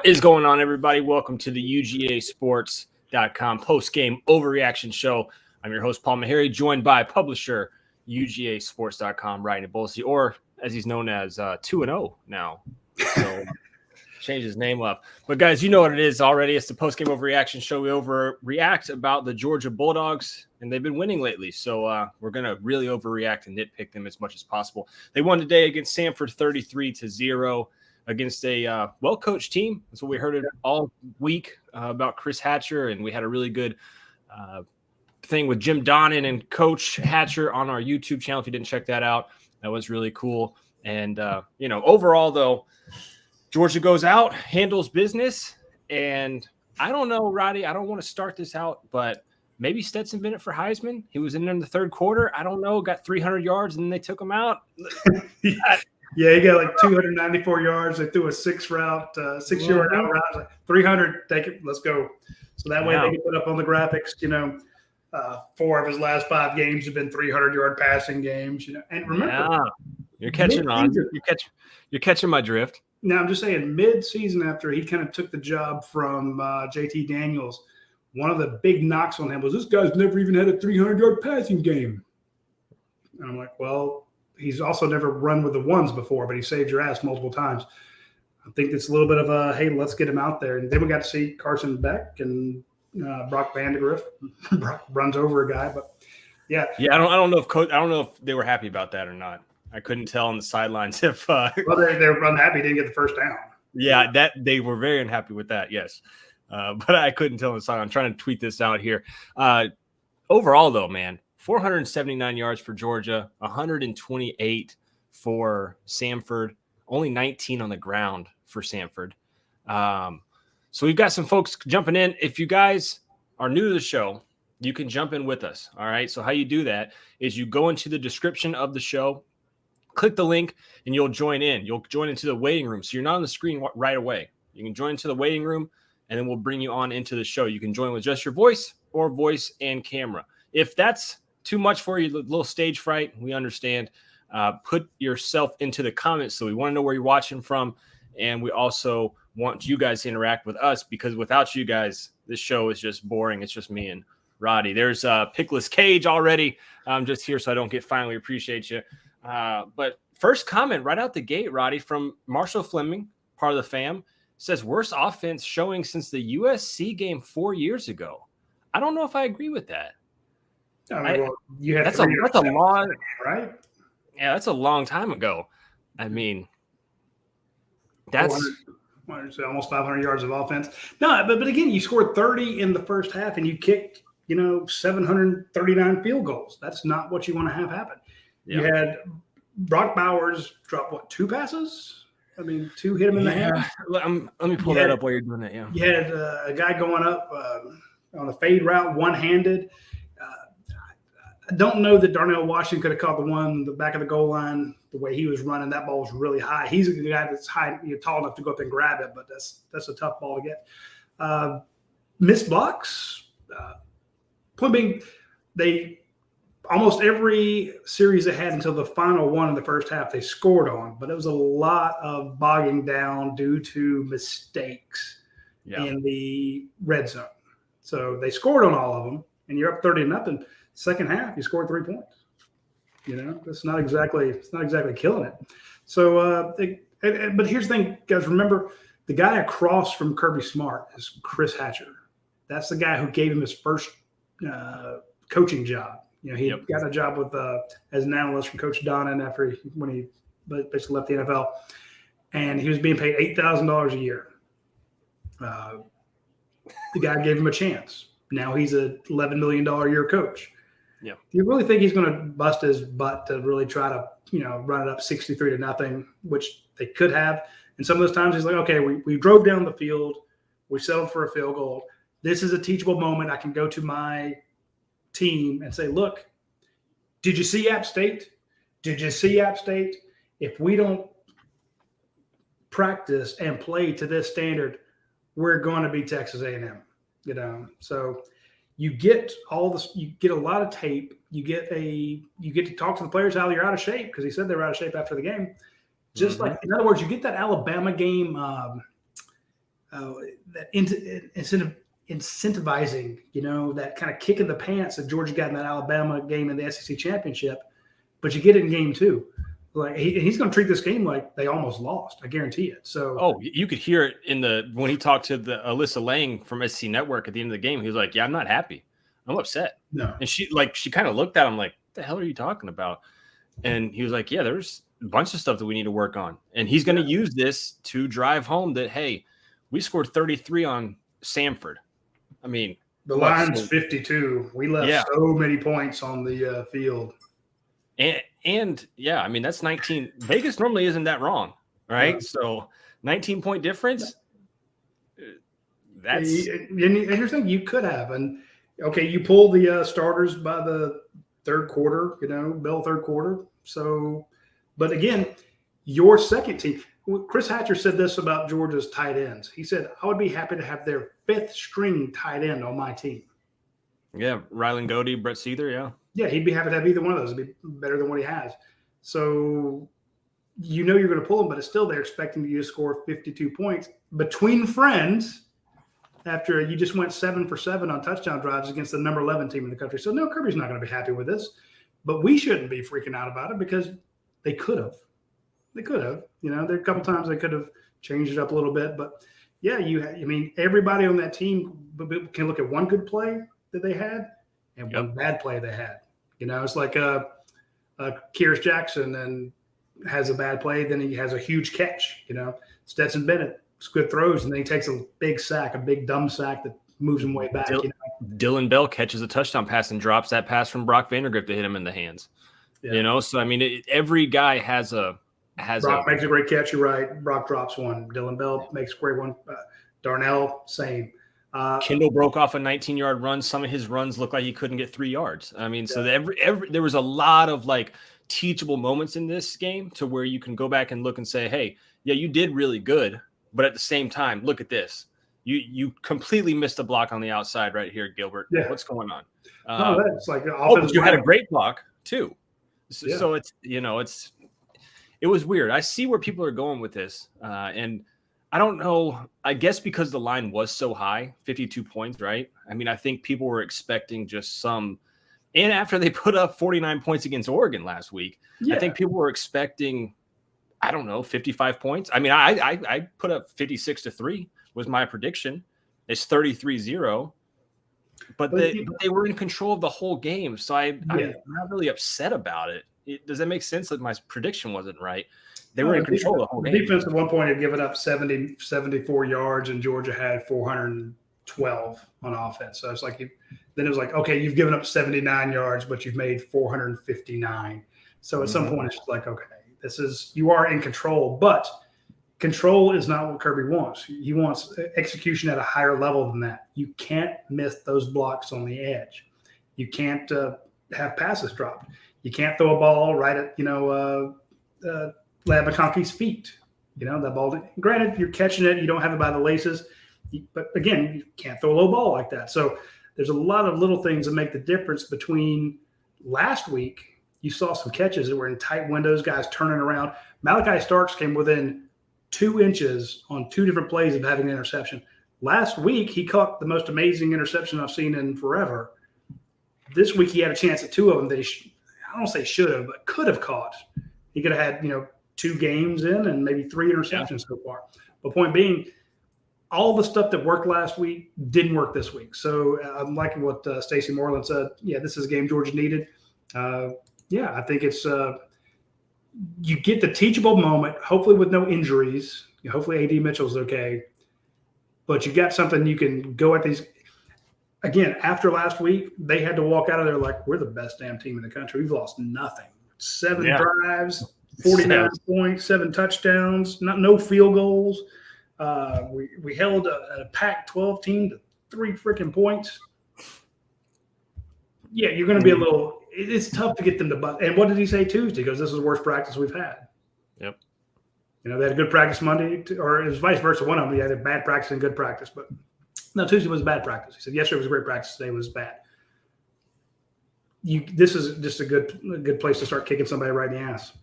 is going on, everybody? Welcome to the UGAsports.com post-game overreaction show. I'm your host, Paul Meharry, joined by publisher UGAsports.com, Ryan Bolsey, or as he's known as 2-0 now. So change his name up. But guys, you know what it is already. It's the post-game overreaction show. We overreact about the Georgia Bulldogs, and they've been winning lately. So we're going to really overreact and nitpick them as much as possible. They won today against Samford 33-0. Against a well-coached team. That's what we heard all week about Chris Hatcher, and we had a really good thing with Jim Donnan and Coach Hatcher on our YouTube channel. If you didn't check that out, that was really cool. And, overall, though, Georgia goes out, handles business, and I don't know, Roddy, I don't want to start this out, but maybe Stetson Bennett for Heisman. He was in there in the third quarter. I don't know, got 300 yards, and then they took him out. Yeah, he got like 294 yards. They threw a 6-yard out route. Like 300, take it, let's go. So that way they can put up on the graphics, 4 of his last 5 games have been 300-yard passing games, And remember, you're catching on. You're catching my drift. Now, I'm just saying, mid-season after he kind of took the job from JT Daniels, one of the big knocks on him was this guy's never even had a 300-yard passing game. And I'm like, well, he's also never run with the ones before, but he saved your ass multiple times. I think it's a little bit of a, hey, let's get him out there. And then we got to see Carson Beck and Brock Vandegrift. Brock runs over a guy, but yeah. Yeah, I don't know if they were happy about that or not. I couldn't tell on the sidelines if well, they were unhappy didn't get the first down. Yeah, that they were very unhappy with that, yes. But I couldn't tell on the sideline. I'm trying to tweet this out here. Overall, though, man, 479 yards for Georgia, 128 for Samford, only 19 on the ground for Samford. So we've got some folks jumping in. If you guys are new to the show, you can jump in with us. All right. So how you do that is you go into the description of the show, click the link, and you'll join in. You'll join into the waiting room. So you're not on the screen right away. You can join into the waiting room, and then we'll bring you on into the show. You can join with just your voice or voice and camera. If that's too much for you, a little stage fright, we understand. Put yourself into the comments. So we want to know where you're watching from. And we also want you guys to interact with us, because without you guys, this show is just boring. It's just me and Roddy. There's Pickless Cage already. I'm just here so I don't get finally appreciate you. But first comment right out the gate, Roddy, from Marshall Fleming, part of the fam, says worst offense showing since the USC game 4 years ago. I don't know if I agree with that. I mean, you had that's a long, right? Yeah, that's a long time ago. I mean, that's almost 500 yards of offense. No, but again, you scored 30 in the first half, and you kicked 739 field goals. That's not what you want to have happen. Yeah. You had Brock Bowers drop 2 passes. I mean, 2 hit him in the hand. Let me pull that up while you're doing that. Yeah, you had a guy going up on a fade route, one-handed. I don't know that Darnell Washington could have caught the one in the back of the goal line the way he was running. That ball was really high. He's a guy that's high, tall enough to go up and grab it, but that's a tough ball to get. Missed blocks. Point being, they almost every series they had until the final one in the first half they scored on, but it was a lot of bogging down due to mistakes in the red zone. So they scored on all of them, and you're up 30-0. Second half, you scored 3 points. It's not exactly killing it. So, but here's the thing, guys. Remember, the guy across from Kirby Smart is Chris Hatcher. That's the guy who gave him his first coaching job. He got a job with as an analyst from Coach Donnan when he basically left the NFL, and he was being paid $8,000 a year. The guy gave him a chance. Now he's a $11 million a year coach. Yeah. You really think he's going to bust his butt to really try to, run it up 63-0, which they could have. And some of those times he's like, okay, we drove down the field. We settled for a field goal. This is a teachable moment. I can go to my team and say, look, did you see App State? Did you see App State? If we don't practice and play to this standard, we're going to be Texas A&M. So you get all this, you get a lot of tape. You get to talk to the players how you're out of shape, because he said they were out of shape after the game. Just like, in other words, you get that Alabama game that incentivizing, that kind of kick in the pants that Georgia got in that Alabama game in the SEC championship, but you get it in game 2. Like he's going to treat this game like they almost lost. I guarantee it. So, you could hear it when he talked to the Alyssa Lang from SC Network at the end of the game. He was like, "Yeah, I'm not happy. I'm upset." No, and she kind of looked at him like, "What the hell are you talking about?" And he was like, "Yeah, there's a bunch of stuff that we need to work on." And he's going to use this to drive home that, hey, we scored 33 on Samford. I mean, the line's 52. We left so many points on the field. And yeah, I mean, that's 19. Vegas normally isn't that wrong, right? Yeah. So 19-point difference. And here's the thing, you could have. And okay, you pull the starters by the third quarter, bell third quarter. So, but again, your second team, Chris Hatcher said this about Georgia's tight ends. He said, I would be happy to have their 5th string tight end on my team. Yeah, Rylan Godey, Brett Seether, yeah. Yeah, he'd be happy to have either one of those. It'd be better than what he has. So, you're going to pull him, but it's still they're expecting you to score 52 points between friends after you just went 7 for 7 on touchdown drives against the number 11 team in the country. So, no, Kirby's not going to be happy with this. But we shouldn't be freaking out about it because they could have. They could have. There are a couple times they could have changed it up a little bit. But, yeah, everybody on that team can look at one good play that they had and one bad play they had. It's like Kearis Jackson and has a bad play, then he has a huge catch. Stetson Bennett, good throws, and then he takes a big sack, a big dumb sack that moves him way back. Dylan Bell catches a touchdown pass and drops that pass from Brock Vandergrift to hit him in the hands. Yeah. So I mean, every guy has a. Brock makes a great catch. You're right. Brock drops one. Dylan Bell makes a great one. Darnell, same. Kendall broke off a 19-yard run. Some of his runs looked like he couldn't get 3 yards. I mean, so there was a lot of teachable moments in this game to where you can go back and look and say, hey, yeah, you did really good. But at the same time, look at this. You completely missed a block on the outside right here, Gilbert. Yeah. What's going on? That's you had a great block too. So it's, it was weird. I see where people are going with this. And I don't know. I guess because the line was so high, 52 points, right? I mean, I think people were expecting just some. And after they put up 49 points against Oregon last week, I think people were expecting, 55 points. I mean, I put up 56-3 was my prediction. It's 33-0. But they were in control of the whole game. So I'm not really upset about it. Does that make sense that my prediction wasn't right? They were in control of the whole game. Defense at one point had given up 74 yards, and Georgia had 412 on offense. So it's okay, you've given up 79 yards, but you've made 459. So at some point, it's like, okay, you are in control, but control is not what Kirby wants. He wants execution at a higher level than that. You can't miss those blocks on the edge. You can't have passes dropped. You can't throw a ball right at Lad McConkey's feet. That ball. Granted, you're catching it. You don't have it by the laces, but again, you can't throw a low ball like that. So there's a lot of little things that make the difference between last week. You saw some catches that were in tight windows, guys turning around. Malachi Starks came within 2 inches on 2 different plays of having an interception. Last week, he caught the most amazing interception I've seen in forever. This week, he had a chance at 2 of them that I don't say should have, but could have caught. He could have had, 2 games in and maybe 3 interceptions so far. But point being, all the stuff that worked last week didn't work this week. So I'm liking what Stacey Moreland said. Yeah, this is a game Georgia needed. I think it's you get the teachable moment, hopefully with no injuries. Hopefully A.D. Mitchell's okay. But you got something you can go at these. Again, after last week, they had to walk out of there like, we're the best damn team in the country. We've lost nothing. 7 drives, 49 points, 7 touchdowns, no field goals. We held a Pac-12 team to 3 freaking points. Yeah, you're going to be a little – it's tough to get them to – and what did he say Tuesday? He goes, this is the worst practice we've had. Yep. They had a good practice Monday, or it was vice versa. One of them, they had bad practice and good practice. But no, Tuesday was bad practice. He said yesterday was a great practice. Today was bad. This is just a good place to start kicking somebody right in the ass.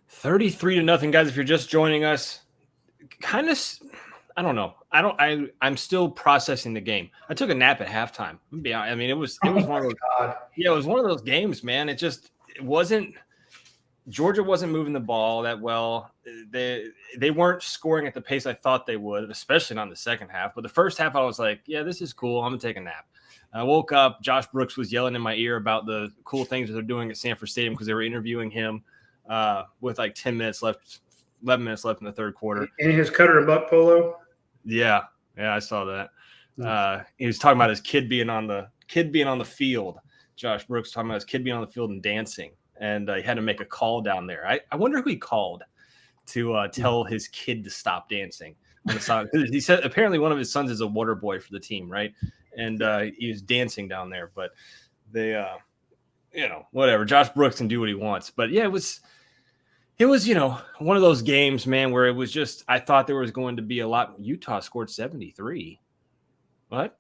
33-0, guys. If you're just joining us, kind of, don't know. I'm still processing the game. I took a nap at halftime. I mean, it was one of those. God. Yeah, it was one of those games, man. It wasn't. Georgia wasn't moving the ball that well. They weren't scoring at the pace I thought they would, especially not in the second half. But the first half, I was like, yeah, this is cool. I'm gonna take a nap. I woke up. Josh Brooks was yelling in my ear about the cool things that they're doing at Samford Stadium because they were interviewing him with like 10 minutes left, 11 minutes left in the third quarter. And his Cutter and Buck polo. Yeah, I saw that. He was talking about his kid being on the field. Josh Brooks talking about his kid being on the field and dancing, and he had to make a call down there. I wonder who he called to tell his kid to stop dancing on the side. He said apparently one of his sons is a water boy for the team, right? And he was dancing down there, but they, whatever. Josh Brooks can do what he wants, but yeah, it was, one of those games, man, where it was just, I thought there was going to be a lot. Utah scored 73. What?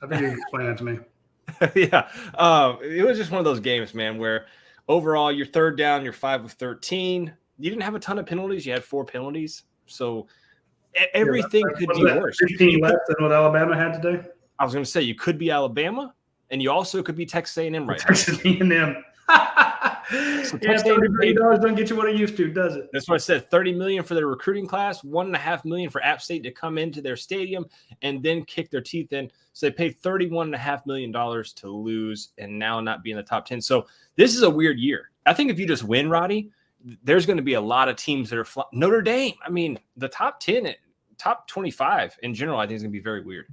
I think you can explain that to me. Yeah. It was just one of those games, man, where overall you're third down, you're 5 of 13. You didn't have a ton of penalties. You had 4 penalties. So everything could be worse. 15 less than what Alabama had today. I was going to say you could be Alabama, and you also could be Texas A&M right Texas A&M. So Texas A&M doesn't get you what it used to, does it? That's what I said. $30 million for their recruiting class, $1.5 million for App State to come into their stadium and then kick their teeth in. So they paid $31.5 million to lose and now not be in the top 10. So this is a weird year. I think if you just win, Roddy, there's going to be a lot of teams that are Notre Dame. I mean, the top 10, top 25 in general, I think is going to be very weird.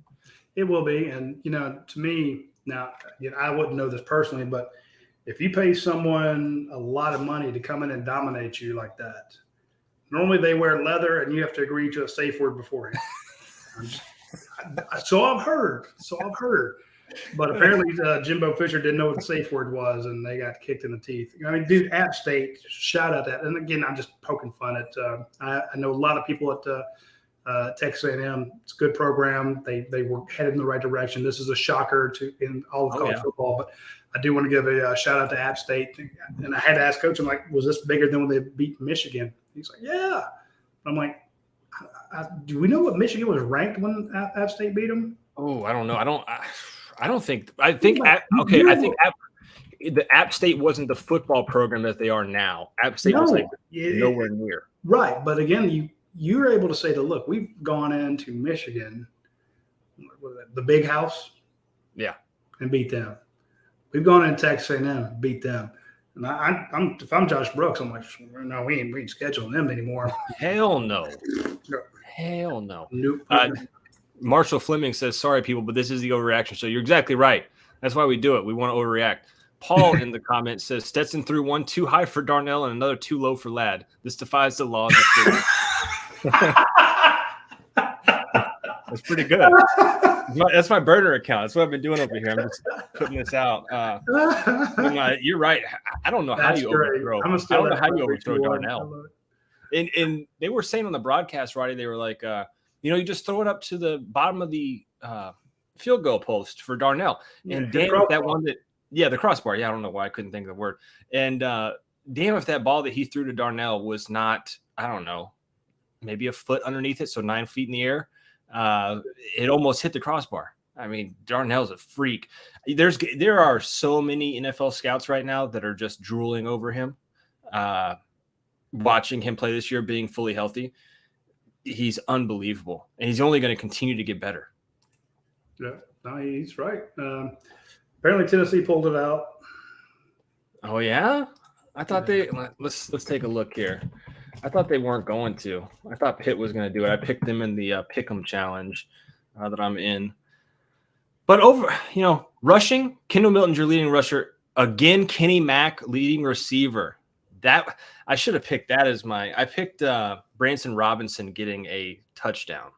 It will be. And, to me, now, I wouldn't know this personally, but if you pay someone a lot of money to come in and dominate you like that, normally they wear leather and you have to agree to a safe word beforehand. So I've heard. But apparently Jimbo Fisher didn't know what the safe word was, and they got kicked in the teeth. I mean, dude, App State, shout out that. And again, I'm just poking fun at I know a lot of people at Texas A&M. It's a good program. They were headed in the right direction. This is a shocker in all of college football. But I do want to give a shout out to App State. And I had to ask Coach, I'm like, was this bigger than when they beat Michigan? He's like, yeah. I'm like, do we know what Michigan was ranked when App State beat them? Oh, I don't know. I think the App State wasn't the football program that they are now. App State was like nowhere near. Right. But again, you're able to say that, look, we've gone into Michigan, the big house. Yeah. And beat them. We've gone into Texas A&M, beat them. And if I'm Josh Brooks, I'm like, no, we ain't scheduling them anymore. Hell no. Hell no. Nope. Marshall Fleming says, sorry, people, but this is the overreaction. So you're exactly right. That's why we do it. We want to overreact. Paul in the comments says, Stetson threw one too high for Darnell and another too low for Ladd. This defies the laws of physics. That's pretty good. That's my burner account. That's what I've been doing over here. I'm just putting this out. You're right. I don't know how you overthrow. I don't know how you overthrow Darnell. And they were saying on the broadcast, Roddy, they were like, you just throw it up to the bottom of the field goal post for Darnell. And damn if that one the crossbar. Yeah, I don't know why I couldn't think of the word. And damn if that ball that he threw to Darnell was not, I don't know, maybe a foot underneath it, so 9 feet in the air. It almost hit the crossbar. I mean, Darnell's a freak. There are so many NFL scouts right now that are just drooling over him, watching him play this year, being fully healthy. He's unbelievable, and he's only going to continue to get better. Yeah, no, he's right. Apparently, Tennessee pulled it out. Oh yeah, I thought let's take a look here. I thought they weren't going to. I thought Pitt was going to do it. I picked them in the Pick'em challenge that I'm in. But rushing, Kendall Milton's your leading rusher again. Kenny Mack leading receiver. That I should have picked that as I picked Branson Robinson getting a touchdown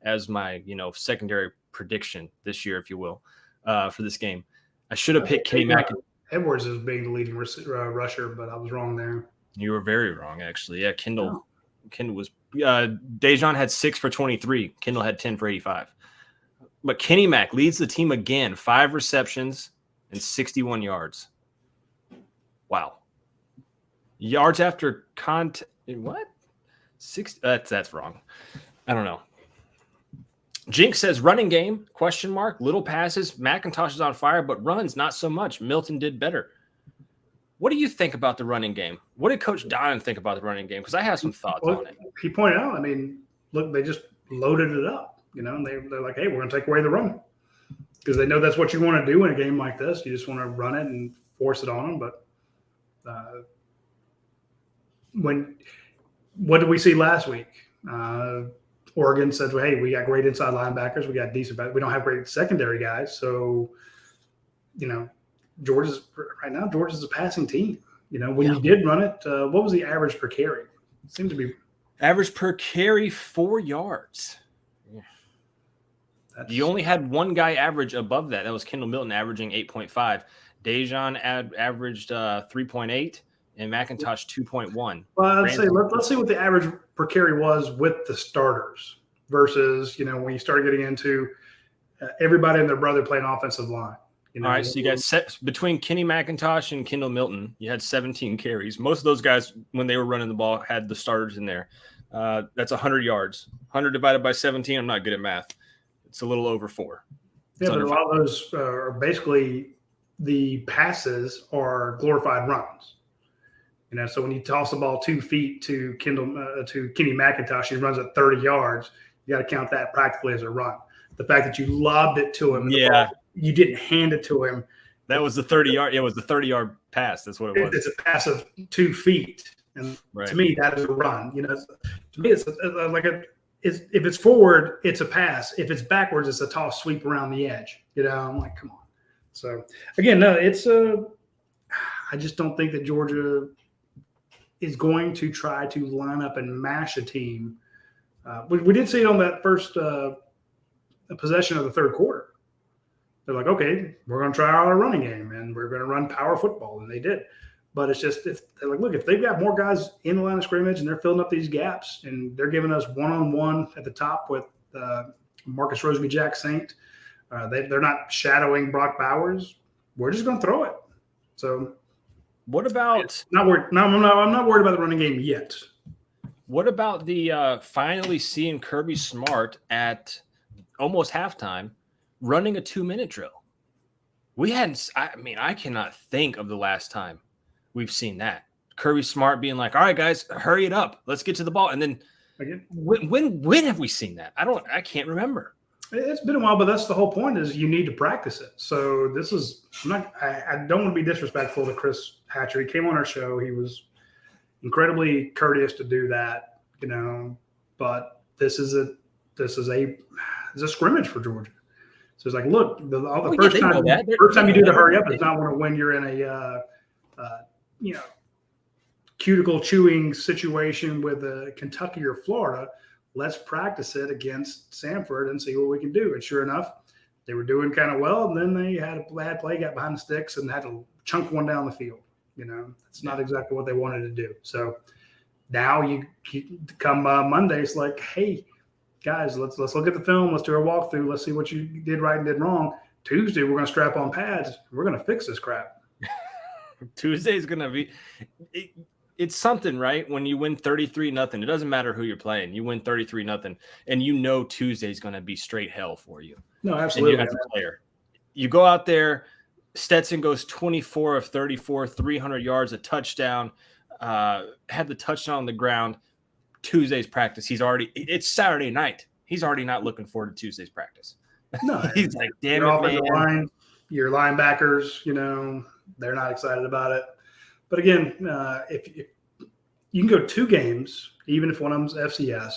as my secondary prediction this year, if you will, for this game. I should have picked Kenny Mack. Edwards is being the leading rusher, but I was wrong there. You were very wrong, actually. Yeah, Kendall was Dejon had 6 for 23. Kendall had 10 for 85. But Kenny Mack leads the team again, 5 receptions and 61 yards. Wow. Yards after contact. What? 6. That's wrong. I don't know. Jinx says running game, ? Little passes. McIntosh is on fire, but runs not so much. Milton did better. What do you think about the running game? What did Coach Don think about the running game? Because I have some thoughts on it. He pointed out, I mean, look, they just loaded it up, and they're like, hey, we're going to take away the run. Because they know that's what you want to do in a game like this. You just want to run it and force it on them. But what did we see last week? Oregon said, well, hey, we got great inside linebackers. We got decent, but we don't have great secondary guys. So, Georgia's a passing team. When you did run it, what was the average per carry? It seemed to be average per carry 4 yards. You only had one guy average above that. That was Kendall Milton averaging 8.5. Dejan averaged 3.8 and McIntosh 2.1. Well, I'd say let's see what the average per carry was with the starters versus, when you start getting into everybody and their brother playing offensive line. All right, so you got set between Kenny McIntosh and Kendall Milton. You had 17 carries. Most of those guys, when they were running the ball, had the starters in there. That's 100 yards. 100 divided by 17. I'm not good at math. It's a little over 4. Yeah, but a lot of those are basically the passes are glorified runs. So when you toss the ball 2 feet to Kenny McIntosh, he runs at 30 yards. You got to count that practically as a run. The fact that you lobbed it to him, you didn't hand it to him. That was the 30-yard. It was the 30-yard pass. That's what it was. It's a pass of 2 feet, and to me, that is a run. To me, it's if it's forward, it's a pass. If it's backwards, it's a toss sweep around the edge. I'm like, come on. So again, no, I just don't think that Georgia is going to try to line up and mash a team. We did see it on that first possession of the third quarter. They're like, okay, we're going to try our running game and we're going to run power football, and they did. But it's just they're like, look, if they've got more guys in the line of scrimmage and they're filling up these gaps and they're giving us one-on-one at the top with Marcus Roseby-Jack Saint, they're not shadowing Brock Bowers. We're just going to throw it. So, what about? Not worried. No, I'm not worried about the running game yet. What about the finally seeing Kirby Smart at almost halftime running a 2-minute drill? We hadn't. I cannot think of the last time we've seen that. Kirby Smart being like, "All right, guys, hurry it up. Let's get to the ball." And then again, when have we seen that? I can't remember. It's been a while, but that's the whole point is you need to practice it. So this is I don't want to be disrespectful to Chris Hatcher. He came on our show. He was incredibly courteous to do that, but this is a scrimmage for Georgia. So it's like, look, the first time you do the hurry up, it's not when you're in a cuticle chewing situation with Kentucky or Florida. Let's practice it against Samford and see what we can do. And sure enough, they were doing kind of well. And then they had a bad play, got behind the sticks, and had to chunk one down the field. It's not exactly what they wanted to do. So now you come Monday, it's like, hey, guys, let's look at the film. Let's do our walkthrough. Let's see what you did right and did wrong. Tuesday, we're going to strap on pads. We're going to fix this crap. Tuesday is going to be it's something, right? When you win 33-0, it doesn't matter who you're playing. You win 33-0, and Tuesday's going to be straight hell for you. No, absolutely. And you're a player. You go out there, Stetson goes 24 of 34, 300 yards, a touchdown, had the touchdown on the ground. Tuesday's practice, it's Saturday night. He's already not looking forward to Tuesday's practice. No, he's like, damn it, man. Line, your linebackers, they're not excited about it. But again, if you can go 2 games, even if one of them's FCS,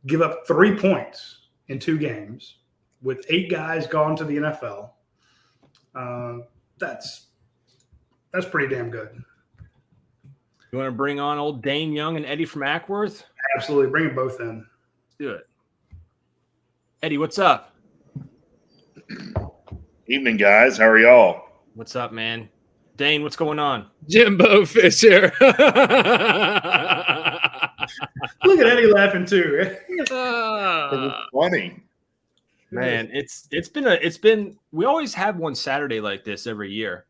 give up 3 points in 2 games with 8 guys gone to the NFL. That's pretty damn good. You want to bring on old Dane Young and Eddie from Ackworth? Absolutely. Bring them both in. Let's do it. Eddie, what's up? Evening, guys. How are y'all? What's up, man? Dane, what's going on? Jimbo Fisher. Look at Eddie laughing too. It was funny. Man, it's been we always have one Saturday like this every year.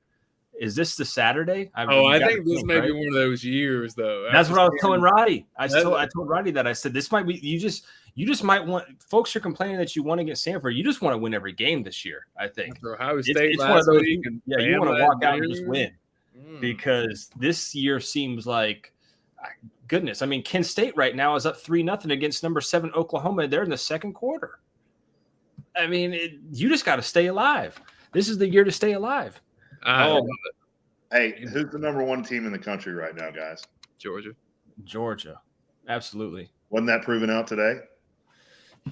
Is this the Saturday? I think this may be one of those years, though. That's what I was telling Roddy. I told Roddy that. I said, this might be you just might want folks are complaining that you won against Samford. You just want to win every game this year, I think. After Ohio State It's one of last those, week, and you want to walk out and just win Mm. because this year seems like goodness. I mean, Kent State right now is up 3-0 against number 7 Oklahoma. They're in the second quarter. I mean, you just got to stay alive. This is the year to stay alive. I love it. Hey, who's the number 1 team in the country right now, guys? Georgia. Absolutely. Wasn't that proven out today?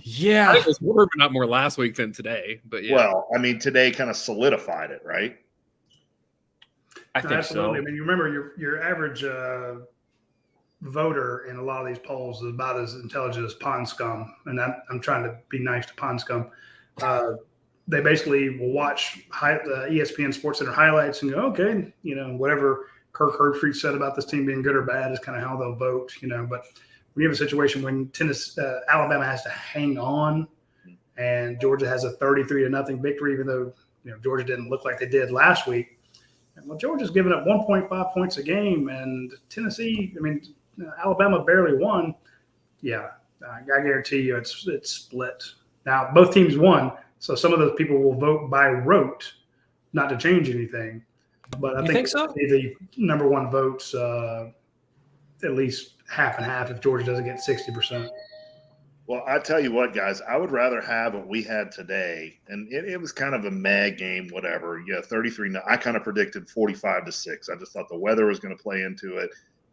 Yeah. I think it was more, but not more last week than today. But yeah. Well, I mean, today kind of solidified it, right? I think Absolutely. so. I mean, you remember your average voter in a lot of these polls is about as intelligent as pond scum, and I'm trying to be nice to pond scum. They basically will watch the ESPN Sports Center highlights and go, okay, whatever Kirk Herbstreit said about this team being good or bad is kind of how they'll vote, But when you have a situation when Alabama has to hang on, and Georgia has a 33-0 victory, even though Georgia didn't look like they did last week. Well, Georgia's given up 1.5 points a game, and Tennessee, Alabama barely won. Yeah, I guarantee you it's split. Now, both teams won, so some of those people will vote by rote, not to change anything. But I think so? The number 1 votes at least half and half if Georgia doesn't get 60%. Well, I tell you what, guys, I would rather have what we had today, and it was kind of a mad game, whatever. Yeah, 33. I kind of predicted 45-6. I just thought the weather was going to play into it.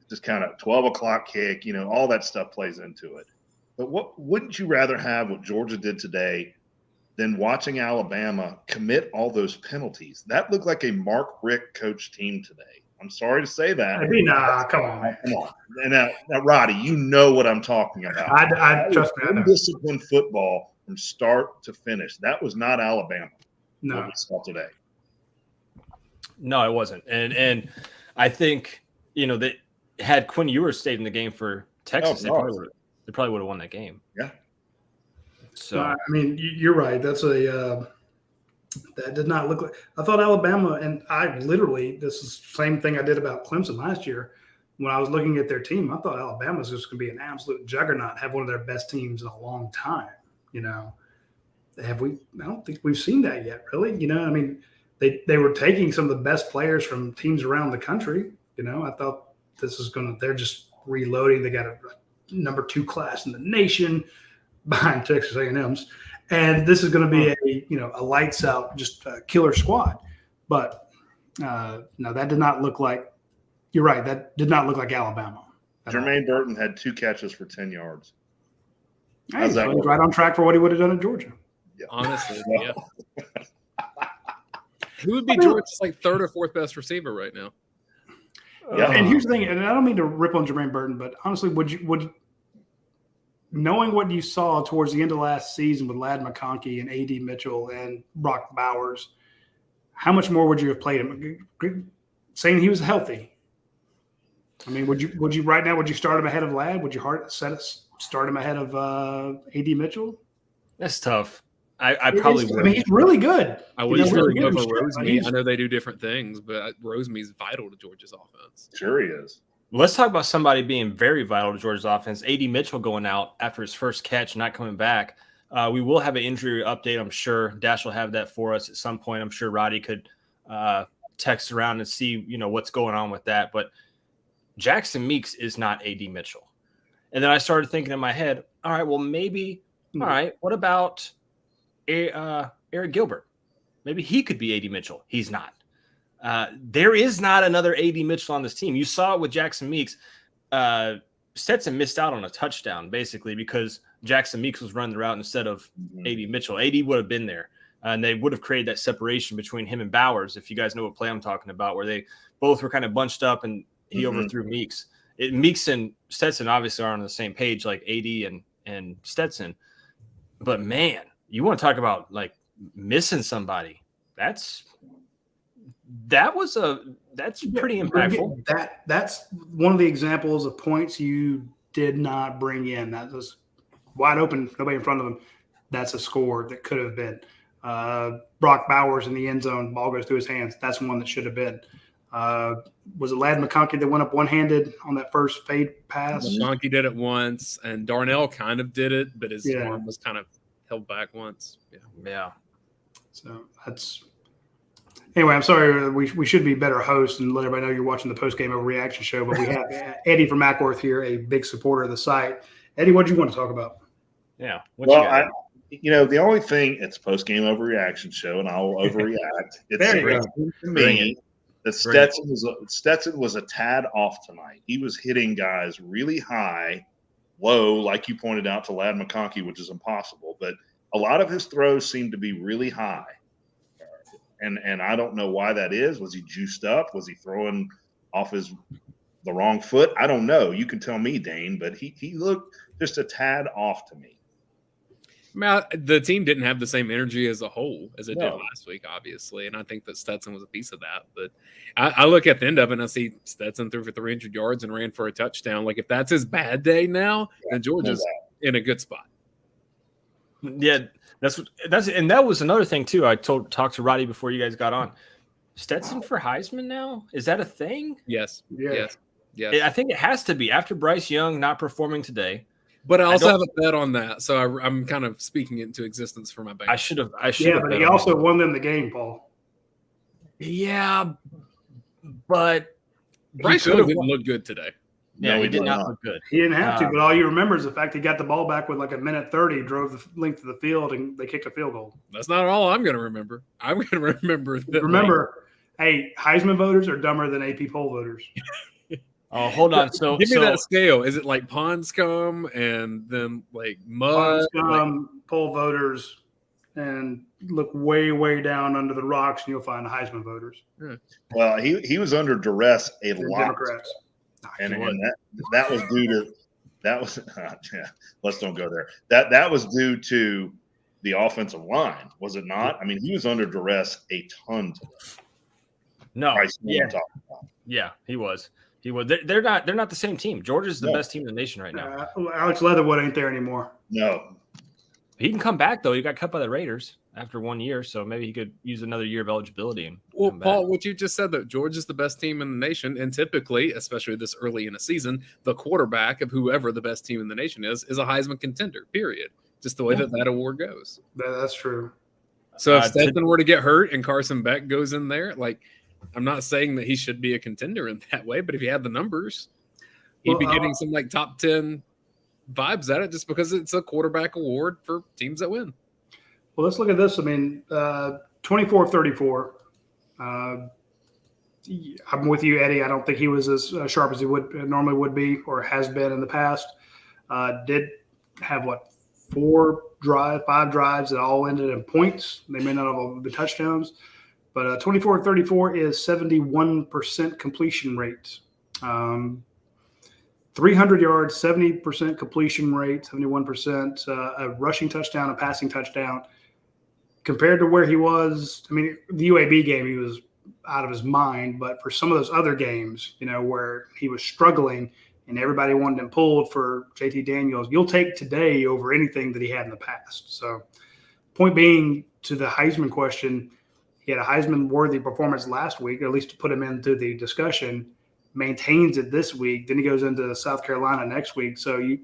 Just kind of 12 o'clock kick, all that stuff plays into it. But wouldn't you rather have what Georgia did today than watching Alabama commit all those penalties? That looked like a Mark Richt coach team today. I'm sorry to say that. Nah, come on. Come on. Now, Roddy, you know what I'm talking about. I trust me. I know. Undisciplined football from start to finish. That was not Alabama. No. What we saw today. No, it wasn't. And I think, that had Quinn Ewers stayed in the game for Texas, they probably would have won that game. Yeah. So you're right. That's that did not look like. I thought Alabama, and this is the same thing I did about Clemson last year. When I was looking at their team, I thought Alabama was just going to be an absolute juggernaut, have one of their best teams in a long time. Have we? I don't think we've seen that yet, really. They were taking some of the best players from teams around the country. I thought they're just reloading. They got a number 2 class in the nation behind Texas A&M's. And this is going to be a lights out, just killer squad. But no, that did not look like – you're right. That did not look like Alabama. Jermaine Burton had 2 catches for 10 yards. Hey, he's right on track for what he would have done at Georgia. Yeah. Honestly, yeah. Who would be Georgia's 3rd or 4th best receiver right now? Yeah. And here's the thing, and I don't mean to rip on Jermaine Burton, but honestly, would knowing what you saw towards the end of last season with Ladd McConkey and A.D. Mitchell and Brock Bowers, how much more would you have played him? Saying he was healthy. Would you right now? Would you start him ahead of Ladd? Would you start him ahead of A.D. Mitchell? That's tough. I probably would. He's really good. I would really go for Rosemary. I know they do different things, but Rosemy's vital to Georgia's offense. Sure he is. Let's talk about somebody being very vital to Georgia's offense. A.D. Mitchell going out after his first catch, not coming back. We will have an injury update, I'm sure. Dash will have that for us at some point. I'm sure Roddy could text around and see, what's going on with that. But Jackson Meeks is not A.D. Mitchell. And then I started thinking in my head, all right, well, maybe, all right, what about Eric Gilbert? Maybe he could be A.D. Mitchell. He's not. There is not another A.D. Mitchell on this team. You saw it with Jackson Meeks. Stetson missed out on a touchdown, basically, because Jackson Meeks was running the route instead of A.D. Mitchell. A.D. would have been there, and they would have created that separation between him and Bowers, if you guys know what play I'm talking about, where they both were kind of bunched up, and he overthrew Meeks. Meeks and Stetson obviously are on the same page, like A.D. and Stetson. But, man, you want to talk about, missing somebody. That's pretty impactful. That's one of the examples of points you did not bring in. That was wide open, nobody in front of them. That's a score that could have been. Brock Bowers in the end zone, ball goes through his hands. That's one that should have been. Was it Ladd McConkey that went up one-handed on that first fade pass? McConkey did it once, and Darnell kind of did it, but his arm was kind of held back once. Yeah. So that's – anyway, I'm sorry. We should be better hosts and let everybody know you're watching the Postgame Overreaction show, but we have Eddie from Mackworth here, a big supporter of the site. Eddie, what do you want to talk about? Yeah. The only thing, it's Postgame Overreaction show, and I'll overreact. It's to me that Stetson was a tad off tonight. He was hitting guys really high, low, like you pointed out to Ladd McConkey, which is impossible. But a lot of his throws seem to be really high. And I don't know why that is. Was he juiced up? Was he throwing off the wrong foot? I don't know. You can tell me, Dane, but he looked just a tad off to me. The team didn't have the same energy as a whole as it did last week, obviously, and I think that Stetson was a piece of that. But I look at the end of it, and I see Stetson threw for 300 yards and ran for a touchdown. Like, if that's his bad day now, then Georgia's in a good spot. Yeah, and that was another thing too. I talked to Roddy before you guys got on. Stetson for Heisman now? Is that a thing? Yes. Yeah. Yes. I think it has to be after Bryce Young not performing today. But I also have a bet on that, so I'm kind of speaking it into existence for my bank. I should have. Yeah, but he also won them the game, Paul. Yeah, but Bryce Young didn't look good today. Yeah, he did not look good. He didn't have to, but all you remember is the fact he got the ball back with like a minute 30, drove the length of the field, and they kicked a field goal. That's not all I'm going to remember. I'm going to remember that. Remember, hey, Heisman voters are dumber than AP poll voters. Oh, hold on. So give me that scale. Is it like pond scum and then like mud? Pond scum, poll voters, and look way, way down under the rocks, and you'll find the Heisman voters. Yeah. Well, he was under duress a lot. Democrats. And that was due to let's don't go there. That was due to the offensive line, was it not? I mean, he was under duress a ton today. No, yeah, he was. They're not the same team. Georgia's the best team in the nation right now. Alex Leatherwood ain't there anymore. No, he can come back though. He got cut by the Raiders after 1 year, so maybe he could use another year of eligibility. And well, Paul, what you just said, that Georgia's the best team in the nation, and typically, especially this early in a season, the quarterback of whoever the best team in the nation is a Heisman contender. Period. Just the way that award goes. That's true. So if Stetson were to get hurt and Carson Beck goes in there, like, I'm not saying that he should be a contender in that way, but if he had the numbers, he'd be getting some like top 10 vibes at it, just because it's a quarterback award for teams that win. Well, let's look at this. I mean, 24-34. I'm with you, Eddie. I don't think he was as sharp as he normally would be or has been in the past. Did have, 5 drives that all ended in points. They may not have all been touchdowns. But 24-34 is 71% completion rate. 300 yards, 70% completion rate, 71%, a rushing touchdown, a passing touchdown. Compared to where he was, I mean, the UAB game, he was out of his mind. But for some of those other games, where he was struggling and everybody wanted him pulled for JT Daniels, you'll take today over anything that he had in the past. So point being, to the Heisman question, he had a Heisman-worthy performance last week, or at least to put him into the discussion, maintains it this week. Then he goes into South Carolina next week. So you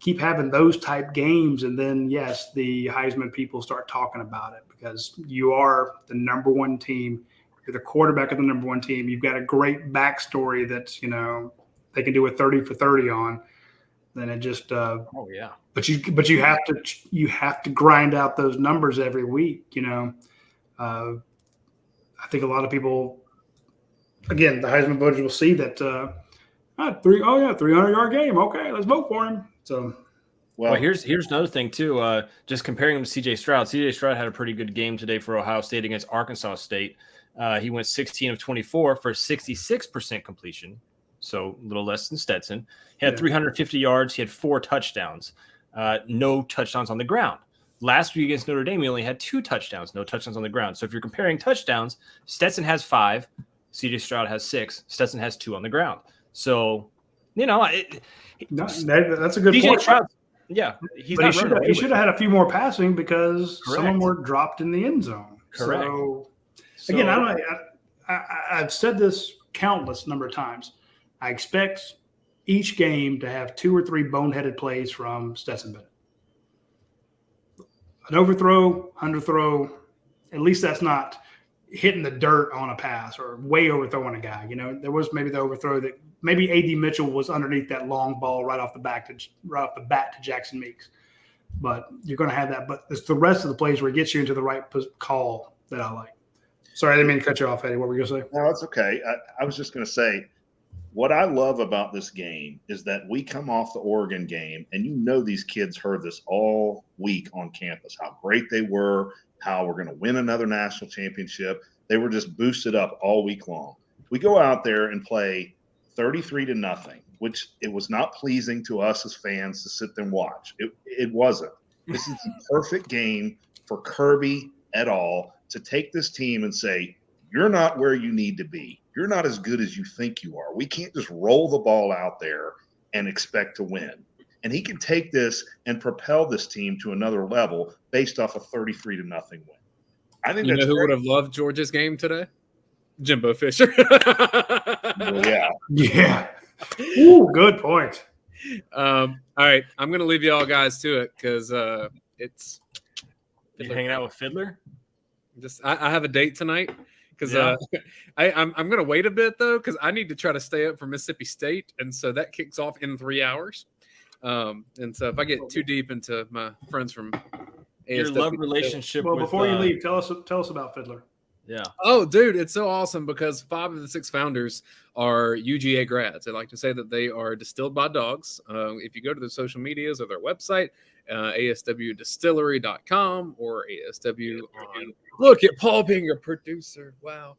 keep having those type games, and then, yes, the Heisman people start talking about it because you are the number one team. You're the quarterback of the number one team. You've got a great backstory that's, they can do a 30 for 30 on. Then it just But you have to grind out those numbers every week, I think a lot of people, again, the Heisman voters will see that 300-yard game. Okay, let's vote for him. So, well, here's another thing too. Just comparing him to C.J. Stroud. C.J. Stroud had a pretty good game today for Ohio State against Arkansas State. He went 16 of 24 for 66% completion, so a little less than Stetson. He had 350 yards. He had 4 touchdowns. No touchdowns on the ground. Last week against Notre Dame, he only had 2 touchdowns, no touchdowns on the ground. So if you're comparing touchdowns, Stetson has 5, C.J. Stroud has 6, Stetson has 2 on the ground. So, that's a good point. Stroud, yeah, he should have had a few more passing because some of them were dropped in the end zone. Correct. So again, I've said this countless number of times. I expect each game to have 2 or 3 boneheaded plays from Stetson Bennett. An overthrow, underthrow, at least that's not hitting the dirt on a pass or way overthrowing a guy. There was maybe the overthrow that maybe A.D. Mitchell was underneath that long ball right off the bat to Jackson Meeks. But you're going to have that. But it's the rest of the plays where it gets you into the right call that I like. Sorry, I didn't mean to cut you off, Eddie. What were you going to say? No, it's okay. I was just going to say, what I love about this game is that we come off the Oregon game, and these kids heard this all week on campus, how great they were, how we're going to win another national championship. They were just boosted up all week long. We go out there and play 33-0, which it was not pleasing to us as fans to sit there and watch. It wasn't. This is the perfect game for Kirby et al. To take this team and say, you're not where you need to be. You're not as good as you think you are. We can't just roll the ball out there and expect to win. And he can take this and propel this team to another level based off a 33-0 win. I think who would have loved Georgia's game today? Jimbo Fisher. Yeah. Yeah. Ooh, good point. All right. I'm going to leave you all guys to it because it's – You hanging out with Fiddler? I have a date tonight because I'm going to wait a bit, though, because I need to try to stay up for Mississippi State. And so that kicks off in 3 hours. And so if I get too deep into my friends from Your ASW, love relationship Well, with, before you leave, tell us about Fiddler. Yeah. Oh, dude, it's so awesome because 5 of the 6 founders are UGA grads. I like to say that they are distilled by dogs. If you go to their social medias or their website, aswdistillery.com or ASW on. Look at Paul being a producer. Wow.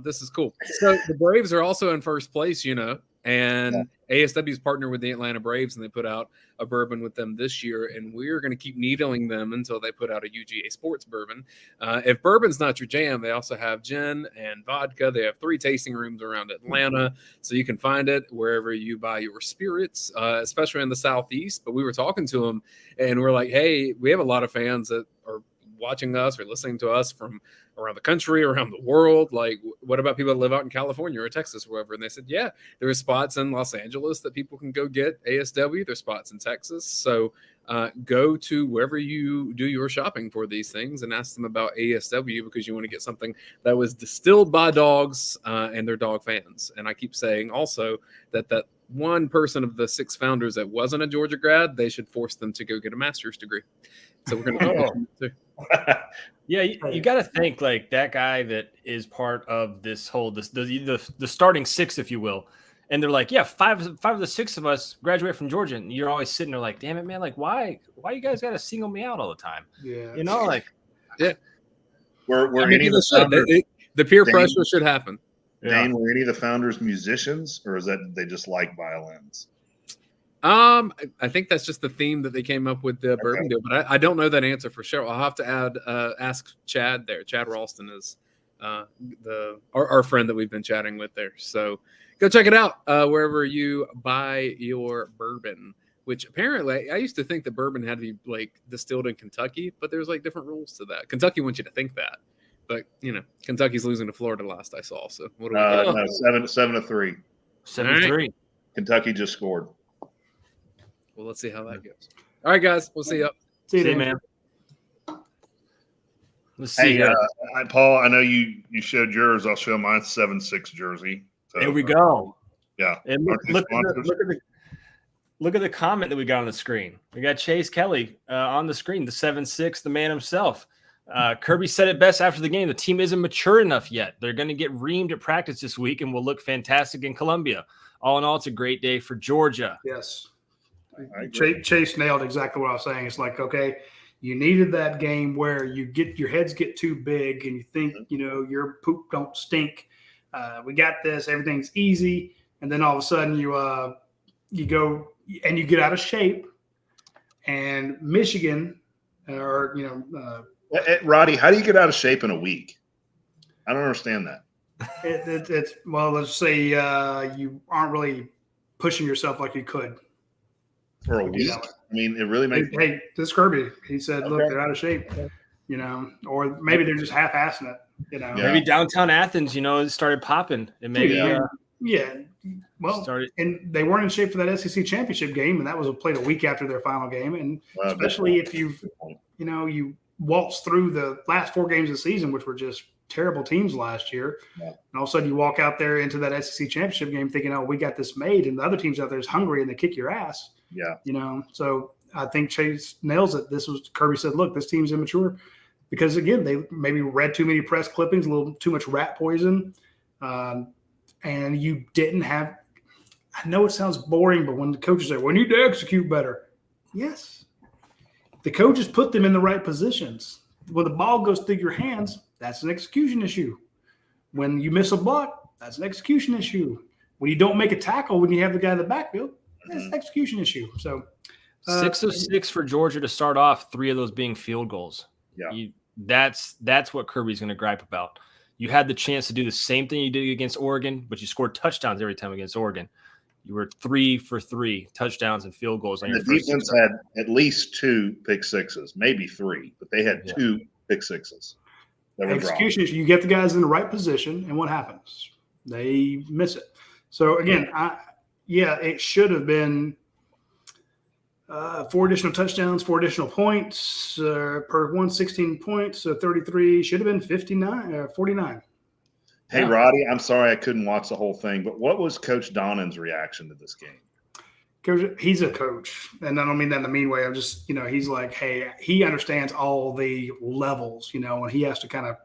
This is cool. So the Braves are also in first place, and ASW's partnered with the Atlanta Braves, and they put out a bourbon with them this year, and we're going to keep needling them until they put out a UGA sports bourbon. If bourbon's not your jam, they also have gin and vodka. They have 3 tasting rooms around Atlanta, so you can find it wherever you buy your spirits, especially in the Southeast. But we were talking to them, and we're like, hey, we have a lot of fans that are watching us or listening to us from around the country, around the world. Like, what about people that live out in California or Texas or wherever? And they said, yeah, there are spots in Los Angeles that people can go get ASW. There's spots in Texas. So go to wherever you do your shopping for these things and ask them about ASW because you want to get something that was distilled by dogs and they're dog fans. And I keep saying also that one person of the 6 founders that wasn't a Georgia grad, they should force them to go get a master's degree. So we're going to do Yeah, you got to think like that guy that is part of this whole the starting 6, if you will, and they're like, yeah, five of the 6 of us graduate from Georgia, and you're always sitting there like, damn it, man, like why you guys got to single me out all the time? Yeah, like Were I mean, any of the founders, the peer pressure should happen. Dane, were any of the founders musicians, or is that they just like violins? I think that's just the theme that they came up with the bourbon deal, but I don't know that answer for sure. I'll have to ask Chad there. Chad Ralston is our friend that we've been chatting with there. So go check it out wherever you buy your bourbon. Which apparently I used to think that bourbon had to be like distilled in Kentucky, but there's like different rules to that. Kentucky wants you to think that, but Kentucky's losing to Florida last I saw. So what do we got? No, 7-3. 7-3. Kentucky just scored. Well, let's see how that goes. All right, guys. We'll see you. See you, man. Let's see. Hey, Paul, I know you showed yours. I'll show mine. 7-6 jersey. So, there we go. Yeah. And look at the comment that we got on the screen. We got Chase Kelly on the screen, the 7-6, the man himself. Kirby said it best after the game. The team isn't mature enough yet. They're going to get reamed at practice this week and will look fantastic in Columbia. All in all, it's a great day for Georgia. Yes. Chase nailed exactly what I was saying. It's like, okay, you needed that game where your heads get too big and you think, your poop don't stink. We got this. Everything's easy. And then all of a sudden you go and you get out of shape. And Michigan Roddy, how do you get out of shape in a week? I don't understand that. It's let's say you aren't really pushing yourself like you could. For a week? I mean, it really makes Hey, this Kirby, he said, look, they're out of shape, or maybe they're just half-assing it. Yeah. Maybe downtown Athens, it started popping. And maybe Well, and they weren't in shape for that SEC championship game, and that was played a week after their final game. And especially if you waltz through the last 4 games of the season, which were just terrible teams last year, and all of a sudden you walk out there into that SEC championship game thinking, "Oh, we got this made," and the other teams out there is hungry and they kick your ass. Yeah, So I think Chase nails it. Kirby said, "Look, this team's immature." Because, again, they maybe read too many press clippings, a little too much rat poison, and you didn't have – I know it sounds boring, but when the coaches say, we need to execute better. Yes. The coaches put them in the right positions. When the ball goes through your hands, that's an execution issue. When you miss a block, that's an execution issue. When you don't make a tackle when you have the guy in the backfield, that's an execution issue. So 6 of 6 for Georgia to start off, 3 of those being field goals. Yeah. That's what Kirby's going to gripe about. You had the chance to do the same thing you did against Oregon, but you scored touchdowns every time against Oregon. You were 3 for 3 touchdowns and field goals. And the defense had at least 2 pick sixes, maybe 3, but they had 2 pick sixes. Execution is you get the guys in the right position, and what happens? They miss it. So, again, it should have been 4 additional touchdowns, 4 additional points per 16 points. So 33 should have been 49. Hey, Roddy, I'm sorry I couldn't watch the whole thing, but what was Coach Donnan's reaction to this game? Coach, he's a coach, and I don't mean that in a mean way. I'm just, he's like, hey, he understands all the levels, and he has to kind of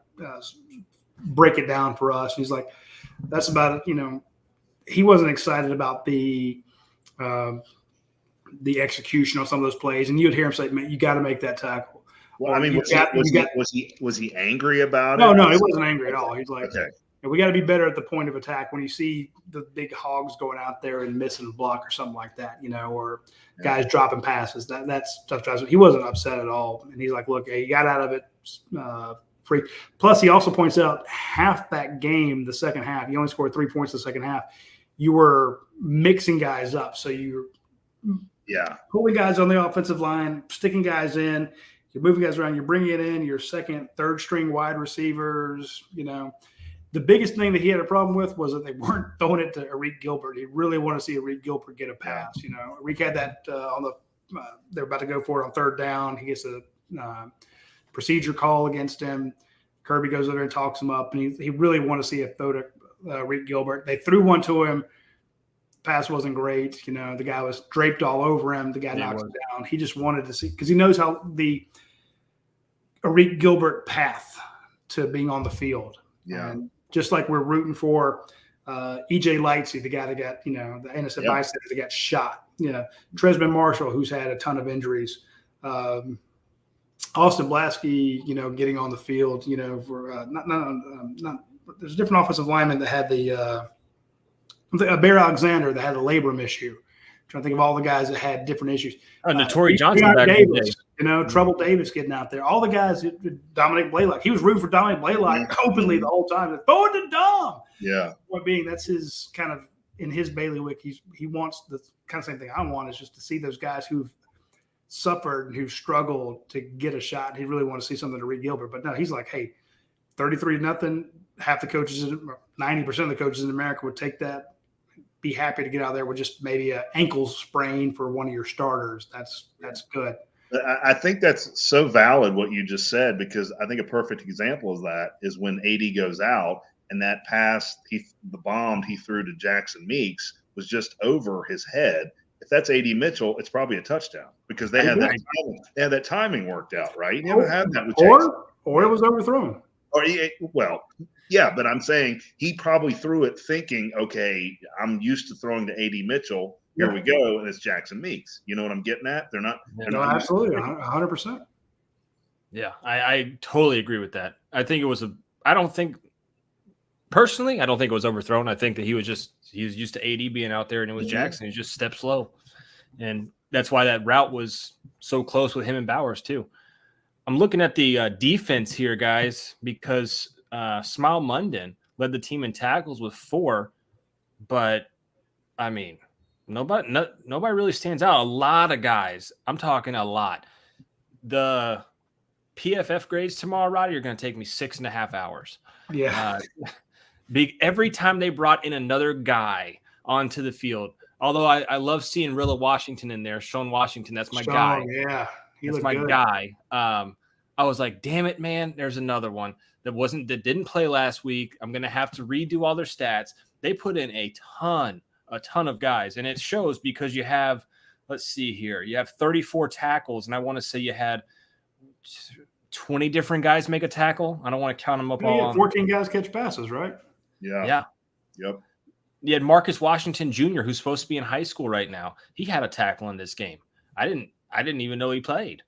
break it down for us. And he's like, that's about it. He wasn't excited about the execution on some of those plays, and you'd hear him say, "Man, you got to make that tackle." Well, I mean, was he angry about it? No, he wasn't angry at all. He's like, okay. We got to be better at the point of attack when you see the big hogs going out there and missing a block or something like that, or guys dropping passes. That's tough. He wasn't upset at all, and he's like, "Look, hey, you got out of it free." Plus, he also points out half that game, the second half, you only scored 3 points in the second half. You were mixing guys up, so you're pulling guys on the offensive line, sticking guys in, you're moving guys around, you're bringing it in, your second, third string wide receivers, The biggest thing that he had a problem with was that they weren't throwing it to Arik Gilbert. He really wanted to see Arik Gilbert get a pass. Arik had that they're about to go for it on third down. He gets a procedure call against him. Kirby goes over and talks him up, and he really wanted to see a throw to Arik Gilbert. They threw one to him. Pass wasn't great. The guy was draped all over him. The guy knocks him down. He just wanted to see, because he knows how the Arik Gilbert path to being on the field. Yeah. And just like we're rooting for E.J. Lightsey, the guy that got, the innocent bystander that got shot. Tresman Marshall, who's had a ton of injuries. Austin Blasky, getting on the field, for there's a different offensive lineman that had Bear Alexander that had a labrum issue. I'm trying to think of all the guys that had different issues. Notori Johnson back in the day. Trouble Davis getting out there. All the guys, Dominic Blaylock. He was rooting for Dominic Blaylock openly the whole time. Throw it to Dom. Yeah. Point being, that's his kind of in his bailiwick. He wants the kind of same thing I want, is just to see those guys who've suffered and who've struggled to get a shot. He really wants to see something to Reed Gilbert. But no, he's like, hey, 33-0. Half the coaches, 90% of the coaches in America would take that. Be happy to get out there with just maybe an ankle sprain for one of your starters. That's good. I think that's so valid what you just said, because I think a perfect example of that is when AD goes out and that pass, the bomb he threw to Jackson Meeks was just over his head. If that's AD Mitchell, it's probably a touchdown, because they had that timing worked out, right? You never had that with Jackson. Or it was overthrown. But I'm saying he probably threw it thinking, okay, I'm used to throwing to AD Mitchell. Here we go, and it's Jackson Meeks. You know what I'm getting at? They're not. Absolutely, 100%. Yeah, I totally agree with that. I think it was I don't think it was overthrown. I think that he was used to AD being out there, and it was Jackson. He just stepped slow, and that's why that route was so close with him and Bowers too. I'm looking at the defense here, guys, because Smile Munden led the team in tackles with 4, but I mean, nobody really stands out. A lot of guys. I'm talking a lot. The PFF grades tomorrow, Roddy, are going to take me 6.5 hours. Yeah. Every time they brought in another guy onto the field, although I love seeing Rilla Washington in there, Sean Washington, that's my guy. Yeah, that's my good. guy. I was like, damn it, man, there's another one that didn't play last week. I'm gonna have to redo all their stats. They put in a ton of guys, and it shows because you have, let's see here, you have 34 tackles, and I want to say you had 20 different guys make a tackle. I don't want to count them up all. 14 guys catch passes, right? Yeah. Yep. You had Marcus Washington Jr., who's supposed to be in high school right now. He had a tackle in this game. I didn't even know he played.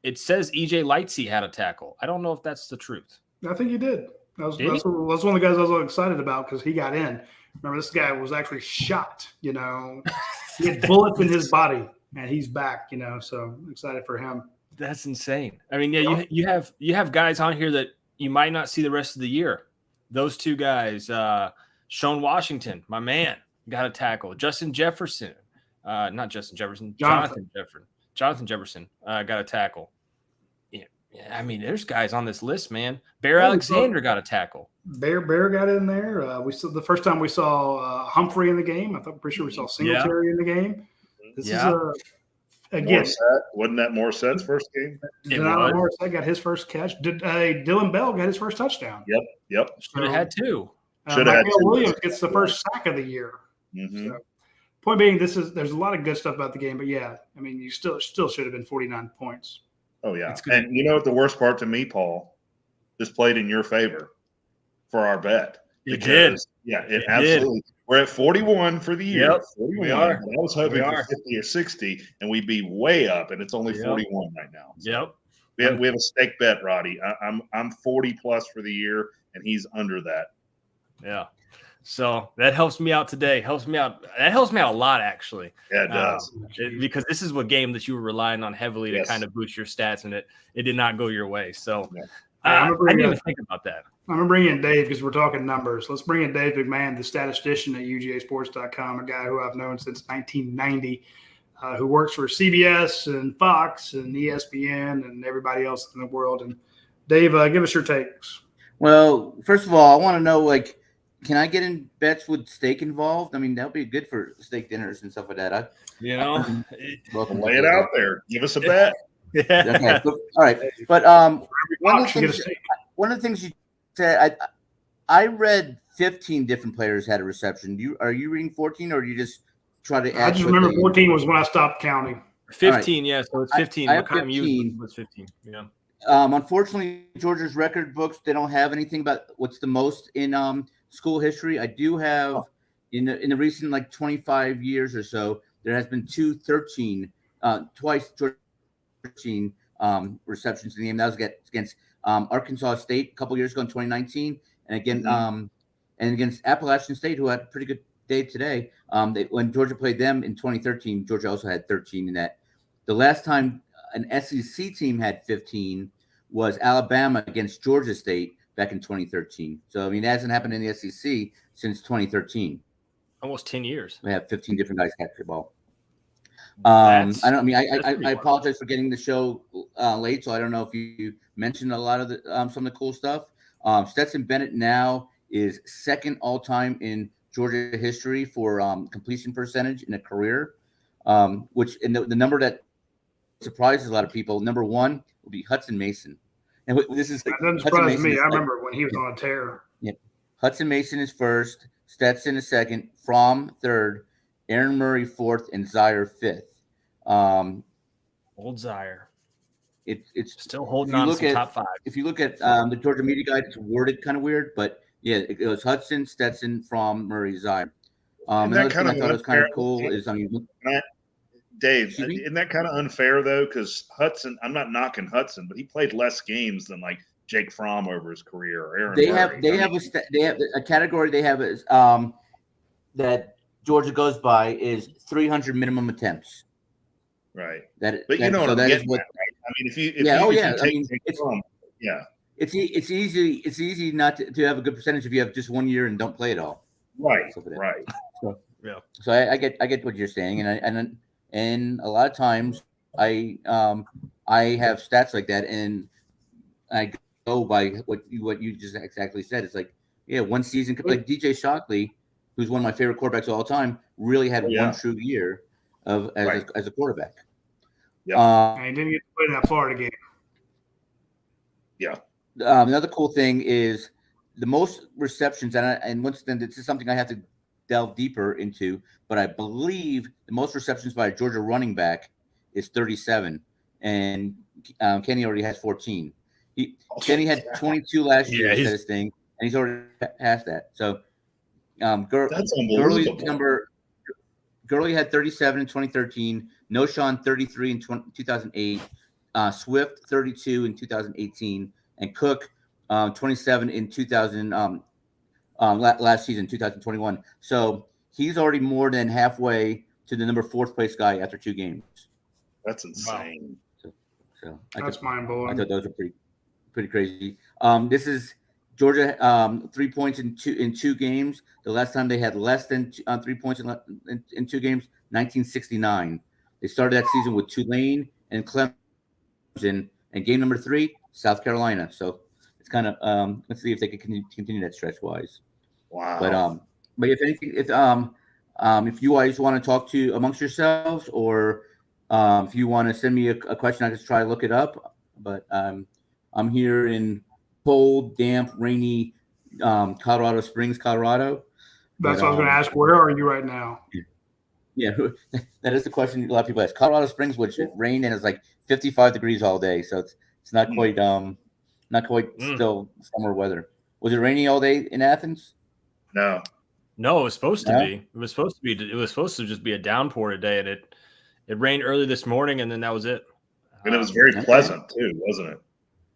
It says EJ Lightsey had a tackle. I don't know if that's the truth. I think he did. That's one of the guys I was excited about because he got in. Remember, this guy was actually shot. He had bullets in his body, and he's back. So I'm excited for him. That's insane. I mean, yeah, you have guys on here that you might not see the rest of the year. Those two guys, Sean Washington, my man, got a tackle. Jonathan Jefferson got a tackle. Yeah, I mean, there's guys on this list, man. Bear Alexander got a tackle. Bear got in there. We saw the first time we saw Humphrey in the game. I'm pretty sure we saw Singletary in the game. This is again. Wasn't that Morissette's first game? Morissette got his first catch. Dylan Bell got his first touchdown. Yep. Should have had two. Michael Williams gets the first sack of the year. Mm-hmm. So, point being, there's a lot of good stuff about the game, but yeah, I mean, you still should have been 49 points. Oh yeah, and you know what the worst part to me, Paul, this played in your favor for our bet. It did. Yeah, it absolutely. Did. We're at 41 for the year. Yep, 41. we are. I was hoping for 50 or 60, and we'd be way up, and it's only 41 right now. So we have a stake bet, Roddy. I'm 40 plus for the year, and he's under that. Yeah. So that helps me out today. That helps me out a lot, actually. Yeah, it does. Because this is what game that you were relying on heavily to kind of boost your stats, and it did not go your way. So I didn't even think about that. I'm going to bring in Dave because we're talking numbers. Let's bring in Dave McMahon, the statistician at UGAsports.com, a guy who I've known since 1990, who works for CBS and Fox and ESPN and everybody else in the world. And Dave, give us your takes. Well, first of all, I want to know, can I get in bets with steak involved? I mean, that would be good for steak dinners and stuff like that. Lay it out there. Give us a bet. Okay. All right. But one of the things you said, I read 15 different players had a reception. Are you reading 14, or do you just try to add? I just remember 14 was when I stopped counting. 15, right. Yeah. So it's 15. I have 15. Was 15. Yeah. Unfortunately, Georgia's record books, they don't have anything about what's the most in school history. I do have in the recent 25 years or so, there has been twice Georgia 13 receptions in the game. That was against Arkansas State a couple years ago in 2019, and again and against Appalachian State, who had a pretty good day today. When Georgia played them in 2013, Georgia also had 13 in that. The last time an SEC team had 15 was Alabama against Georgia State back in 2013. So, I mean, that hasn't happened in the SEC since 2013. Almost 10 years. We have 15 different guys catch the ball. I apologize for getting the show late, so I don't know if you mentioned a lot of the some of the cool stuff. Stetson Bennett now is second all-time in Georgia history for completion percentage in a career, which the number that surprises a lot of people. Number one will be Hudson Mason, and this is that doesn't surprise me. I remember when he was on a tear. Yeah, Hudson Mason is first, Stetson is second, Fromm third, Aaron Murray fourth, and Zaire fifth. Old Zaire. It's still holding on to top five. If you look at the Georgia media guide, it's worded kind of weird, but yeah, it was Hudson, Stetson, Fromm, Murray, Zaire. Another thing I thought was kind of cool is Dave, isn't that kind of unfair though? Because Hudson, I'm not knocking Hudson, but he played less games than Jake Fromm over his career. Or Aaron Murray. They have a category they have is that Georgia goes by is 300 minimum attempps. Right. But you know what I'm getting at, right? I mean, it's easy not to have a good percentage if you have just 1 year and don't play at all. Right. Right. So I get what you're saying, and a lot of times I have stats like that, and I go by what you just exactly said. It's like, yeah, one season, like DJ Shockley, who's one of my favorite quarterbacks of all time, really had one true year as a quarterback. Yeah. And he didn't get to play that Florida game. Yeah. Another cool thing is the most receptions, and once again, this is something I have to delve deeper into, but I believe the most receptions by a Georgia running back is 37, and Kenny already has 14. Kenny had 22 last year, said his thing, and he's already past that. So, that's unbelievable. Gurley had 37 in 2013, Noshawn 33 in 2008, Swift 32 in 2018, and Cook 27 in 2000 last season, 2021. So he's already more than halfway to the number 4th place guy after 2 games. That's insane. Wow. So that's mind-blowing. I thought those were pretty crazy. This is Georgia 3 points in two games. The last time they had less than 3 points in 2 games, 1969. They started that season with Tulane and Clemson, and game number 3, South Carolina. So it's kind of let's see if they can continue that stretch wise. Wow. But if anything, if you guys want to talk to amongst yourselves, or if you want to send me a question, I can try to look it up. But I'm here in cold, damp, rainy Colorado Springs, Colorado. That's what I was going to ask. Where are you right now? Yeah, that is the question a lot of people ask. Colorado Springs, which it rained and it's like 55 degrees all day, so it's not quite still summer weather. Was it raining all day in Athens? No, it was supposed to be. It was supposed to just be a downpour today, and it rained early this morning, and then that was it. And it was very pleasant too, wasn't it?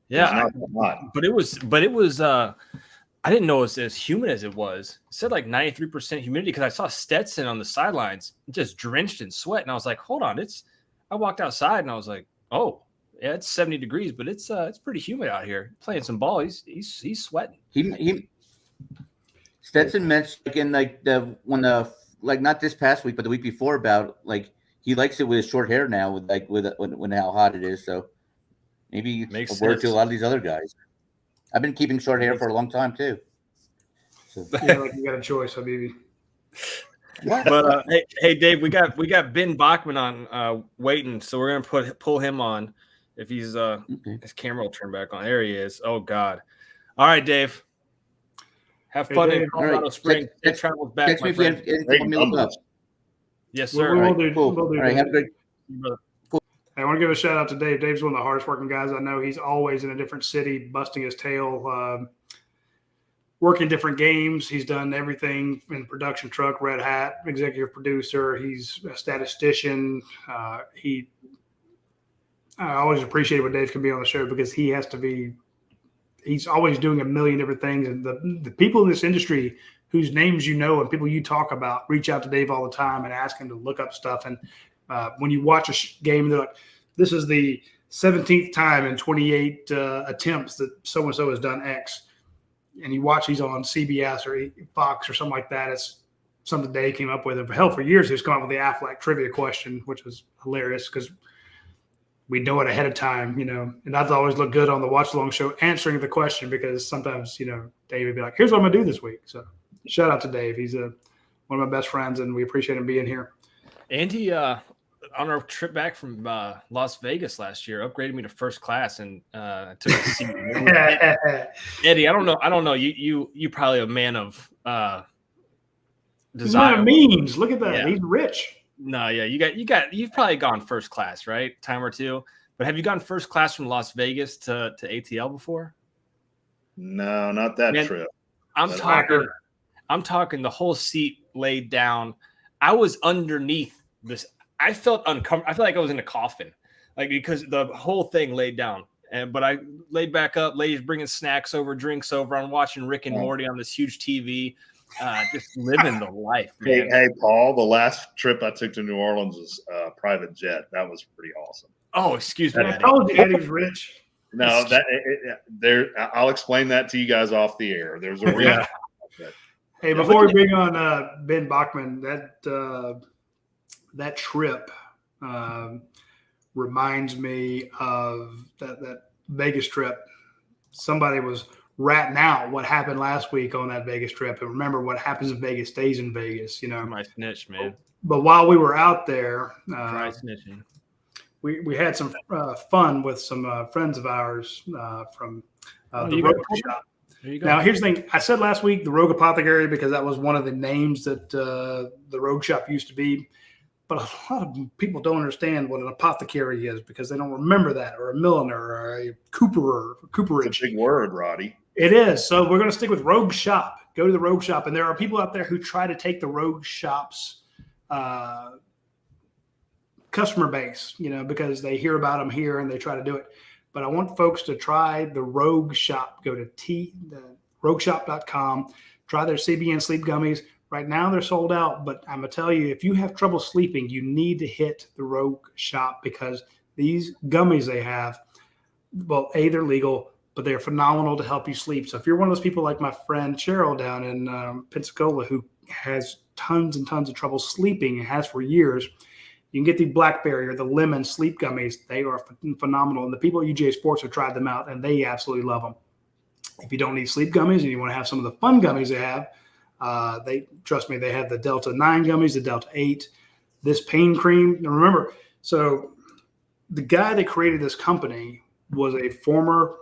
Yeah, but it was. I didn't know it was as humid as it was. It said like 93% humidity because I saw Stetson on the sidelines just drenched in sweat, and I was like, "Hold on!" I walked outside and I was like, "Oh, yeah, it's 70 degrees, but it's pretty humid out here. Playing some ball, he's sweating." Stetson mentioned not this past week, but the week before about like he likes it with his short hair now when how hot it is. So maybe it's a word to a lot of these other guys. I've been keeping short hair for a long time too. So. Yeah, like you got a choice, Habibi. But hey, Dave, we got Ben Bachman on waiting, so we're gonna pull him on if he's his camera will turn back on. There he is. Oh God! All right, Dave. Have fun in Colorado Springs. It travels back. Text me if you have anything to look up. Yes, sir. We'll do. Cool. We'll do. All right, have a great. I want to give a shout out to Dave. Dave's one of the hardest working guys I know. He's always in a different city, busting his tail, working different games. He's done everything in production truck, Red Hat, executive producer. He's a statistician. I always appreciate when Dave can be on the show because he's always doing a million different things. And the people in this industry whose names you know and people you talk about reach out to Dave all the time and ask him to look up stuff. And when you watch a game, they're like, this is the 17th time in 28 attempts that so-and-so has done X. And you watch he's on CBS or Fox or something like that. It's something Dave came up with. And for years, he's come up with the Affleck trivia question, which was hilarious because we know it ahead of time, and that's always look good on the watch-along show answering the question because sometimes, Dave would be like, here's what I'm going to do this week. So shout out to Dave. He's one of my best friends, and we appreciate him being here. And he, on our trip back from Las Vegas last year, upgraded me to first class and took a seat. Eddie, I don't know. You probably a man of desire. He's means. Look at that. Yeah. He's rich. No, yeah, you've probably gone first class, right? Time or two. But have you gone first class from Las Vegas to ATL before? No, not that trip. I'm talking the whole seat laid down. I was underneath this. I felt uncomfortable. I felt like I was in a coffin, like because the whole thing laid down. But I laid back up. Ladies bringing snacks over, drinks over. I'm watching Rick and Morty on this huge TV. Just living the life, man. Hey, Paul, the last trip I took to New Orleans was a private jet. That was pretty awesome. Oh, excuse me. I told you Eddie's rich. No, I'll explain that to you guys off the air. There's a reason. Hey, before we bring on Ben Bachman, that trip reminds me of that Vegas trip somebody was ratting out what happened last week on that Vegas trip. And remember, what happens in Vegas stays in Vegas, My snitch, man. But while we were out there, Dry snitching. we had some fun with some friends of ours from the Rogue Shop. There you go. Now, here's the thing. I said last week the Rogue Apothecary because that was one of the names that the Rogue Shop used to be. But a lot of people don't understand what an apothecary is because they don't remember that, or a milliner, or a cooperage. It's a big word, Roddy. It is. So we're going to stick with Rogue Shop. Go to the Rogue Shop. And there are people out there who try to take the Rogue Shop's customer base, because they hear about them here and they try to do it. But I want folks to try the Rogue Shop. Go to rogueshop.com. Try their CBN sleep gummies. Right now they're sold out, but I'm going to tell you, if you have trouble sleeping, you need to hit the Rogue Shop because these gummies they have, well, they're legal, but they're phenomenal to help you sleep. So if you're one of those people like my friend Cheryl down in Pensacola who has tons and tons of trouble sleeping and has for years, you can get the blackberry or the lemon sleep gummies. They are phenomenal. And the people at UGA Sports have tried them out, and they absolutely love them. If you don't need sleep gummies and you want to have some of the fun gummies they have, trust me, they have the Delta 9 gummies, the Delta 8, this pain cream. Now remember, so the guy that created this company was a former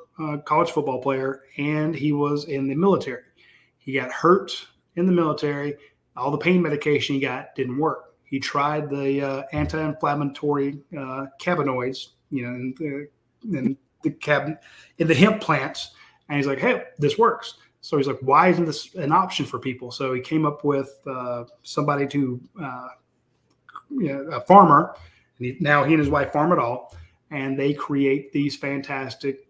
college football player, and he was in the military. He got hurt in the military. All the pain medication he got didn't work. He tried the anti-inflammatory cannabinoids, in the hemp plants, and he's like, hey, this works. So he's like, why isn't this an option for people? So he came up with somebody a farmer, and now he and his wife farm it all, and they create these fantastic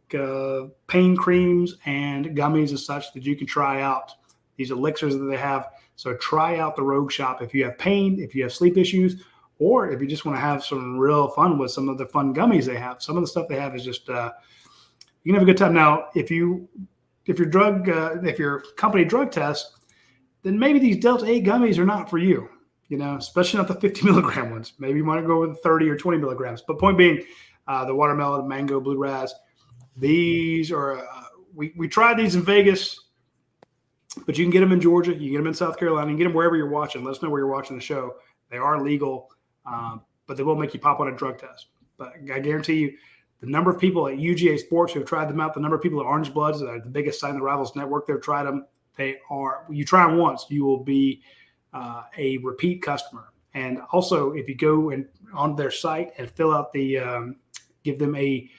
pain creams and gummies and such that you can try out, these elixirs that they have. So try out the Rogue Shop if you have pain, if you have sleep issues, or if you just want to have some real fun with some of the fun gummies they have. Some of the stuff they have is just you can have a good time. Now, if your company drug test, then maybe these Delta 8 gummies are not for you, especially not the 50 milligram ones. Maybe you want to go with 30 or 20 milligrams. But point being, the watermelon, mango, bluegrass, these are, we tried these in Vegas, but you can get them in Georgia. You can get them in South Carolina. You can get them wherever you're watching. Let us know where you're watching the show. They are legal, but they will make you pop on a drug test. But I guarantee you, the number of people at UGA Sports who have tried them out, the number of people at Orange Bloods, the biggest site in the Rivals Network, they've tried them. You try them once, you will be a repeat customer. And also, if you go on their site and fill out give them a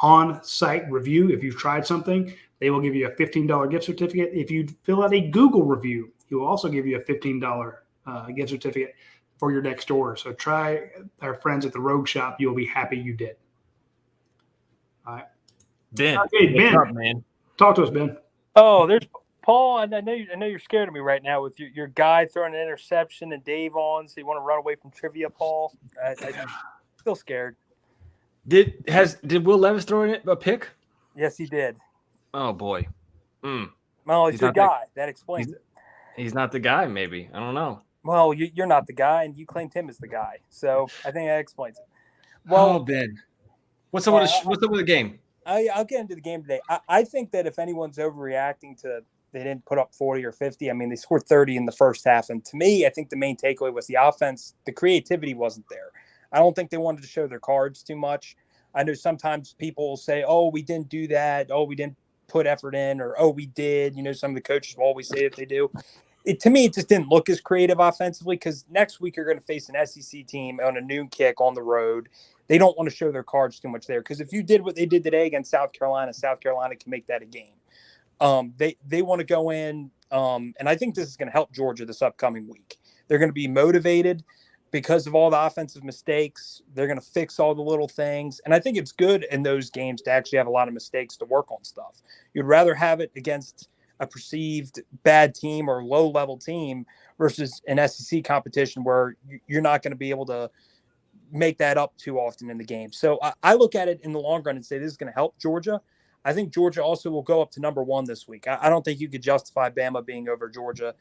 on-site review, if you've tried something, they will give you a $15 gift certificate. If you fill out a Google review, he will also give you a $15 gift certificate for your next order. So try our friends at the Rogue Shop. You'll be happy you did. All right. Ben, okay, Ben, what's up, man? Talk to us, Ben. Oh, there's Paul. I know you're scared of me right now with your guy throwing an interception and Dave on. So you want to run away from trivia, Paul? I feel scared. Did Will Levis throw in a pick? Yes, he did. Oh boy. Well, he's the guy. That explains it. He's not the guy. Maybe, I don't know. Well, you're not the guy, and you claimed him as the guy. So I think that explains it. Well, Ben, what's up with the game? I'll get into the game today. I think that if anyone's overreacting to they didn't put up 40 or 50, I mean, they scored 30 in the first half. And to me, I think the main takeaway was the offense. The creativity wasn't there. I don't think they wanted to show their cards too much. I know sometimes people will say, oh, we didn't do that. Oh, we didn't put effort in, or, oh, we did. Some of the coaches will always say that they do. To me, it just didn't look as creative offensively because next week you're going to face an SEC team on a noon kick on the road. They don't want to show their cards too much there because if you did what they did today against South Carolina can make that a game. They want to go in, and I think this is going to help Georgia this upcoming week. They're going to be motivated because of all the offensive mistakes. They're going to fix all the little things, and I think it's good in those games to actually have a lot of mistakes to work on stuff. You'd rather have it against a perceived bad team or low-level team versus an SEC competition where you're not going to be able to make that up too often in the game. So I look at it in the long run and say this is going to help Georgia. I think Georgia also will go up to number 1 this week. I don't think you could justify Bama being over Georgia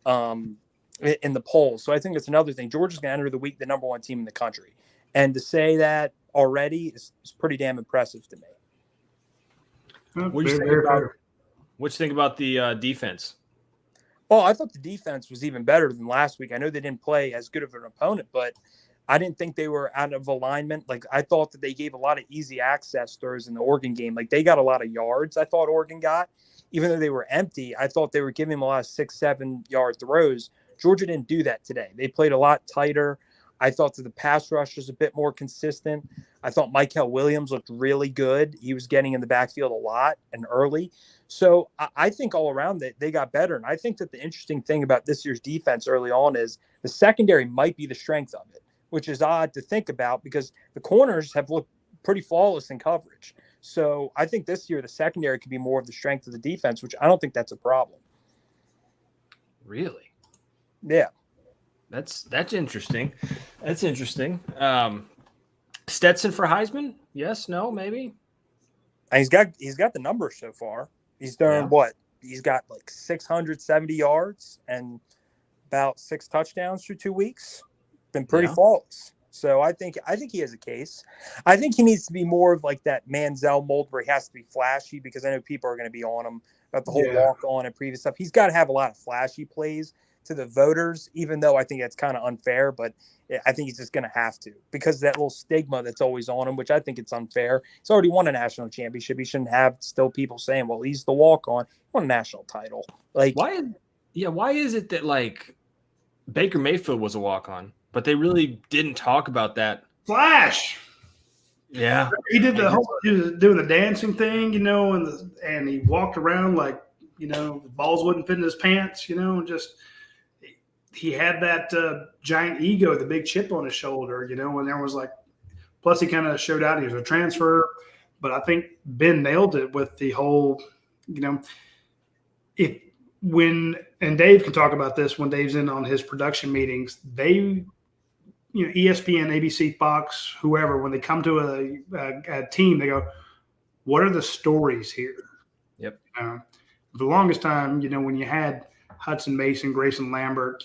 in the polls. So I think it's another thing. Georgia's going to enter the week the number 1 team in the country. And to say that already is pretty damn impressive to me. What do you think about the defense? Well, I thought the defense was even better than last week. I know they didn't play as good of an opponent, but I didn't think they were out of alignment. Like, I thought that they gave a lot of easy access throws in the Oregon game. Like, they got a lot of yards, I thought Oregon got. Even though they were empty, I thought they were giving them a lot of 6-7 yard throws. Georgia didn't do that today. They played a lot tighter. I thought that the pass rush was a bit more consistent. I thought Michael Williams looked really good. He was getting in the backfield a lot and early. So I think all around that they got better. And I think that the interesting thing about this year's defense early on is the secondary might be the strength of it, which is odd to think about because the corners have looked pretty flawless in coverage. So I think this year the secondary could be more of the strength of the defense, which I don't think that's a problem. Really? Yeah. That's interesting. That's interesting. Stetson for Heisman? Yes, no, maybe. And he's got the numbers so far. He's done what? He's got like 670 yards and about 6 touchdowns through 2 weeks. Been pretty flawless. So I think he has a case. I think he needs to be more of like that Manziel mold where he has to be flashy because I know people are going to be on him about the whole walk on and previous stuff. He's got to have a lot of flashy plays to the voters, even though I think that's kind of unfair, but I think he's just going to have to because of that little stigma that's always on him, which I think it's unfair. He's already won a national championship. He shouldn't have still people saying, well, he's the walk-on. He won a national title. Like, why is it that like Baker Mayfield was a walk-on, but they really didn't talk about that? Flash. Yeah. He did he was doing the dancing thing, and he walked around like, balls wouldn't fit in his pants, and just he had that giant ego, the big chip on his shoulder, and there was like, plus he kind of showed out he was a transfer, but I think Ben nailed it with the whole, and Dave can talk about this when Dave's in on his production meetings, they, ESPN, ABC, Fox, whoever, when they come to a team, they go, what are the stories here? Yep. The longest time, when you had Hudson Mason, Grayson Lambert,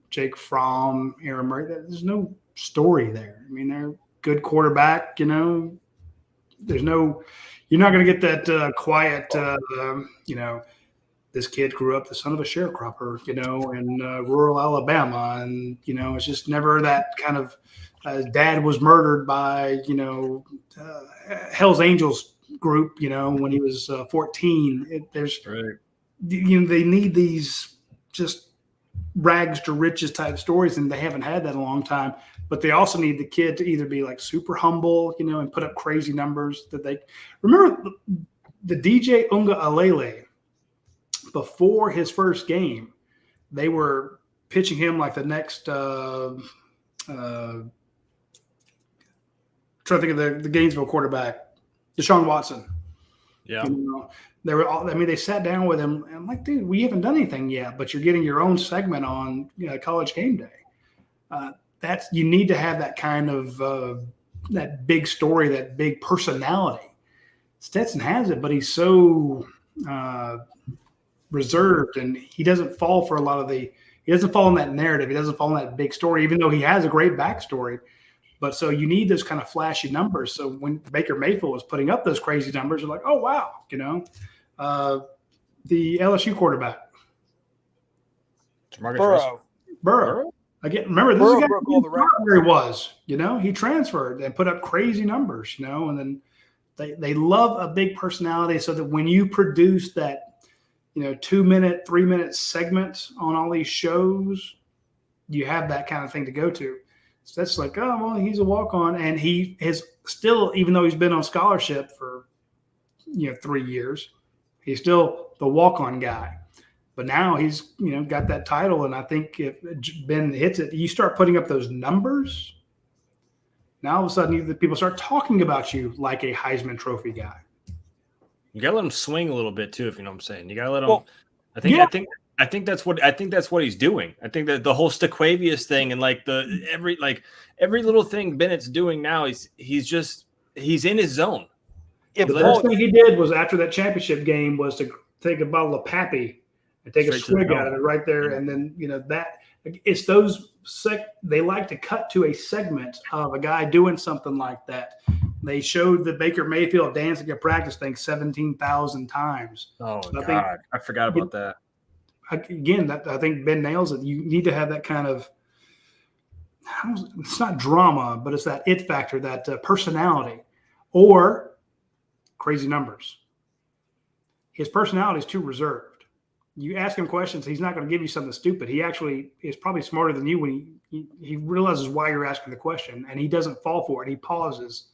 Jake Fromm, Aaron Murray, there's no story there. I mean, they're good quarterback, there's no, you're not going to get that quiet, this kid grew up the son of a sharecropper, in rural Alabama. And, it's just never that kind of dad was murdered by, Hell's Angels group, when he was 14. They need these just rags to riches type stories, and they haven't had that in a long time. But they also need the kid to either be like super humble, and put up crazy numbers that they remember the DJ Unga Alele. Before his first game, they were pitching him like the next trying to think of the Gainesville quarterback, Deshaun Watson. Yeah. They were all, they sat down with him and I'm like, dude, we haven't done anything yet, but you're getting your own segment on College Game Day. You need to have that kind of that big story, that big personality. Stetson has it, but he's so reserved, and he doesn't fall for he doesn't fall in that narrative. He doesn't fall in that big story, even though he has a great backstory. But so you need those kind of flashy numbers. So when Baker Mayfield was putting up those crazy numbers, you're like, oh, wow. The LSU quarterback. Burrow. Again, remember, this is where he was. He transferred and put up crazy numbers, and then they love a big personality so that when you produce that, 2-minute, 3-minute segments on all these shows, you have that kind of thing to go to. So that's like, oh, well, he's a walk-on. And he is still, even though he's been on scholarship for, 3 years, he's still the walk-on guy. But now he's, got that title. And I think if Ben hits it, you start putting up those numbers. Now all of a sudden, people start talking about you like a Heisman Trophy guy. You gotta let him swing a little bit too, if you know what I'm saying. You gotta let him. I think that's what he's doing. I think that the whole Staquavius thing and like every little thing Bennett's doing now, he's in his zone. The last thing he did was after that championship game was to take a bottle of Pappy and take a swig out of it right there, and then that it's those they like to cut to a segment of a guy doing something like that. They showed the Baker Mayfield dancing at practice thing 17,000 times. Oh, So God. I forgot about that. Again, I think Ben nails it. You need to have that kind of, it's not drama, but it's that it factor, that personality, or crazy numbers. His personality is too reserved. You ask him questions, he's not going to give you something stupid. He actually is probably smarter than you when he realizes why you're asking the question, and he doesn't fall for it. He pauses.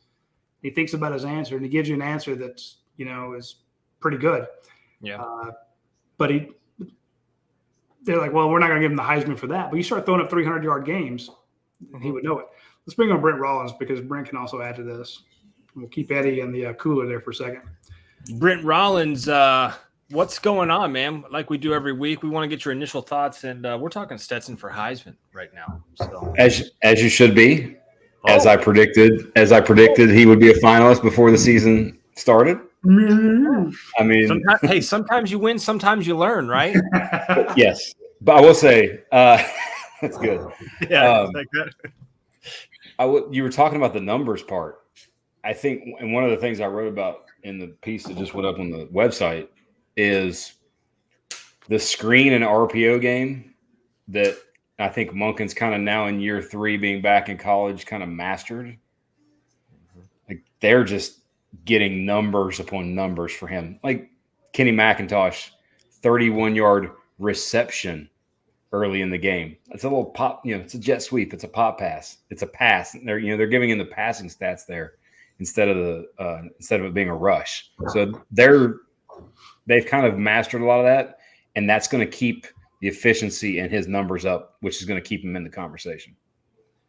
He thinks about his answer, and he gives you an answer that's, is pretty good. Yeah. But they're like, well, we're not going to give him the Heisman for that. But you start throwing up 300-yard games, and he would know it. Let's bring on Brent Rollins because Brent can also add to this. We'll keep Eddie in the cooler there for a second. Brent Rollins, what's going on, man? Like we do every week, we want to get your initial thoughts, and we're talking Stetson for Heisman right now. So as you should be, as I predicted, he would be a finalist before the season started. I mean, sometimes you win, sometimes you learn, right? Yes, but I will say that's good. Yeah, like that. You were talking about the numbers part. I think, and one of the things I wrote about in the piece that just went up on the website is the screen and RPO game that I think Monken's kind of now in year 3 being back in college kind of mastered. Like they're just getting numbers upon numbers for him. Like Kenny McIntosh, 31-yard reception early in the game. It's a little pop, it's a jet sweep. It's a pop pass. It's a pass. They're giving him the passing stats there instead of it being a rush. So they've kind of mastered a lot of that, and that's going to keep the efficiency and his numbers up, which is going to keep him in the conversation.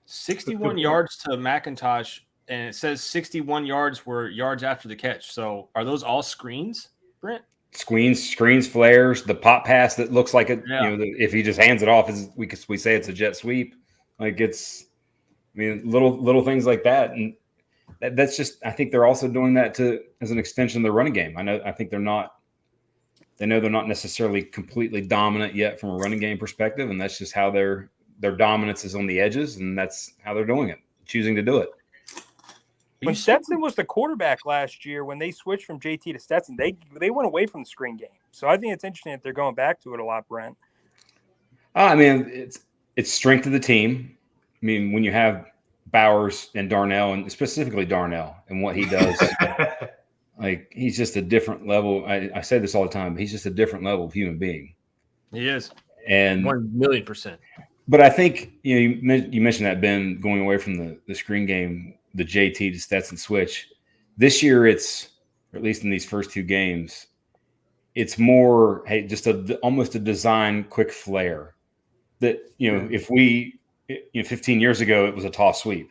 61 yards to McIntosh, and it says 61 yards were yards after the catch. So are those all screens, Brent? Screens, flares, the pop pass that looks like it. Yeah. If he just hands it off, we say it's a jet sweep. Like little things like that, and that's just. I think they're also doing that as an extension of the running game. I think they're not. They know they're not necessarily completely dominant yet from a running game perspective, and that's just how their dominance is on the edges, and that's how they're doing it, choosing to do it. When Stetson was the quarterback last year, when they switched from JT to Stetson, they went away from the screen game. So I think it's interesting that they're going back to it a lot, Brent. I mean, it's strength of the team. I mean, when you have Bowers and Darnell, and specifically Darnell and what he does, like he's just a different level. I say this all the time, but he's just a different level of human being. He is. And 1,000,000%. But I think, you mentioned that, Ben, going away from the screen game, the JT to Stetson switch. This year, or at least in these first 2 games, it's more, just almost a design quick flare. That, if 15 years ago, it was a toss sweep.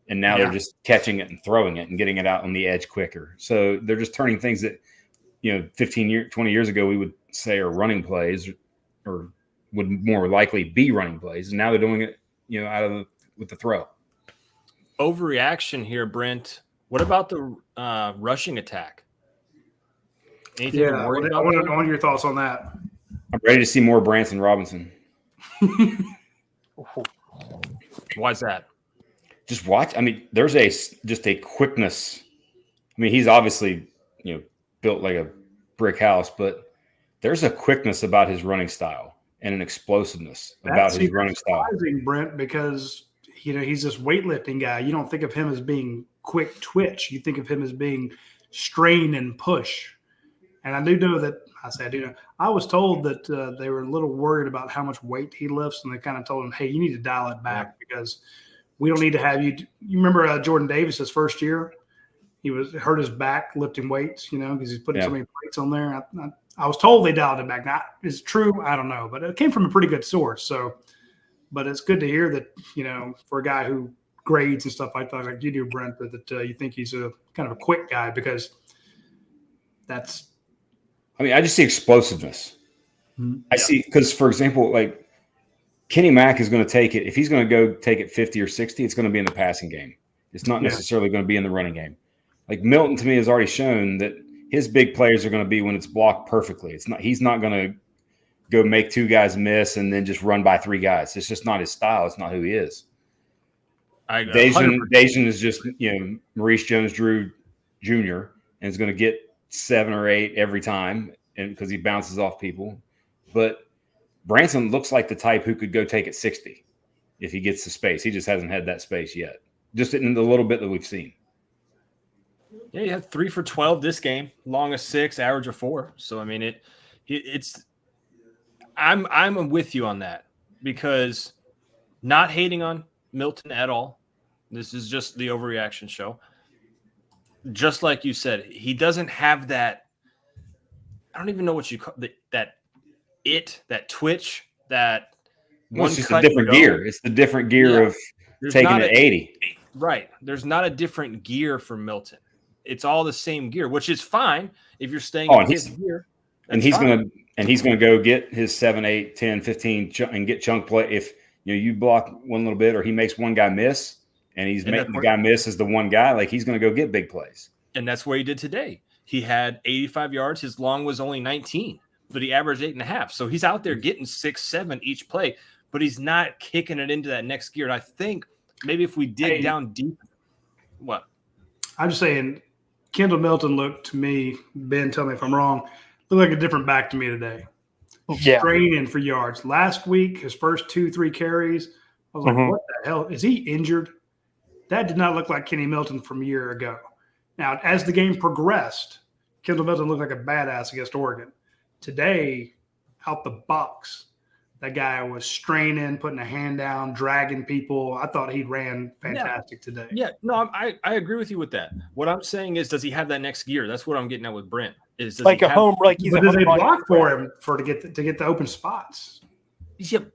And now they're just catching it and throwing it and getting it out on the edge quicker. So they're just turning things that, 20 years ago, we would say are running plays or would more likely be running plays. And now they're doing it, with the throw. Overreaction here, Brent. What about the rushing attack? Anything I want your thoughts on that. I'm ready to see more Branson Robinson. Why's that? Just watch. I mean, there's just a quickness. I mean, he's obviously, built like a brick house, but there's a quickness about his running style and an explosiveness about his running style. Brent, because he's this weightlifting guy. You don't think of him as being quick twitch. You think of him as being strain and push. And I do know that I was told that they were a little worried about how much weight he lifts, and they kind of told him, hey, you need to dial it back because we don't need to have you. You remember Jordan Davis's first year? He hurt his back lifting weights, because he's putting so many plates on there. I was told they dialed it back. Now, is it true? I don't know, but it came from a pretty good source. So, but it's good to hear that, for a guy who grades and stuff like that, like you do, Brent, that you think he's a kind of a quick guy because that's. I mean, I just see explosiveness. I see, because, for example, like Kenny Mack is going to take it. If he's going to go take it 50 or 60, it's going to be in the passing game. It's not necessarily going to be in the running game. Like Milton, to me, has already shown that his big plays are going to be when it's blocked perfectly. He's not going to go make 2 guys miss and then just run by 3 guys. It's just not his style. It's not who he is. Dejan is just, Maurice Jones-Drew Jr. and is going to get 7 or 8 every time, and because he bounces off people. But Branson looks like the type who could go take it 60 if he gets the space. He just hasn't had that space yet, just in the little bit that we've seen. Yeah, he had 3 for 12 this game, long of 6, average of 4. So I mean, it's. I'm with you on that, because not hating on Milton at all. This is just the overreaction show. Just like you said, he doesn't have that. I don't even know what you call that twitch, that one. It's just a different gear. It's the different gear of taking it 80. Right. There's not a different gear for Milton. It's all the same gear, which is fine if you're staying in his gear. And he's gonna go get his 7, 8, 10, 15 and get chunk play. If you block one little bit, or he makes one guy miss, and he's making the guy miss as the one guy, like, he's gonna go get big plays. And that's what he did today. He had 85 yards. His long was only 19, but he averaged 8.5. So he's out there getting 6, 7 each play, but he's not kicking it into that next gear. And I think maybe if we dig down deep, what? I'm just saying, Kendall Milton looked to me, Ben, tell me if I'm wrong, looked like a different back to me today. Yeah. Straining for yards. Last week, his first 2-3 carries, I was like, what the hell? Is he injured? That did not look like Kenny Milton from a year ago. Now, as the game progressed, Kendall Milton looked like a badass against Oregon. Today, out the box, that guy was straining, putting a hand down, dragging people. I thought he ran fantastic today. Yeah, no, I agree with you with that. What I'm saying is, does he have that next gear? That's what I'm getting at with Brent. Is does like he a home, like he's but a did they home block for him to get the open spots? Yep.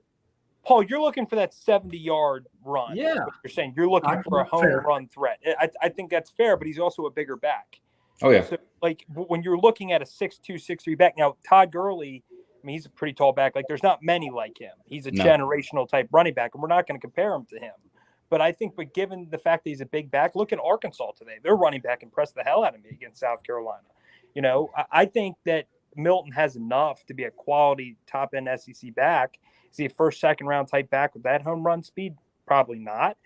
Paul, you're looking for that 70-yard run. Yeah. What you're saying you're looking for a home run threat. I think that's fair, but he's also a bigger back. Oh, yeah. So, like, when you're looking at a 6'2", 6'3" back, now Todd Gurley, I mean, he's a pretty tall back. Like, there's not many like him. He's a generational type running back, and we're not going to compare him to him. But I think, given the fact that he's a big back, look at Arkansas today. Their running back impressed the hell out of me against South Carolina. I think that Milton has enough to be a quality top-end SEC back. Is he a first, second-round type back with that home run speed? Probably not.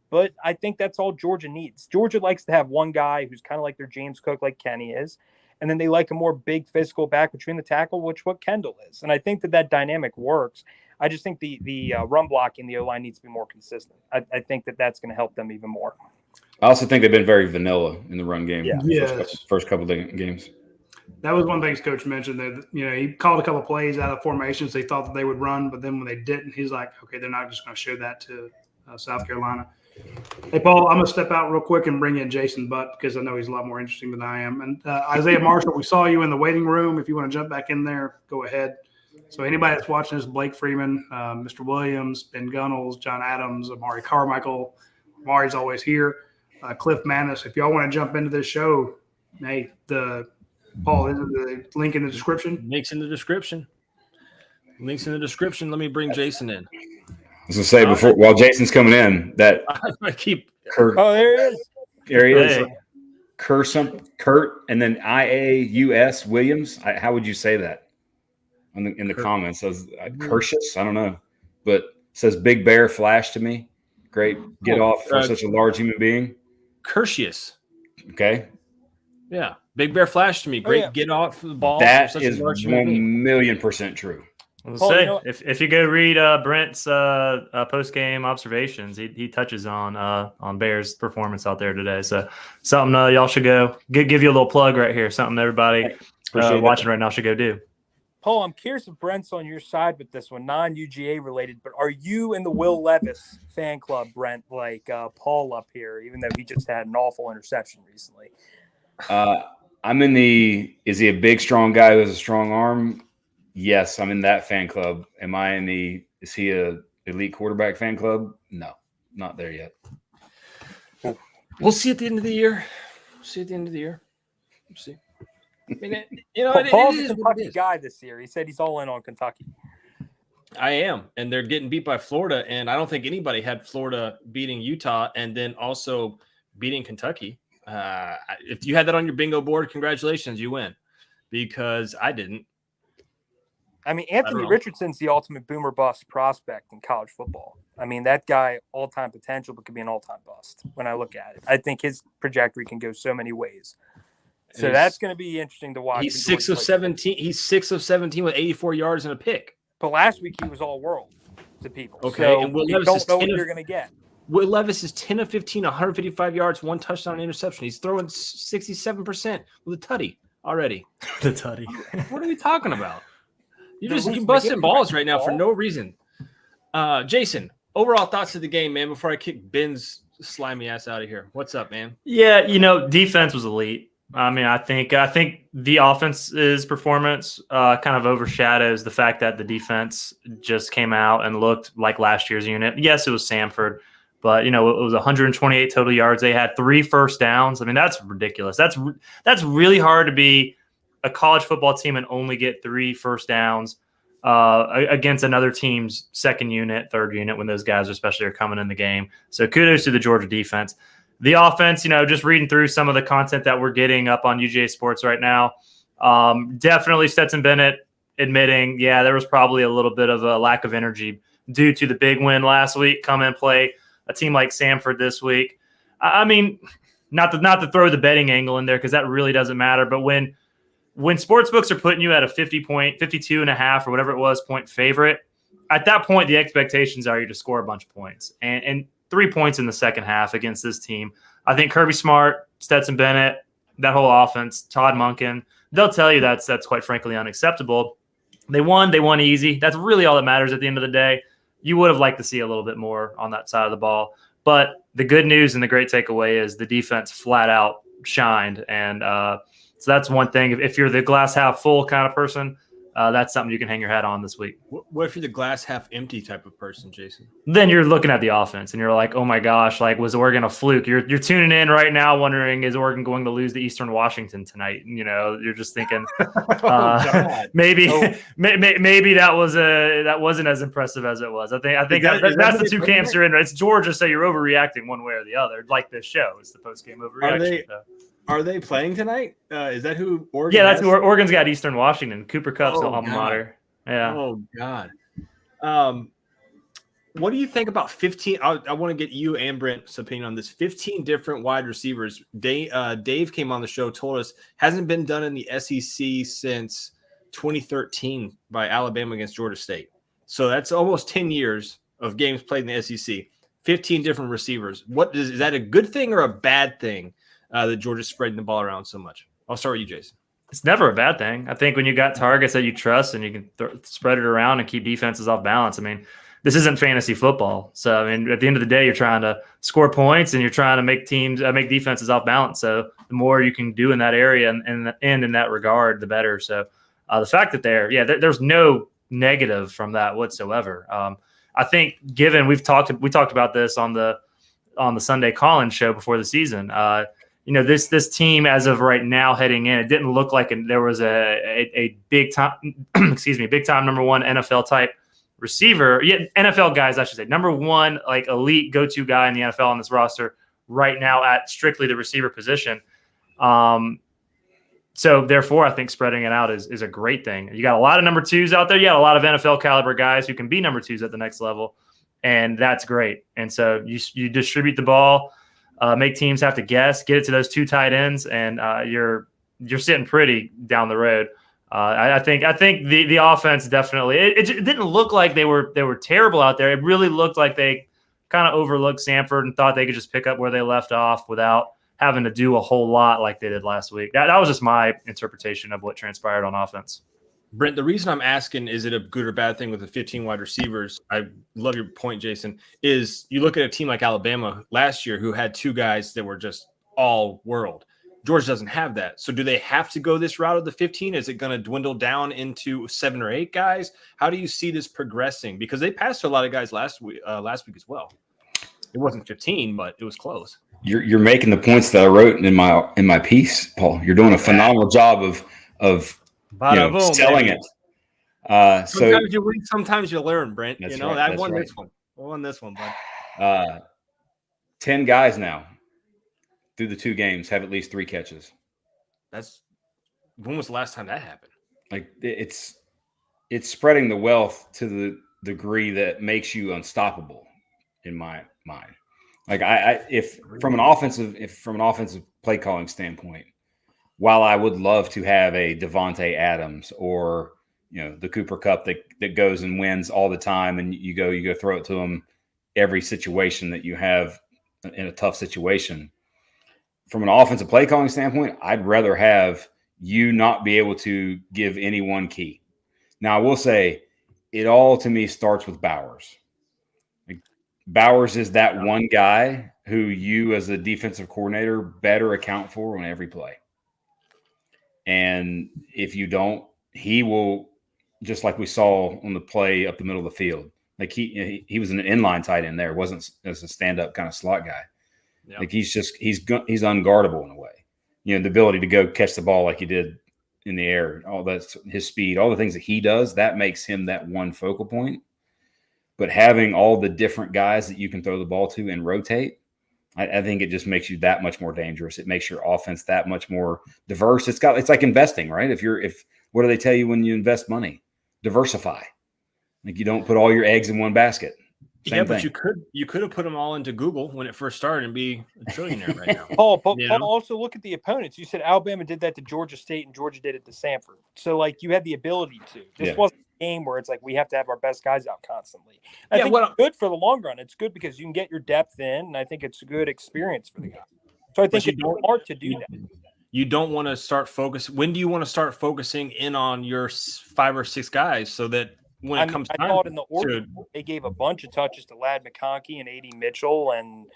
But I think that's all Georgia needs. Georgia likes to have one guy who's kind of like their James Cook, like Kenny is. And then they like a more big physical back between the tackle, which what Kendall is. And I think that dynamic works. I just think the run blocking, the O-line needs to be more consistent. I think that's going to help them even more. I also think they've been very vanilla in the run game. Yeah. First couple of games. That was one thing Coach mentioned that, he called a couple of plays out of formations they thought that they would run, but then when they didn't, he's like, okay, they're not just going to show that to South Carolina. Hey, Paul, I'm going to step out real quick and bring in Jason Butt because I know he's a lot more interesting than I am. And Isaiah Marshall, we saw you in the waiting room. If you want to jump back in there, go ahead. So anybody that's watching this, Blake Freeman, Mr. Williams, Ben Gunnels, John Adams, Amari Carmichael, Amari's always here, Cliff Manis. If y'all want to jump into this show, hey, Paul, is the link in the description? Links in the description. Let me bring Jason in. I was gonna say while Jason's coming in, that I keep. Oh, there he is. There he is. Kurt, and then IAUS Williams. How would you say that? In the comments, says Curtius. I don't know, but it says Big Bear flash to me. Great get off for such a large human being. Curtius. Okay. Yeah, Big Bear flash to me. Great get off the ball. That is 1,000,000% true. If you go read Brent's post game observations, he touches on Bears' performance out there today. So something y'all should go give you a little plug right here. Something everybody watching right now should go do. Paul, I'm curious if Brent's on your side with this one, non-UGA related, but are you in the Will Levis fan club, Brent, like Paul up here, even though he just had an awful interception recently? I'm in is he a big, strong guy who has a strong arm? Yes, I'm in that fan club. Am I is he a elite quarterback fan club? No, not there yet. We'll see at the end of the year. We'll see. I mean, Paul's a Kentucky guy this year. He said he's all in on Kentucky. I am, and they're getting beat by Florida, and I don't think anybody had Florida beating Utah and then also beating Kentucky. If you had that on your bingo board, congratulations, you win. Because I didn't. I mean, I don't Anthony know. Richardson's the ultimate boomer bust prospect in college football. I mean, that guy, all-time potential, but could be an all-time bust when I look at it. I think his trajectory can go so many ways. And So that's going to be interesting to watch. He's when 6 Georgia of plays. 17. He's 6 of 17 with 84 yards and a pick. But last week he was all world to people. Okay, So and Will you Levis don't is know 10 what of- you're going to get. Will Levis is 10 of 15, 155 yards, 1 touchdown interception. He's throwing 67% with a tutty already. The tutty. What are we talking about? You're Who's busting McGinnis balls right right now for ball? no reason. Jason, overall thoughts of the game, man, before I kick Ben's slimy ass out of here. What's up, man? Yeah, defense was elite. I mean, I think the offense's performance kind of overshadows the fact that the defense just came out and looked like last year's unit. Yes, it was Samford, but it was 128 total yards. They had 3 first downs. I mean, that's ridiculous. That's really hard to be a college football team and only get 3 first downs against another team's second unit, third unit when those guys especially are coming in the game. So kudos to the Georgia defense. The offense, just reading through some of the content that we're getting up on UGA Sports right now, definitely Stetson Bennett admitting, yeah, there was probably a little bit of a lack of energy due to the big win last week. Come and play a team like Samford this week. I mean, not to throw the betting angle in there because that really doesn't matter, but when sports books are putting you at a 52.5 or whatever it was point favorite, at that point the expectations are you to score a bunch of points and 3 points in the second half against this team. I think Kirby Smart, Stetson Bennett, that whole offense, Todd Monken, they'll tell you that's quite frankly unacceptable. They won easy. That's really all that matters at the end of the day. You would have liked to see a little bit more on that side of the ball. But the good news and the great takeaway is the defense flat out shined. And so that's one thing. If you're the glass half full kind of person, that's something you can hang your hat on this week. What if you're the glass half empty type of person, Jason? Then you're looking at the offense and you're like, oh my gosh, like was Oregon a fluke? You're tuning in right now wondering, is Oregon going to lose to Eastern Washington tonight? You're just thinking maybe that wasn't as impressive as it was. I think that's the two camps you're in. It's Georgia, so you're overreacting one way or the other. Like this show, it's the post game overreaction. Are they playing tonight? Is that who Oregon? Yeah, that's who Oregon's got. Eastern Washington, Cooper Cup's alma mater. Yeah. Oh God. What do you think about 15? I want to get you and Brent's opinion on this. 15 different wide receivers. Dave came on the show, told us hasn't been done in the SEC since 2013 by Alabama against Georgia State. So that's almost 10 years of games played in the SEC. 15 different receivers. Is that a good thing or a bad thing that Georgia's spreading the ball around so much? I'll start with you, Jason. It's never a bad thing. I think when you got targets that you trust and you can spread it around and keep defenses off balance. I mean, this isn't fantasy football. So, I mean, at the end of the day, you're trying to score points and you're trying to make defenses off balance. So the more you can do in that area and in that regard, the better. So the fact that there's no negative from that whatsoever. I think given we talked about this on the Sunday call-in show before the season, this team as of right now heading in, it didn't look like there was a big time, big time number one NFL type receiver. Yeah, NFL guys, I should say, number one, like elite go-to guy in the NFL on this roster right now at strictly the receiver position. So therefore, I think spreading it out is a great thing. You got a lot of number twos out there. You got a lot of NFL caliber guys who can be number twos at the next level, and that's great. And so you distribute the ball, make teams have to guess, get it to those 2 tight ends, and you're sitting pretty down the road. I think the offense definitely. It didn't look like they were terrible out there. It really looked like they kind of overlooked Samford and thought they could just pick up where they left off without having to do a whole lot like they did last week. That was just my interpretation of what transpired on offense. Brent, the reason I'm asking, is it a good or bad thing with the 15 wide receivers? I love your point, Jason, is you look at a team like Alabama last year who had 2 guys that were just all world. Georgia doesn't have that. So do they have to go this route of the 15? Is it going to dwindle down into 7 or 8 guys? How do you see this progressing? Because they passed to a lot of guys last week as well. It wasn't 15, but it was close. You're making the points that I wrote in my piece, Paul. You're doing a phenomenal job of selling baby. it. Sometimes you win, sometimes you learn, Brent. That's right, I won right. this one. I won this one, bud. 10 guys now through the 2 games have at least 3 catches. When was the last time that happened? Like it's it's spreading the wealth to the degree that makes you unstoppable in my mind. Like if from an offensive play calling standpoint, while I would love to have a Devontae Adams or the Cooper Kupp that goes and wins all the time, and you go throw it to him every situation that you have in a tough situation. From an offensive play calling standpoint, I'd rather have you not be able to give any one key. Now, I will say it all to me starts with Bowers. Bowers is that one guy who you as a defensive coordinator better account for on every play. And if you don't, he will, just like we saw on the play up the middle of the field. Like he was an inline tight end there, wasn't as a stand-up kind of slot guy. Yep. Like he's unguardable in a way. The ability to go catch the ball like he did in the air, all that, his speed, all the things that he does, that makes him that one focal point. But having all the different guys that you can throw the ball to and rotate, I think it just makes you that much more dangerous. It makes your offense that much more diverse. It's like investing, right? What do they tell you when you invest money? Diversify. Like you don't put all your eggs in one basket. Same but thing. you could have put them all into Google when it first started and be a trillionaire right now. Paul, also look at the opponents. You said Alabama did that to Georgia State and Georgia did it to Samford. So like you had the ability to. This wasn't a game where it's like we have to have our best guys out constantly. I think it's good for the long run. It's good because you can get your depth in, and I think it's a good experience for the guys. So I think it's hard to do that. You don't want to start focus. When do you want to start focusing in on your 5 or 6 guys so that when it comes time? I thought in the order they gave a bunch of touches to Ladd McConkey and A.D. Mitchell, and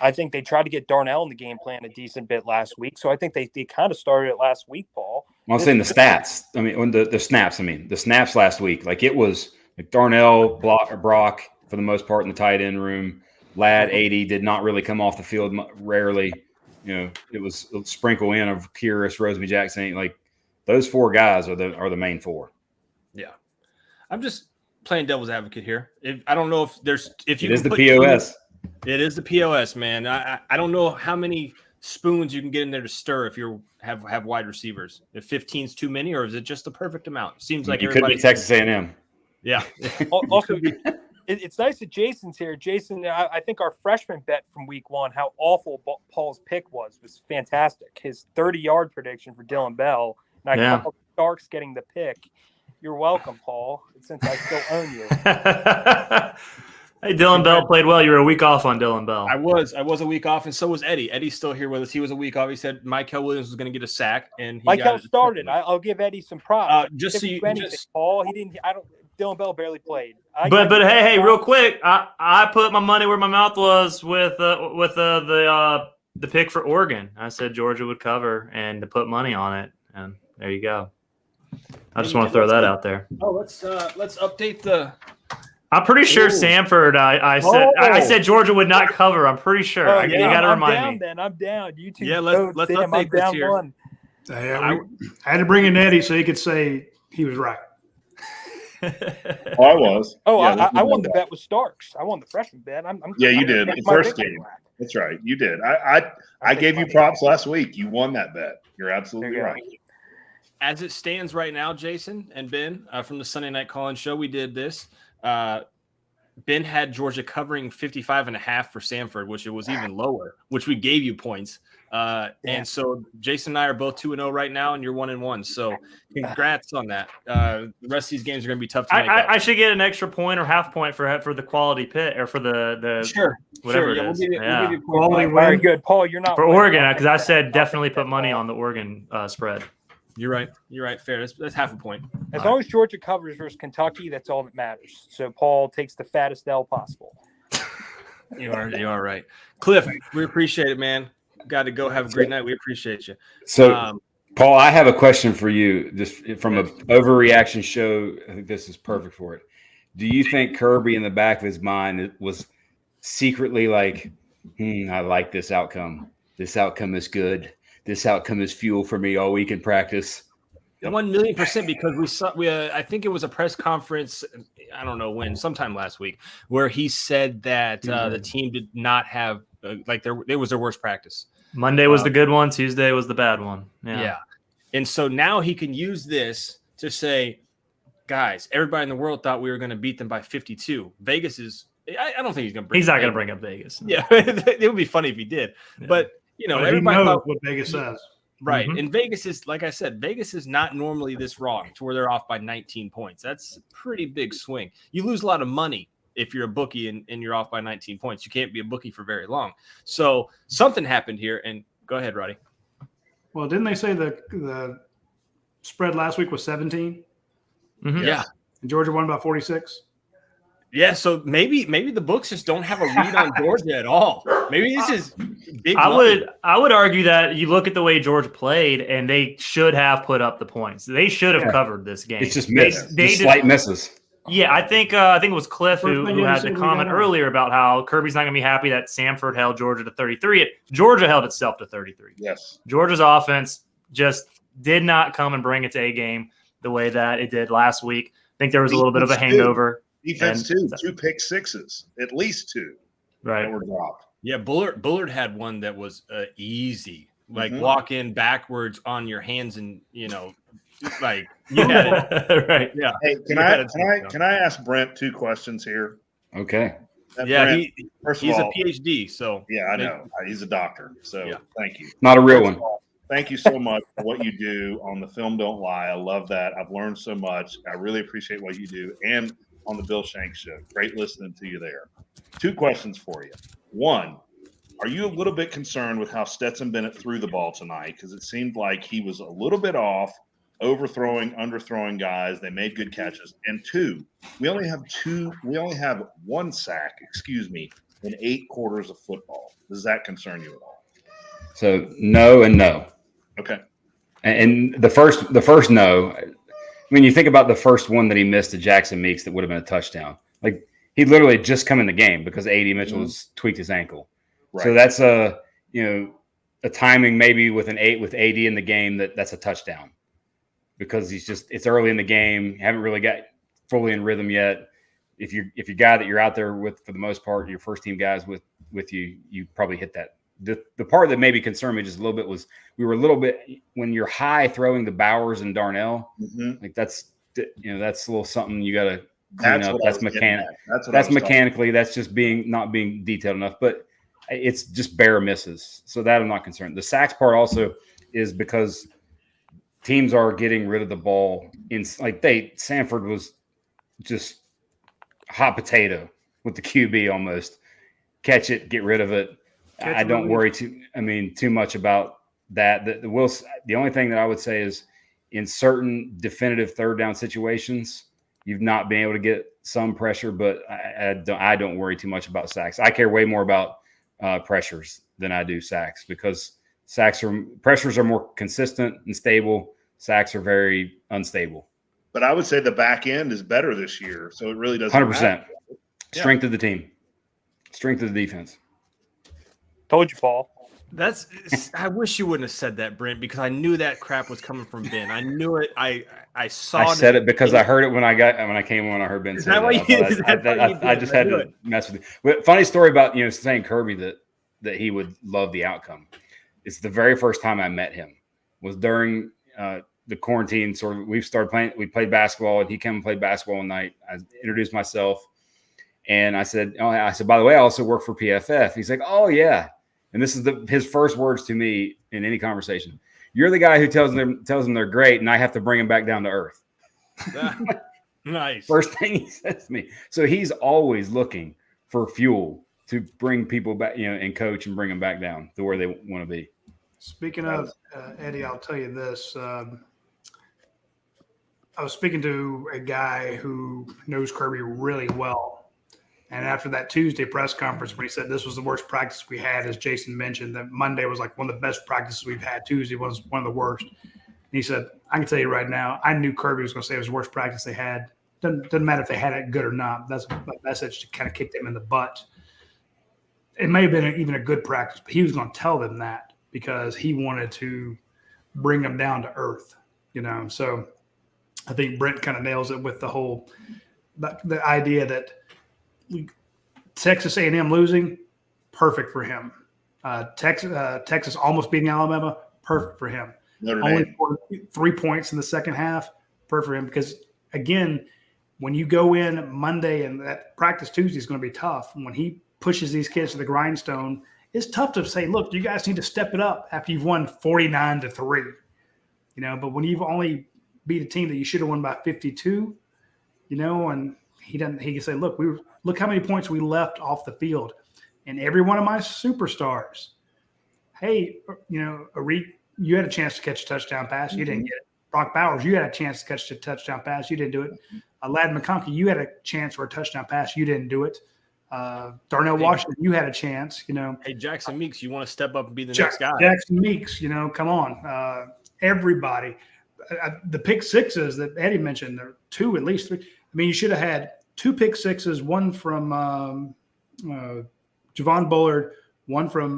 I think they tried to get Darnell in the game plan a decent bit last week. So I think they kind of started it last week, Paul. Well, I'm saying the stats. I mean, when the snaps. I mean, the snaps last week. Like it was like Darnell, Brock for the most part in the tight end room. Ladd, A.D. did not really come off the field rarely. It was a sprinkle in of Kyrus, Rosemy Jackson. Like those 4 guys are the main 4. Yeah. I'm just playing devil's advocate here. I don't know if you. It is the POS. It is the POS, man. I don't know how many spoons you can get in there to stir if you have wide receivers. If 15's too many, or is it just the perfect amount? It seems like you could be Texas A&M. Yeah. Also, it's nice that Jason's here. Jason, I think our freshman bet from week 1, how awful Paul's pick was fantastic. His 30-yard prediction for Dylan Bell. And I called Starks getting the pick. You're welcome, Paul, since I still own you. Hey, Dylan Bell played well. You were a week off on Dylan Bell. I was a week off, and so was Eddie. Eddie's still here with us. He was a week off. He said Michael Williams was going to get a sack, and Michael started. I'll give Eddie some props. Paul, he didn't. Dylan Bell barely played. But hey, real quick, I put my money where my mouth was with the pick for Oregon. I said Georgia would cover and to put money on it, and there you go. I just want to throw that out there. Oh, let's update the. I'm pretty sure Samford. I said Georgia would not cover. I'm pretty sure. You got to remind me. I'm down. You two. Yeah, let's update this here. I had to bring in Eddie so he could say he was right. I was. I won the bet with Starks. I won the freshman bet. You did the first game. That's right. You did. I gave you props last week. You won that bet. You're absolutely right. As it stands right now, Jason and Ben from the Sunday Night Call-In Show, we did this. Ben had Georgia covering 55.5 for Samford, which it was even lower, which we gave you points. And so Jason and I are both 2-0 right now, and you're 1-1. So congrats on that. The rest of these games are going to be tough to make up. I should get an extra point or half point for the quality pit or for the whatever it is. We'll give you quality. Very good, Paul. You're not for Oregon because I said definitely put money on the Oregon spread. You're right. Fair. That's half a point. As long as Georgia covers versus Kentucky, that's all that matters. So Paul takes the fattest L possible. You are right. Cliff, we appreciate it, man. Got to go. Have a great night. We appreciate you. So, Paul, I have a question for you. Just from an overreaction show, I think this is perfect for it. Do you think Kirby in the back of his mind was secretly like, I like this outcome. This outcome is good. This outcome is fuel for me all week in practice. 1,000,000% because we saw. I think it was a press conference. I don't know when, sometime last week, where he said that the team did not have it was their worst practice. Monday was the good one. Tuesday was the bad one. Yeah. And so now he can use this to say, guys, everybody in the world thought we were going to beat them by 52. Vegas is. I don't think he's going to bring. He's not going to bring up Vegas. Yeah, it would be funny if he did. Yeah. But you know, But he everybody knows thought what Vegas says. right. Mhm. And Vegas is, like I said, Vegas is not normally this wrong to where they're off by 19 points. That's a pretty big swing. You lose a lot of money if you're a bookie and you're off by 19 points. You can't be a bookie for very long. So something happened here. And go ahead, Roddy. Well, didn't they say the spread last week was 17? Mhm. Yeah. And Georgia won by 46? Yeah, so maybe the books just don't have a read on Georgia at all. Maybe this is big. I money. would argue that you look at the way Georgia played, and they should have put up the points. They should have covered this game. It's just missed. They Just slight misses. Yeah, I think it was Cliff First who thing you had said the we comment got on. earlier about how Kirby's not going to be happy that Samford held Georgia to 33. Georgia held itself to 33. Yes. Georgia's offense just did not come and bring its A game the way that it did last week. I think there was a little bit of a hangover. Defense And- too. 2 pick sixes, at least 2 Right. that were dropped. Yeah, Bullard had one that was easy, like Mhm. walk in backwards on your hands, and like you had it. Right. Yeah, Hey, You had it. can I ask Brent 2 questions here? Okay. Yeah, Brent, first of he's all, a PhD, so yeah, I know he's a doctor, so Yeah. thank you. Not a real one. Thank you so much for what you do on the Film Don't Lie. I love that. I've learned so much. I really appreciate what you do, and on the Bill Shanks Show. Great listening to you there. 2 questions for you. One, are you a little bit concerned with how Stetson Bennett threw the ball tonight? Because it seemed like he was a little bit off, overthrowing, underthrowing guys. They made good catches. And 2, we only have 1 sack, in 8 quarters of football. Does that concern you at all? So no and no. Okay. And the first no. I mean, you think about the first one that he missed to Jackson Meeks that would have been a touchdown. Like he literally just come in the game because A.D. Mitchell's tweaked his ankle. Right. So that's a timing maybe with with AD in the game that's a touchdown because it's early in the game. You haven't really got fully in rhythm yet. If you're guy that you're out there with for the most part, your first team guys with you, you probably hit that. The part that maybe concerned me just a little bit was we were a little bit when you're high throwing the Bowers and Darnell, like that's a little something you got to clean up. That's mechanical. That's mechanically. That's just not being detailed enough. But it's just bare misses. So that I'm not concerned. The sacks part also is because teams are getting rid of the ball Samford was just hot potato with the QB almost. Catch it, get rid of it. I don't worry too much about that. The only thing that I would say is in certain definitive third down situations, you've not been able to get some pressure, but I don't worry too much about sacks. I care way more about pressures than I do sacks because pressures are more consistent and stable. Sacks are very unstable. But I would say the back end is better this year, so it really doesn't 100%. matter. Strength of the team. Strength of the defense. Told you, Paul. I wish you wouldn't have said that, Brent, because I knew that crap was coming from Ben. I knew it. I saw. I said it because I heard it when I heard Ben say that. I just had to mess with it. But funny story about saying Kirby that he would love the outcome. It's the very first time I met him was during the quarantine. Sort of, we played basketball, and he came and played basketball one night. I introduced myself, and I said, by the way, I also work for PFF. He's like, oh yeah. And this is his first words to me in any conversation. You're the guy who tells them they're great, and I have to bring them back down to earth. Nice. First thing he says to me. So he's always looking for fuel to bring people back, and coach and bring them back down to where they want to be. Speaking of Eddie, I'll tell you this. I was speaking to a guy who knows Kirby really well. And after that Tuesday press conference, when he said this was the worst practice we had, as Jason mentioned, that Monday was like one of the best practices we've had. Tuesday was one of the worst. And he said, I can tell you right now, I knew Kirby was going to say it was the worst practice they had. Doesn't matter if they had it good or not. That's a message to kind of kick them in the butt. It may have been even a good practice, but he was going to tell them that because he wanted to bring them down to earth, So I think Brent kind of nails it with the whole the idea that Texas A&M losing, perfect for him. Texas almost beating Alabama, perfect for him. Notre Only Dame. 3 points in the second half, perfect for him because again, when you go in Monday and that practice Tuesday is going to be tough, when he pushes these kids to the grindstone, it's tough to say, look, you guys need to step it up after you've won 49-3, but when you've only beat a team that you should have won by 52, and he can say, look how many points we left off the field. And every one of my superstars, hey, Arik, you had a chance to catch a touchdown pass. You didn't get it. Brock Bowers, you had a chance to catch a touchdown pass. You didn't do it. Lad McConkey, you had a chance for a touchdown pass. You didn't do it. Darnell Washington, you had a chance. Hey, Jackson Meeks, you want to step up and be the next guy? Jackson Meeks, come on. Everybody. The pick sixes that Eddie mentioned, there are two, at least three. I mean, you should have had 2 pick sixes, one from Javon Bullard, one from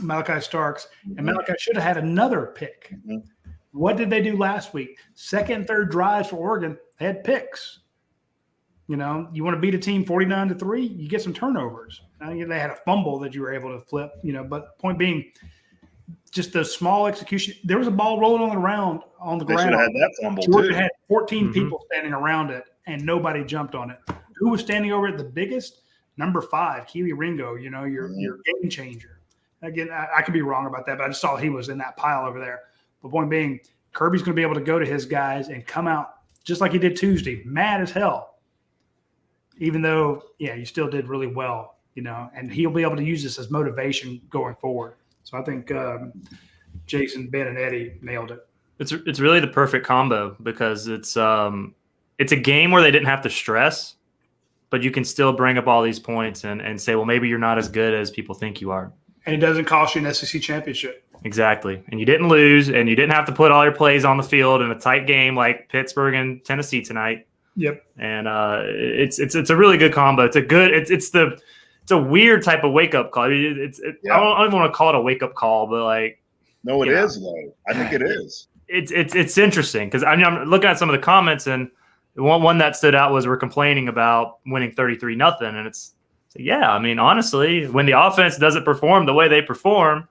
Malachi Starks, and Malachi should have had another pick. Mm-hmm. What did they do last week? Second, third drives for Oregon, they had picks. You want to beat a team 49-3, you get some turnovers. They had a fumble that you were able to flip, but point being, just the small execution. There was a ball rolling around on the ground. They should have had that fumble Georgia too. had 14 people standing around it, and nobody jumped on it. Who was standing over it the biggest? Number 5, Keely Ringo, your game changer. Again, I could be wrong about that, but I just saw he was in that pile over there. The point being, Kirby's going to be able to go to his guys and come out just like he did Tuesday, mad as hell. Even though, you still did really well, and he'll be able to use this as motivation going forward. So I think Jason, Ben, and Eddie nailed it. It's really the perfect combo because it's a game where they didn't have to stress, but you can still bring up all these points and say, well, maybe you're not as good as people think you are. And it doesn't cost you an SEC championship. Exactly. And you didn't lose, and you didn't have to put all your plays on the field in a tight game like Pittsburgh and Tennessee tonight. Yep. And it's a really good combo. It's a weird type of wake up call. I mean, I don't even want to call it a wake up call, but no, it is though. I think it is. It's interesting because I'm looking at some of the comments, and one that stood out was we're complaining about winning 33-0, and I mean, honestly, when the offense doesn't perform the way they perform,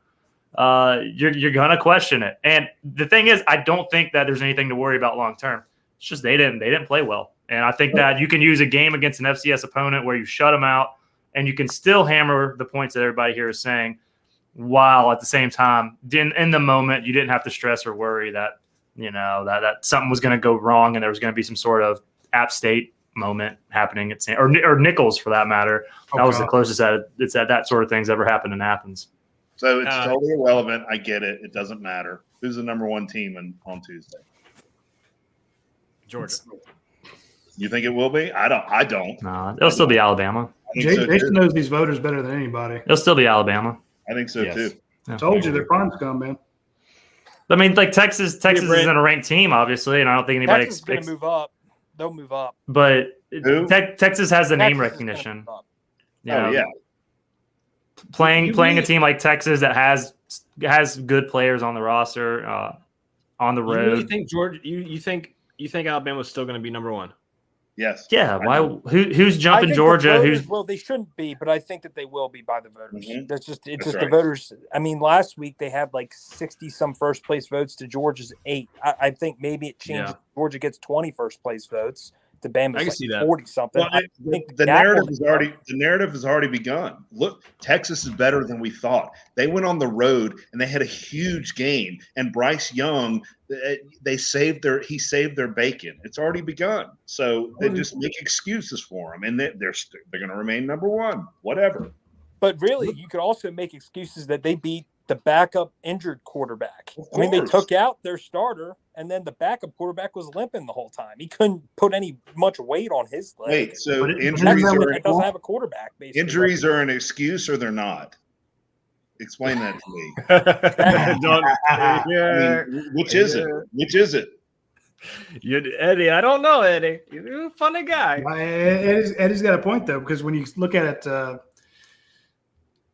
you're gonna question it. And the thing is, I don't think that there's anything to worry about long term. It's just they didn't play well, and I think that you can use a game against an FCS opponent where you shut them out, and you can still hammer the points that everybody here is saying, while at the same time, in the moment, you didn't have to stress or worry that that something was going to go wrong and there was going to be some sort of App State moment happening at or Nichols for that matter. That was the closest that that sort of thing's ever happened in Athens. So it's totally irrelevant. I get it. It doesn't matter. Who's the number 1 team on Tuesday? Georgia. You think it will be? I don't. No, it'll still be Alabama. Jason knows these voters better than anybody. It'll still be Alabama. I think so too. I told you they're prime scum, man. I mean, Texas isn't a ranked team, obviously, and I don't think anybody expects to move up. They'll move up. But Texas has the name recognition. Playing a team like Texas that has good players on the roster, on the road. You really think Georgia? You think Alabama's still going to be number 1? Yes. Yeah. Why? Who's jumping Georgia? They shouldn't be, but I think that they will be by the voters. Mm-hmm. That's right. The voters. I mean, last week they had like 60 some first place votes to Georgia's 8. I think maybe it changes. Yeah. Georgia gets 20 first place votes. The Bama's like see that. 40 something. Well, the narrative has already begun. Look, Texas is better than we thought. They went on the road and they had a huge game. And Bryce Young, he saved their bacon. It's already begun. So they just make excuses for them, and they're going to remain number 1. Whatever. But really, you could also make excuses that they beat the backup injured quarterback. I mean, they took out their starter, and then the backup quarterback was limping the whole time. He couldn't put much weight on his leg. Wait, so injuries doesn't have a quarterback. Basically, injuries are an excuse, or they're not? Explain that to me. I mean, which is it? Which is it? Eddie, I don't know, Eddie. You're a funny guy. Eddie's got a point though, because when you look at it.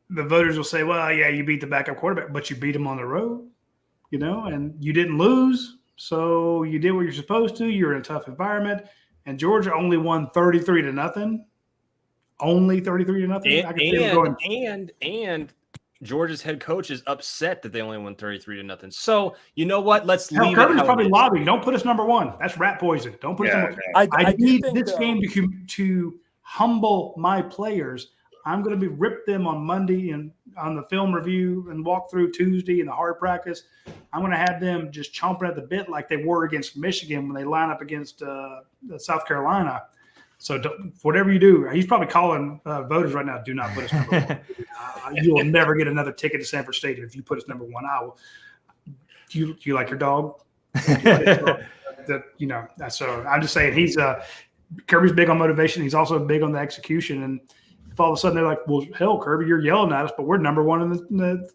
The voters will say, well, yeah, you beat the backup quarterback, but you beat him on the road, and you didn't lose. So you did what you're supposed to. You're in a tough environment. And Georgia only won 33-0. Only 33-0. And Georgia's head coach is upset that they only won 33-0. So you know what? Let's Hell, leave Kirby's it how probably it is. lobbying. Don't put us number one. That's rat poison. Don't put us number one. I do need think, this game to humble my players. I'm going to rip them on Monday and on the film review and walk through Tuesday and the hard practice. I'm going to have them just chomping at the bit like they were against Michigan when they line up against South Carolina. So whatever you do, he's probably calling voters right now. Do not put us number one. You will never get another ticket to Sanford Stadium if you put us number one. I will. Do you like your dog? So I'm just saying he's Kirby's big on motivation. He's also big on the execution. And if all of a sudden they're like, well, hell, Kirby, you're yelling at us, but we're number one in the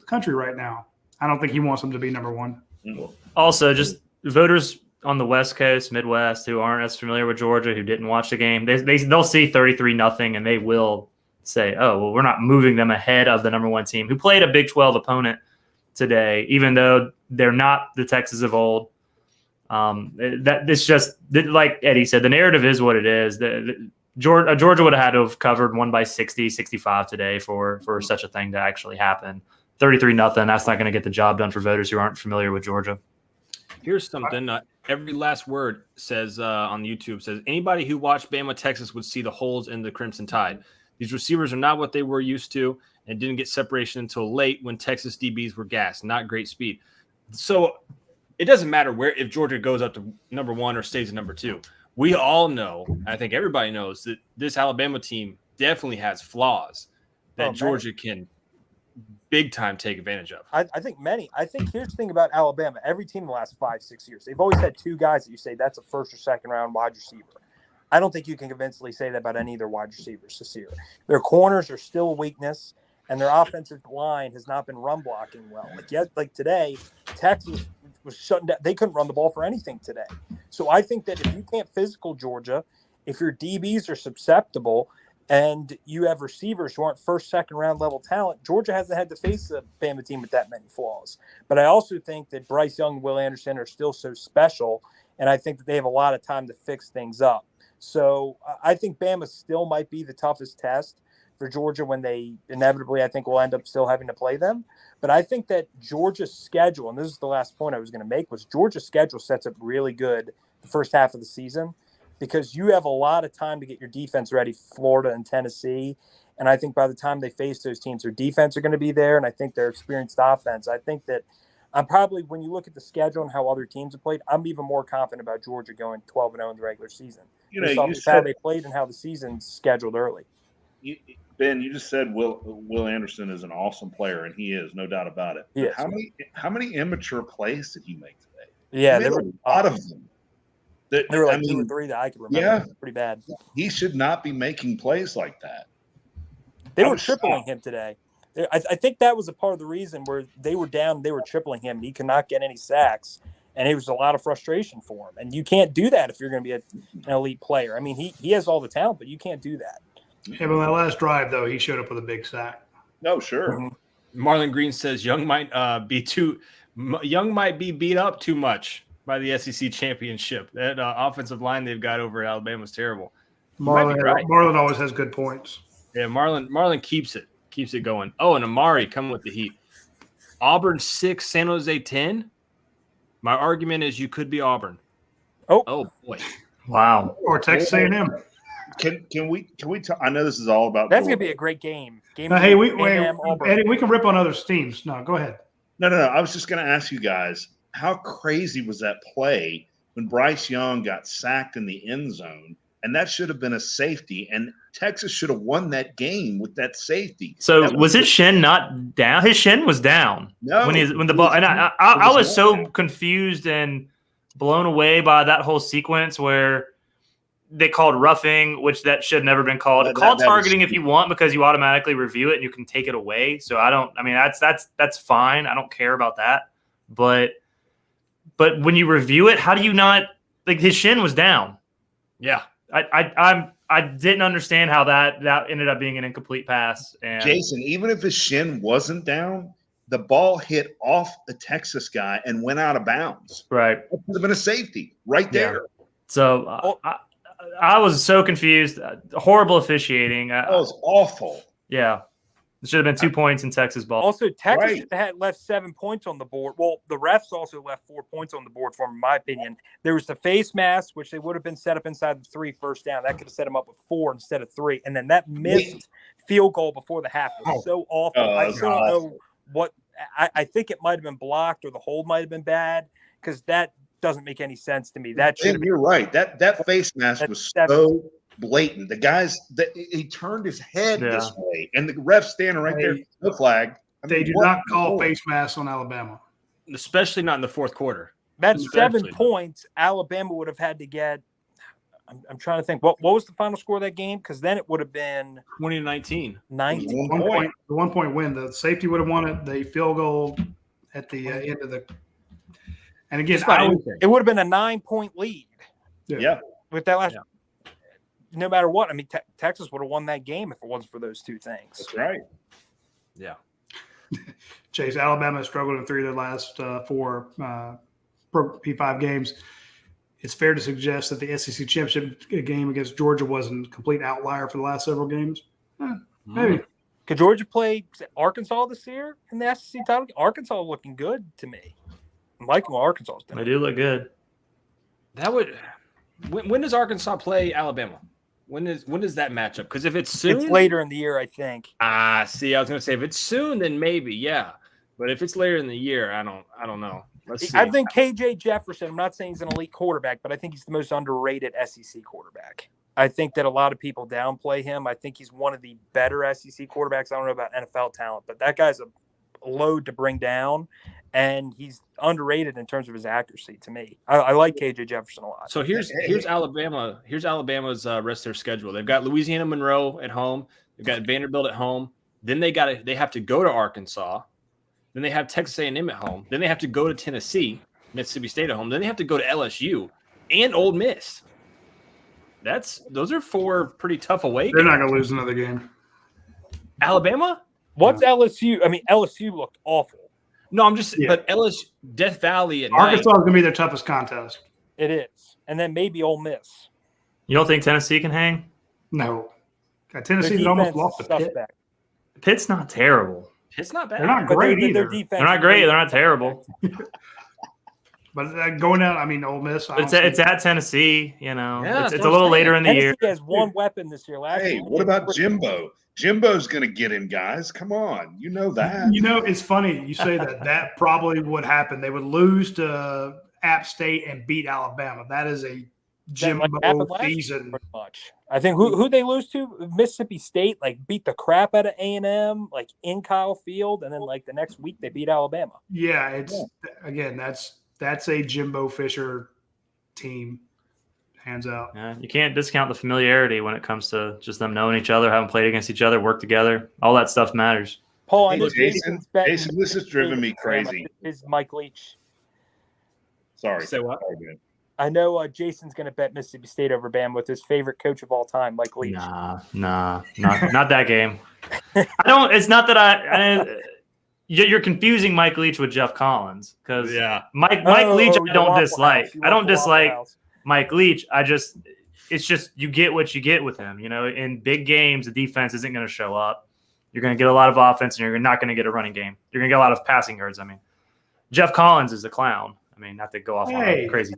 country right now. I don't think he wants them to be number one. Also, just voters on the West Coast, Midwest, who aren't as familiar with Georgia, who didn't watch the game, they'll see 33-0 and they will say, oh, well, we're not moving them ahead of the number one team who played a Big 12 opponent today, even though they're not the Texas of old. That it's just like Eddie said, the narrative is what it is. Georgia would have had to have covered 1 by 60, 65 today for such a thing to actually happen. 33-0. That's not going to get the job done for voters who aren't familiar with Georgia. Here's something. Every last word says on YouTube says anybody who watched Bama Texas would see the holes in the Crimson Tide. These receivers are not what they were used to and didn't get separation until late when Texas DBs were gassed. Not great speed. So it doesn't matter if Georgia goes up to number one or stays at number two. We all know, I think everybody knows, that this Alabama team definitely has flaws that Georgia can big time take advantage of. I think here's the thing about Alabama. Every team in the last 5-6 years, they've always had two guys that you say that's a first or second round wide receiver. I don't think you can convincingly say that about any of their wide receivers this year. Their corners are still a weakness, and their offensive line has not been run blocking well. Like today, Texas was shutting down. They couldn't run the ball for anything today. So I think that if you can't physical Georgia, if your DBs are susceptible, and you have receivers who aren't first, second round level talent, Georgia hasn't had to face a Bama team with that many flaws. But I also think that Bryce Young and Will Anderson are still so special, and I think that they have a lot of time to fix things up. So I think Bama still might be the toughest test for Georgia when they inevitably, I think, will end up still having to play them. But I think that Georgia's schedule, and this is the last point I was going to make, was Georgia's schedule sets up really good the first half of the season, because you have a lot of time to get your defense ready, Florida and Tennessee. And I think by the time they face those teams, their defense are going to be there, and I think their experienced offense. I think that I'm probably, when you look at the schedule and how other teams have played, I'm even more confident about Georgia going 12-0 in the regular season. You said how they played and how the season's scheduled early. Ben, you just said Will Anderson is an awesome player, and he is, no doubt about it. Yes. How many immature plays did he make today? Yeah, there were a lot of them. There were like 2 or 3 that I can remember. Yeah, pretty bad. He should not be making plays like that. They were tripling him today. I think that was a part of the reason where they were down. They were tripling him. He could not get any sacks, and it was a lot of frustration for him. And you can't do that if you're going to be an elite player. I mean, he has all the talent, but you can't do that. Yeah, but that last drive, though, he showed up with a big sack. No, sure. Mm-hmm. Marlon Green says Young might be beat up too much by the SEC championship. That offensive line they've got over at Alabama is terrible. Marlon always has good points. Yeah, Marlon keeps it going. Oh, and Amari coming with the heat. Auburn 6, San Jose 10. My argument is you could be Auburn. Oh boy. Wow. Or Texas A&M. Can we talk? I know this is all about. That's going to be a great game. Hey, Eddie, we can rip on other teams. No, go ahead. No. I was just going to ask you guys, how crazy was that play when Bryce Young got sacked in the end zone, and that should have been a safety, and Texas should have won that game with that safety. So was his shin not down? His shin was down. No, when the ball, and I was so confused and blown away by that whole sequence where they called roughing, which that should never been called. Call targeting if you want, because you automatically review it and you can take it away. So that's fine. I don't care about that. But when you review it, how do you not, like, his shin was down? Yeah. I didn't understand how that ended up being an incomplete pass. And Jason, even if his shin wasn't down, the ball hit off the Texas guy and went out of bounds. Right. It would have been a safety right there. Yeah. So I was so confused. Horrible officiating. That was awful. Yeah. It should have been 2 points in Texas ball. Also, Texas Right. should have had left 7 points on the board. Well, the refs also left 4 points on the board for them, in my opinion. There was the face mask, which they would have been set up inside the 3 first down. That could have set them up with 4 instead of 3. And then that missed field goal before the half was so awful. Oh, I that's still don't awful. know what I think it might have been blocked or the hold might have been bad because that doesn't make any sense to me. That should have And been. you're right. That face mask was so blatant. The guys that he turned his head this way, and the ref standing right there, no flag. I They mean, do what not in the call world? face masks on Alabama. Especially not in the fourth quarter. That's 7 Especially. points. Alabama would have had to get. I'm trying to think. What was the final score of that game? Because then it would have been 2019. 90. 1 point. The 1 point win. The safety would have won it. The field goal at the end of the. And again, Just about anything. It would have been a 9-point lead Yeah. with that last. No matter what, I mean, Texas would have won that game if it wasn't for those 2 things. That's right. Yeah. Chase, Alabama has struggled in 3 of their last 4 P5 games. It's fair to suggest that the SEC championship game against Georgia wasn't a complete outlier for the last several games. Maybe. Could Georgia play Arkansas this year in the SEC title? Arkansas looking good to me. I'm liking what Arkansas is They doing. do look good. That would. When does Arkansas play Alabama? When does that match up? Because if it's soon, It's later in the year, I think. See, I was gonna say if it's soon, then maybe, yeah. But if it's later in the year, I don't know. Let's see. I think KJ Jefferson, I'm not saying he's an elite quarterback, but I think he's the most underrated SEC quarterback. I think that a lot of people downplay him. I think he's one of the better SEC quarterbacks. I don't know about NFL talent, but that guy's a load to bring down, and he's underrated in terms of his accuracy to me. I like KJ Jefferson a lot. So here's Alabama. Here's Alabama's rest of their schedule. They've got Louisiana Monroe at home. They've got Vanderbilt at home. Then they have to go to Arkansas. Then they have Texas A&M at home. Then they have to go to Tennessee, Mississippi State at home. Then they have to go to LSU and Ole Miss. Those are 4 pretty tough away games. They're not going to lose another game. Alabama? What's LSU? I mean, LSU looked awful. No, I'm just but LSU, Death Valley at Arkansas is night. going to be their toughest contest. It is. And then maybe Ole Miss. You don't think Tennessee can hang? No. Their Tennessee's almost defense lost is the Pitt. suspect. Pitt's not terrible. It's not bad. They're not But great their either. defense They're not great. They're not terrible. But going out, I mean, Ole Miss. But it's at Tennessee. You know, Yeah, it's that's a what little I'm later in the Tennessee year. has one weapon this year. Last Hey, year, what about Jimbo? Jimbo's going to get him, guys. Come on. You know that. It's funny you say that. That probably would happen. They would lose to App State and beat Alabama. That is a Jimbo happened last year, season. pretty much. I think who they lose to? Mississippi State beat the crap out of A&M in Kyle Field, and then the next week they beat Alabama. Yeah, again that's a Jimbo Fisher team, hands out. Yeah, you can't discount the familiarity when it comes to just them knowing each other, having played against each other, work together. All that stuff matters. Paul, I Hey, know Jason, Jason's betting. this has driven me crazy. Is Mike Leach? Sorry. Say what? Sorry, man. I know Jason's going to bet Mississippi State over Bama with his favorite coach of all time, Mike Leach. Nah, not that game. I don't. It's not that you're confusing Mike Leach with Jeff Collins because Mike Leach I don't dislike. I don't dislike Mike Leach. It's just you get what you get with him. You know, in big games, the defense isn't going to show up. You're going to get a lot of offense, and you're not going to get a running game. You're going to get a lot of passing yards. I mean, Jeff Collins is a clown. I mean, not to go off on a crazy.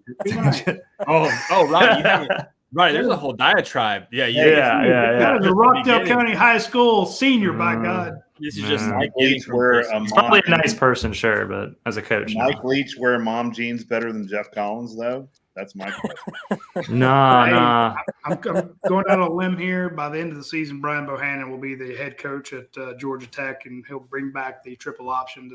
Right. There's a whole diatribe. Yeah. That was a Rockdale County High School senior, by God. This is just Mike Leach wear He's probably a nice person, sure, but as a coach, Mike Leach wear mom jeans better than Jeff Collins, though. That's my question. Nah. I'm going out on a limb here. By the end of the season, Brian Bohannon will be the head coach at Georgia Tech, and he'll bring back the triple option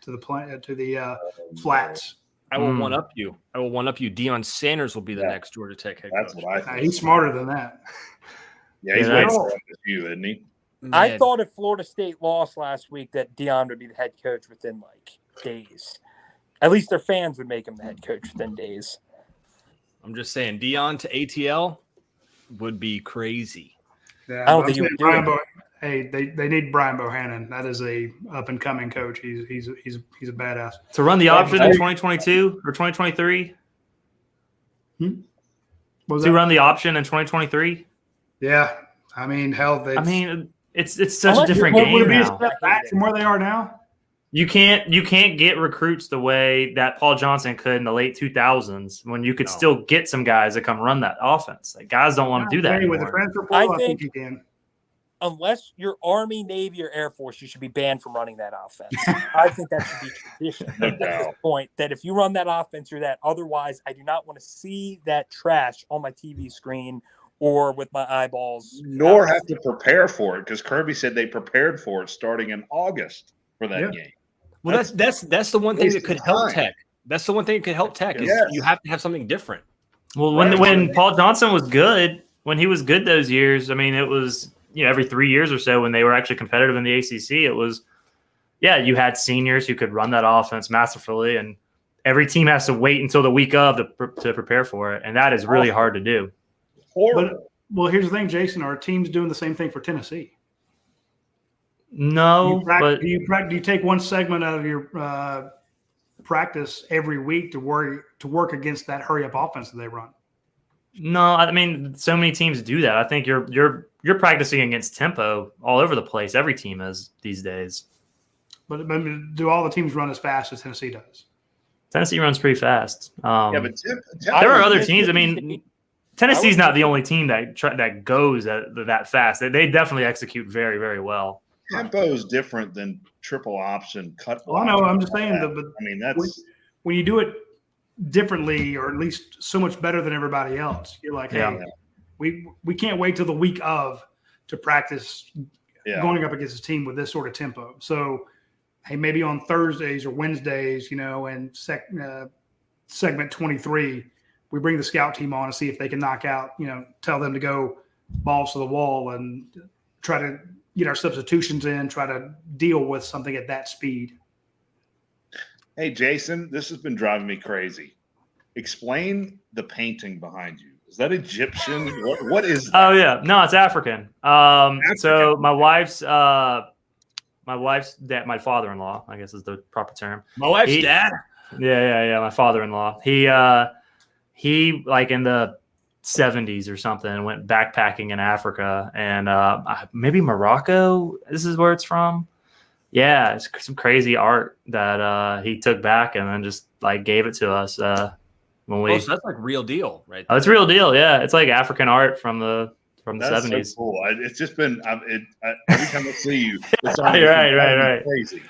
to the flats. I will one up you. Deion Sanders will be the next Georgia Tech head coach. That's what I think. He's smarter than that. Yeah, he's waiting for you, isn't he? I thought if Florida State lost last week that Deion would be the head coach within days. At least their fans would make him the head coach within days. I'm just saying, Deion to ATL would be crazy. Yeah, I don't think he would do it. Hey, they need Brian Bohannon. That is a up and coming coach. He's a badass. To run the option in 2022 or 2023. Was to run the option in 2023. Yeah, I mean, hell, it's such a different Would game it be a now. step back from where they are now? You can't get recruits the way that Paul Johnson could in the late 2000s when you could still get some guys that come run that offense. Like guys don't want to do that With the anymore. transfer portal, I think you can. Unless you're Army, Navy, or Air Force, you should be banned from running that offense. I think that should be tradition at this point, that if you run that offense, you're that. Otherwise, I do not want to see that trash on my TV screen or with my eyeballs. Nor have to prepare for it, because Kirby said they prepared for it starting in August for that game. Well, that's the one thing that could help Tech. That's the one thing that could help Tech is you have to have something different. Well, when Paul Johnson was good, when he was good those years, I mean, it was every 3 years or so when they were actually competitive in the ACC, it was you had seniors who could run that offense masterfully, and every team has to wait until the week of to prepare for it, and that is really hard to do. But, well, here's the thing, Jason. Are teams doing the same thing for Tennessee? No, but do you take one segment out of your practice every week to work against that hurry up offense that they run? No, I mean, so many teams do that. I think you're practicing against tempo all over the place. Every team is these days. But do all the teams run as fast as Tennessee does? Tennessee runs pretty fast. But there are other teams. I mean, Tennessee's not the only team that goes that fast. They definitely execute very, very well. Tempo is different than triple option cut. Well, I know. I'm just saying that. But I mean, that's when you do it differently, or at least so much better than everybody else. You're like, hey, we can't wait till the week of to practice going up against a team with this sort of tempo. So, hey, maybe on Thursdays or Wednesdays, and segment 23, we bring the scout team on and see if they can knock out, tell them to go balls to the wall and try to get our substitutions in, try to deal with something at that speed. Hey, Jason, this has been driving me crazy. Explain the painting behind you. Is that Egyptian? What is that? Oh, yeah. No, it's African. So my wife's dad, my father-in-law, I guess is the proper term. My wife's dad? Yeah. My father-in-law. He like in the 70s or something went backpacking in Africa and maybe Morocco. This is where it's from. Yeah, it's some crazy art that he took back and then just like gave it to us when we. Oh, so that's like real deal, right? Oh, it's real deal. Yeah, it's like African art from the 70s. So cool. It's just been every time I see you, it's right. Crazy.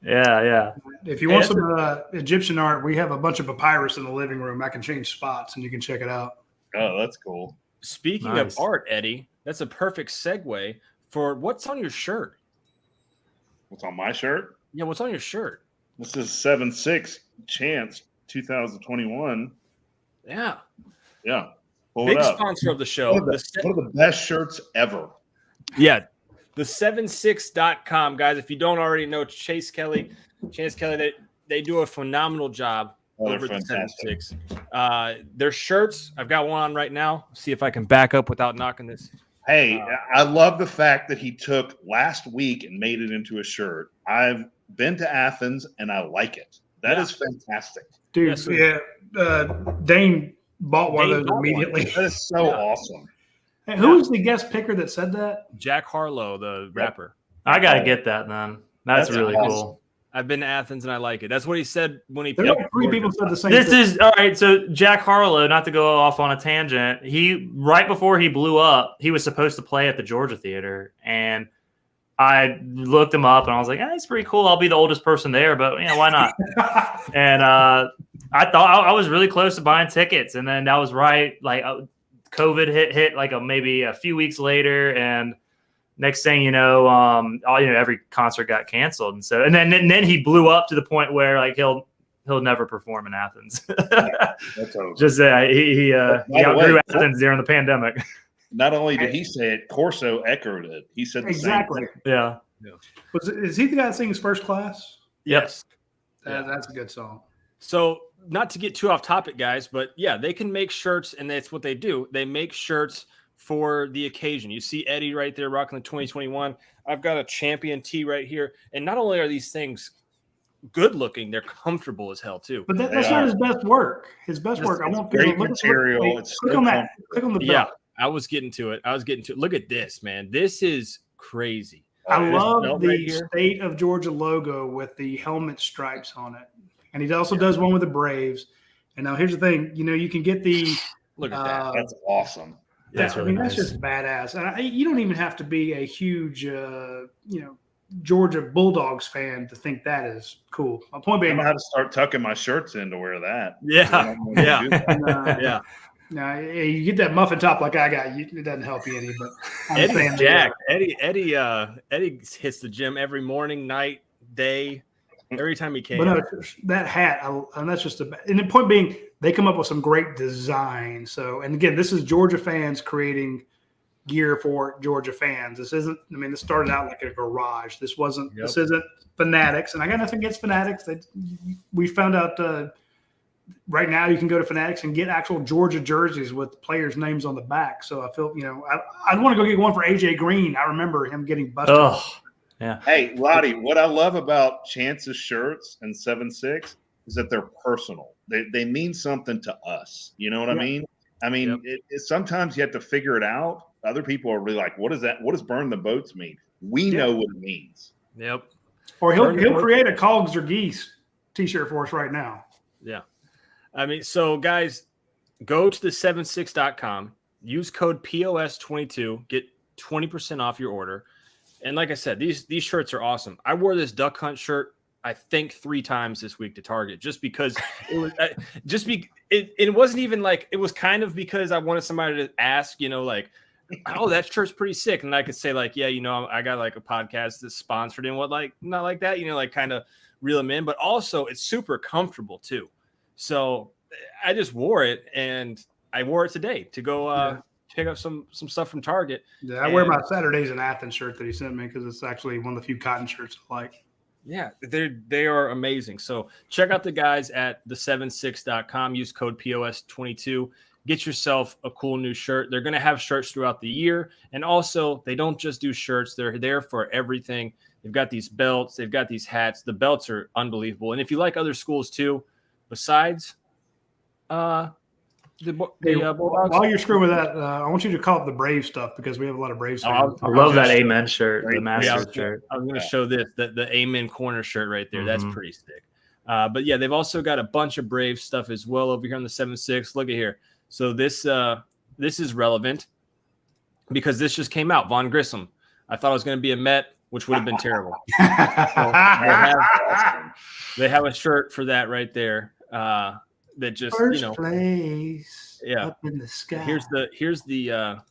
Yeah. If you want some Egyptian art, we have a bunch of papyrus in the living room. I can change spots and you can check it out. Oh, that's cool. Speaking of art, Eddie, that's a perfect segue for what's on your shirt. What's on my shirt? Yeah, what's on your shirt? This is 7-6 Chance 2021. Yeah. Pull Big it up. sponsor of the show. One of the best shirts ever. Yeah. The 76.com, guys. If you don't already know Chance Kelly, they do a phenomenal job over the 76. Their shirts, I've got one on right now. See if I can back up without knocking this. Hey, I love the fact that he took last week and made it into a shirt. I've been to Athens and I like it. That is fantastic. Dude, Dane bought one of those immediately. That is so awesome. Hey, who was the guest picker that said that? Jack Harlow, the rapper. I got to get that, man. That's really awesome. Cool. I've been to Athens and I like it. That's what he said when he put up. Three people said the same thing. This is all right. So Jack Harlow, not to go off on a tangent, he right before he blew up, he was supposed to play at the Georgia Theater, and I looked him up and I was like, "It's pretty cool. I'll be the oldest person there, but why not?" And I thought I was really close to buying tickets, and then that was right. Like COVID hit like maybe a few weeks later, and next thing you know, every concert got canceled, and so and then he blew up to the point where like he'll never perform in Athens. Just he outgrew Athens during the pandemic. Not only did he say it, Corso echoed it. He said the exactly. Same thing. Yeah. Is he the guy that sings First Class? Yes. That's a good song. So not to get too off topic, guys, but yeah, they can make shirts, and that's what they do. They make shirts for the occasion. You see Eddie right there rocking the 2021. I've got a champion tee right here. And not only are these things good looking, they're comfortable as hell too. But that's not his best work. His best work. I want great material. Click on that. Click on the belt. Yeah, I was getting to it. Look at this, man. This is crazy. I This love belt the right here. state of Georgia logo with the helmet stripes on it. And he also does one with the Braves. And now here's the thing, you can get the Look at that. That's awesome. That's really that's nice. just badass. And you don't even have to be a huge Georgia Bulldogs fan to think that is cool. My point I'm being, gonna have to start tucking my shirts in to wear that. Yeah. I'm gonna Yeah. do that. Yeah. now you get that muffin top like I got, it doesn't help you any. But I'm Eddie's saying, jacked. Eddie hits the gym every morning, night, day, every time he can. But no, that hat, and that's just and the point being, they come up with some great design. So, and again, this is Georgia fans creating gear for Georgia fans. This isn't. I mean, this started out like a garage. This wasn't. Yep. This isn't Fanatics, and I got nothing against Fanatics. We found out right now you can go to Fanatics and get actual Georgia jerseys with players' names on the back. So I feel, I'd want to go get one for AJ Green. I remember him getting busted. Oh, yeah. Hey, Lottie, what I love about Chance's shirts and 7-6 is that they're personal. They mean something to us. You know what I mean? I mean, sometimes you have to figure it out. Other people are really like, what is that? What does burn the boats mean? We know what it means. Yep. Or he'll create a Cogs or Geese t-shirt for us right now. Yeah. I mean, so guys, go to the 76.com, use code POS22, get 20% off your order. And like I said, these shirts are awesome. I wore this Duck Hunt shirt, I think 3 times this week to Target, just because it was it wasn't even like, it was kind of because I wanted somebody to ask, like, oh, that shirt's pretty sick. And I could say like, yeah, I got like a podcast that's sponsored and not like that, like kind of reel them in, but also it's super comfortable too. So I just wore it, and I wore it today to go pick up some stuff from Target. Yeah, I wear my Saturdays in Athens shirt that he sent me because it's actually one of the few cotton shirts I like. Yeah, they are amazing. So check out the guys at the76.com. Use code POS22. Get yourself a cool new shirt. They're going to have shirts throughout the year. And also, they don't just do shirts. They're there for everything. They've got these belts. They've got these hats. The belts are unbelievable. And if you like other schools too, besides the Bulldogs. While you're screwing with that, I want you to call up the Brave stuff because we have a lot of Braves fans. I love that Amen shirt, the Masters shirt. I was going to show this, the Amen corner shirt right there. That's pretty sick. But yeah, they've also got a bunch of Brave stuff as well over here on the 7.6. Look at here. So this is relevant because this just came out. Von Grissom. I thought it was going to be a Met, which would have been terrible. So they have a shirt for that right there. That just First place, yeah, up in the sky. Here's the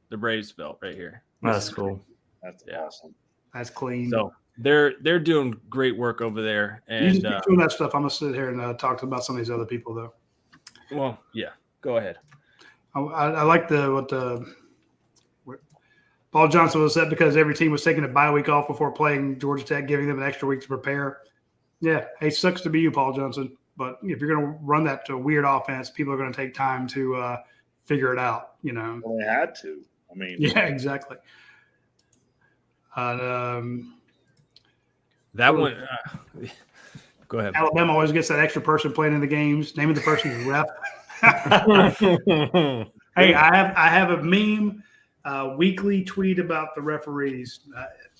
Braves belt right here. That's cool. That's awesome. That's clean. So they're doing great work over there. And you just keep doing that stuff. I'm gonna sit here and talk about some of these other people though. Well, yeah, go ahead. I like what Paul Johnson was said because every team was taking a bye week off before playing Georgia Tech, giving them an extra week to prepare. Yeah, hey, sucks to be you, Paul Johnson. But if you're going to run that to a weird offense, people are going to take time to figure it out. Well, they had to. I mean, yeah, exactly. That one. Go ahead. Alabama always gets that extra person playing in the games. Naming the person is ref. Hey, I have a meme weekly tweet about the referees.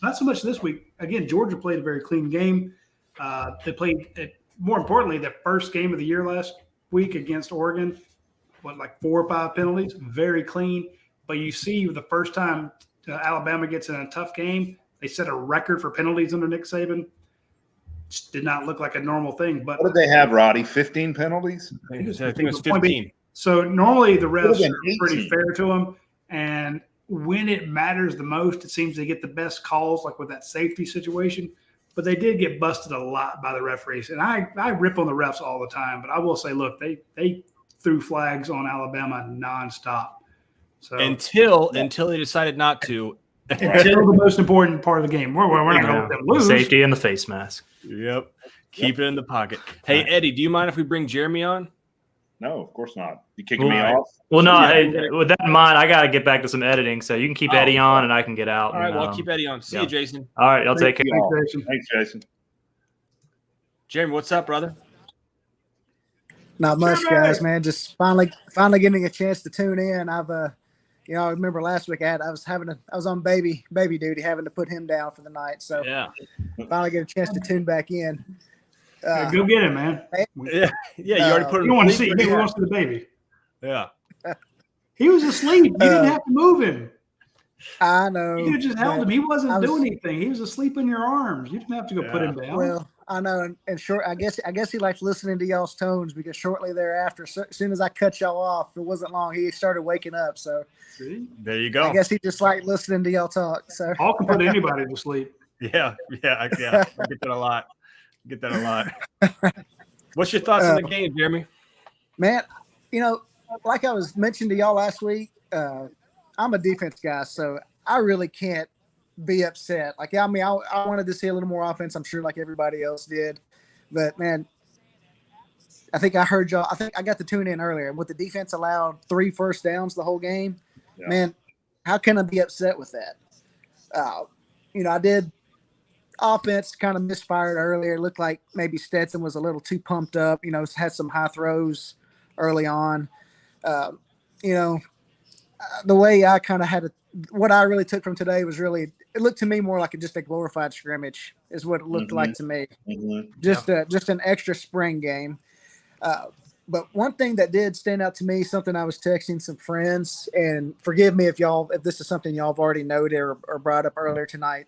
Not so much this week. Again, Georgia played a very clean game. They played, more importantly, the first game of the year last week against Oregon. Like 4 or 5 penalties, very clean. But you see, the first time Alabama gets in a tough game, they set a record for penalties under Nick Saban. Just did not look like a normal thing. But what did they have, Roddy? 15 penalties? I think it was 15. So normally the refs are pretty fair to them, and when it matters the most, it seems they get the best calls, like with that safety situation. But they did get busted a lot by the referees, and I rip on the refs all the time. But I will say, look, they threw flags on Alabama nonstop. So until they decided not to. Until the most important part of the game, we're not going to let them lose. Safety and the face mask. Yep. Keep it in the pocket. Hey, Eddie, do you mind if we bring Jeremy on? No, of course not. You kicking me off? Well, no. Hey, with that in mind, I got to get back to some editing, so you can keep Eddie on, and I can get out. All right, well, I'll keep Eddie on. See you, Jason. All right, I'll take care. Thanks, Jason. Jeremy, what's up, brother? Not much, guys, man. Just finally getting a chance to tune in. I've I remember last week I was on baby duty, having to put him down for the night. So Yeah. finally get a chance to tune back in. Go get him, man. Yeah. You already put You him don't want to to see. sleep. You want to see the baby. Yeah. He was asleep. You didn't have to move him. I know. You could have just held him. He wasn't was- doing anything. He was asleep in your arms. You didn't have to go put him down. Well, I know, and short. I guess he likes listening to y'all's tones, because shortly thereafter, as soon as I cut y'all off, it wasn't long. He started waking up. So See? There you go. I guess he just liked listening to y'all talk. So Paul can put anybody to sleep. Yeah. I get that a lot. What's your thoughts on the game, Jeremy? Man, like I was mentioning to y'all last week, I'm a defense guy, so I really can't be upset. Like, I mean, I wanted to see a little more offense, I'm sure, like everybody else did. But, man, I think I heard y'all. I think I got to tune in earlier. With the defense allowed 3 first downs the whole game, man, how can I be upset with that? I did offense kind of misfired earlier. It looked like maybe Stetson was a little too pumped up, had some high throws early on. The way I kind of what I really took from today was really, it looked to me more like just a glorified scrimmage is what it looked like to me. Just an extra spring game. But one thing that did stand out to me, something I was texting some friends, and forgive me if this is something y'all have already noted or brought up earlier tonight.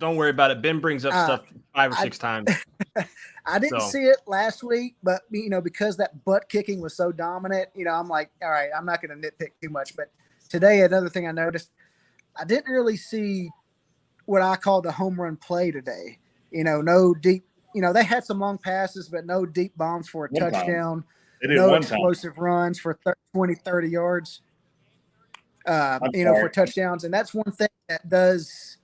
Don't worry about it. Ben brings up stuff 5 or 6 times. I didn't see it last week, but because that butt kicking was so dominant, I'm like, all right, I'm not going to nitpick too much. But today, another thing I noticed, I didn't really see what I call the home run play today. No deep. They had some long passes, but no deep bombs for a touchdown. No explosive runs for 20, 30 yards. For touchdowns, and that's one thing that does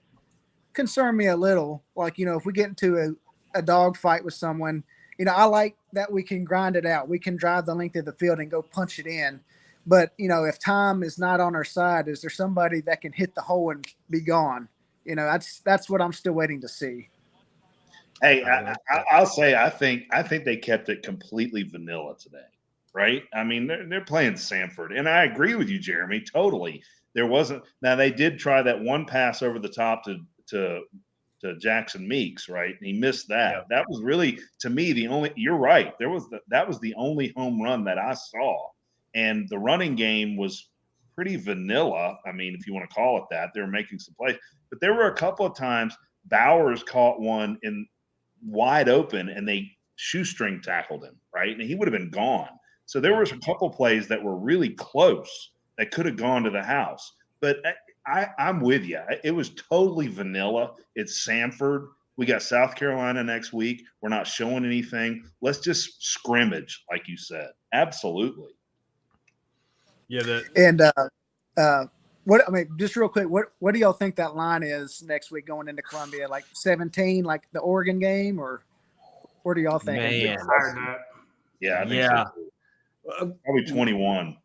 concern me a little. Like, if we get into a dog fight with someone, I like that we can grind it out. We can drive the length of the field and go punch it in. But, if time is not on our side, is there somebody that can hit the hole and be gone? That's what I'm still waiting to see. Hey, I'll say I think they kept it completely vanilla today, right? I mean, they're playing Samford, and I agree with you, Jeremy, totally. There wasn't. Now they did try that one pass over the top to Jackson Meeks, right? And he missed that. Yeah. That was really, to me, the only. You're right. That was the only home run that I saw, and the running game was pretty vanilla. I mean, if you want to call it that, they were making some plays, but there were a couple of times Bowers caught one in wide open and they shoestring tackled him, right? And he would have been gone. So there was a couple plays that were really close that could have gone to the house. But I'm with you. It was totally vanilla. It's Samford. We got South Carolina next week. We're not showing anything. Let's just scrimmage, like you said. Absolutely. Yeah. Just real quick, what do y'all think that line is next week going into Columbia? Like 17, like the Oregon game, or what do y'all think? Man, I think so. Probably 21.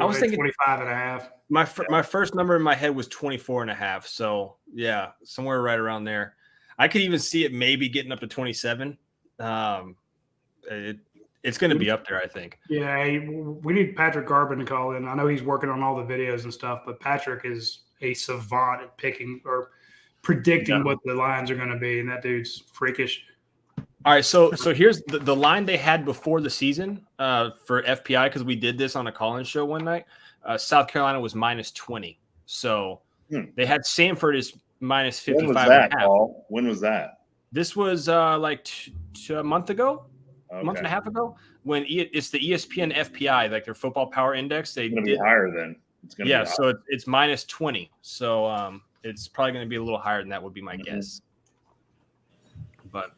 I was thinking 25.5. My first number in my head was 24.5. So yeah, somewhere right around there. I could even see it maybe getting up to 27. It's going to be up there, I think. Yeah, we need Patrick Garvin to call in. I know he's working on all the videos and stuff, but Patrick is a savant at picking or predicting what the lines are going to be, and that dude's freakish. All right, so here's the line they had before the season for FPI, because we did this on a call-in show one night. South Carolina was -20. So they had Samford as -55. When was that, Paul? When was that? This was like a month ago. Okay. A month and a half ago, when it's the ESPN FPI, like their football power index. They it's going to be higher then. It's going to be higher. So it's -20. So it's probably going to be a little higher than that would be my guess. But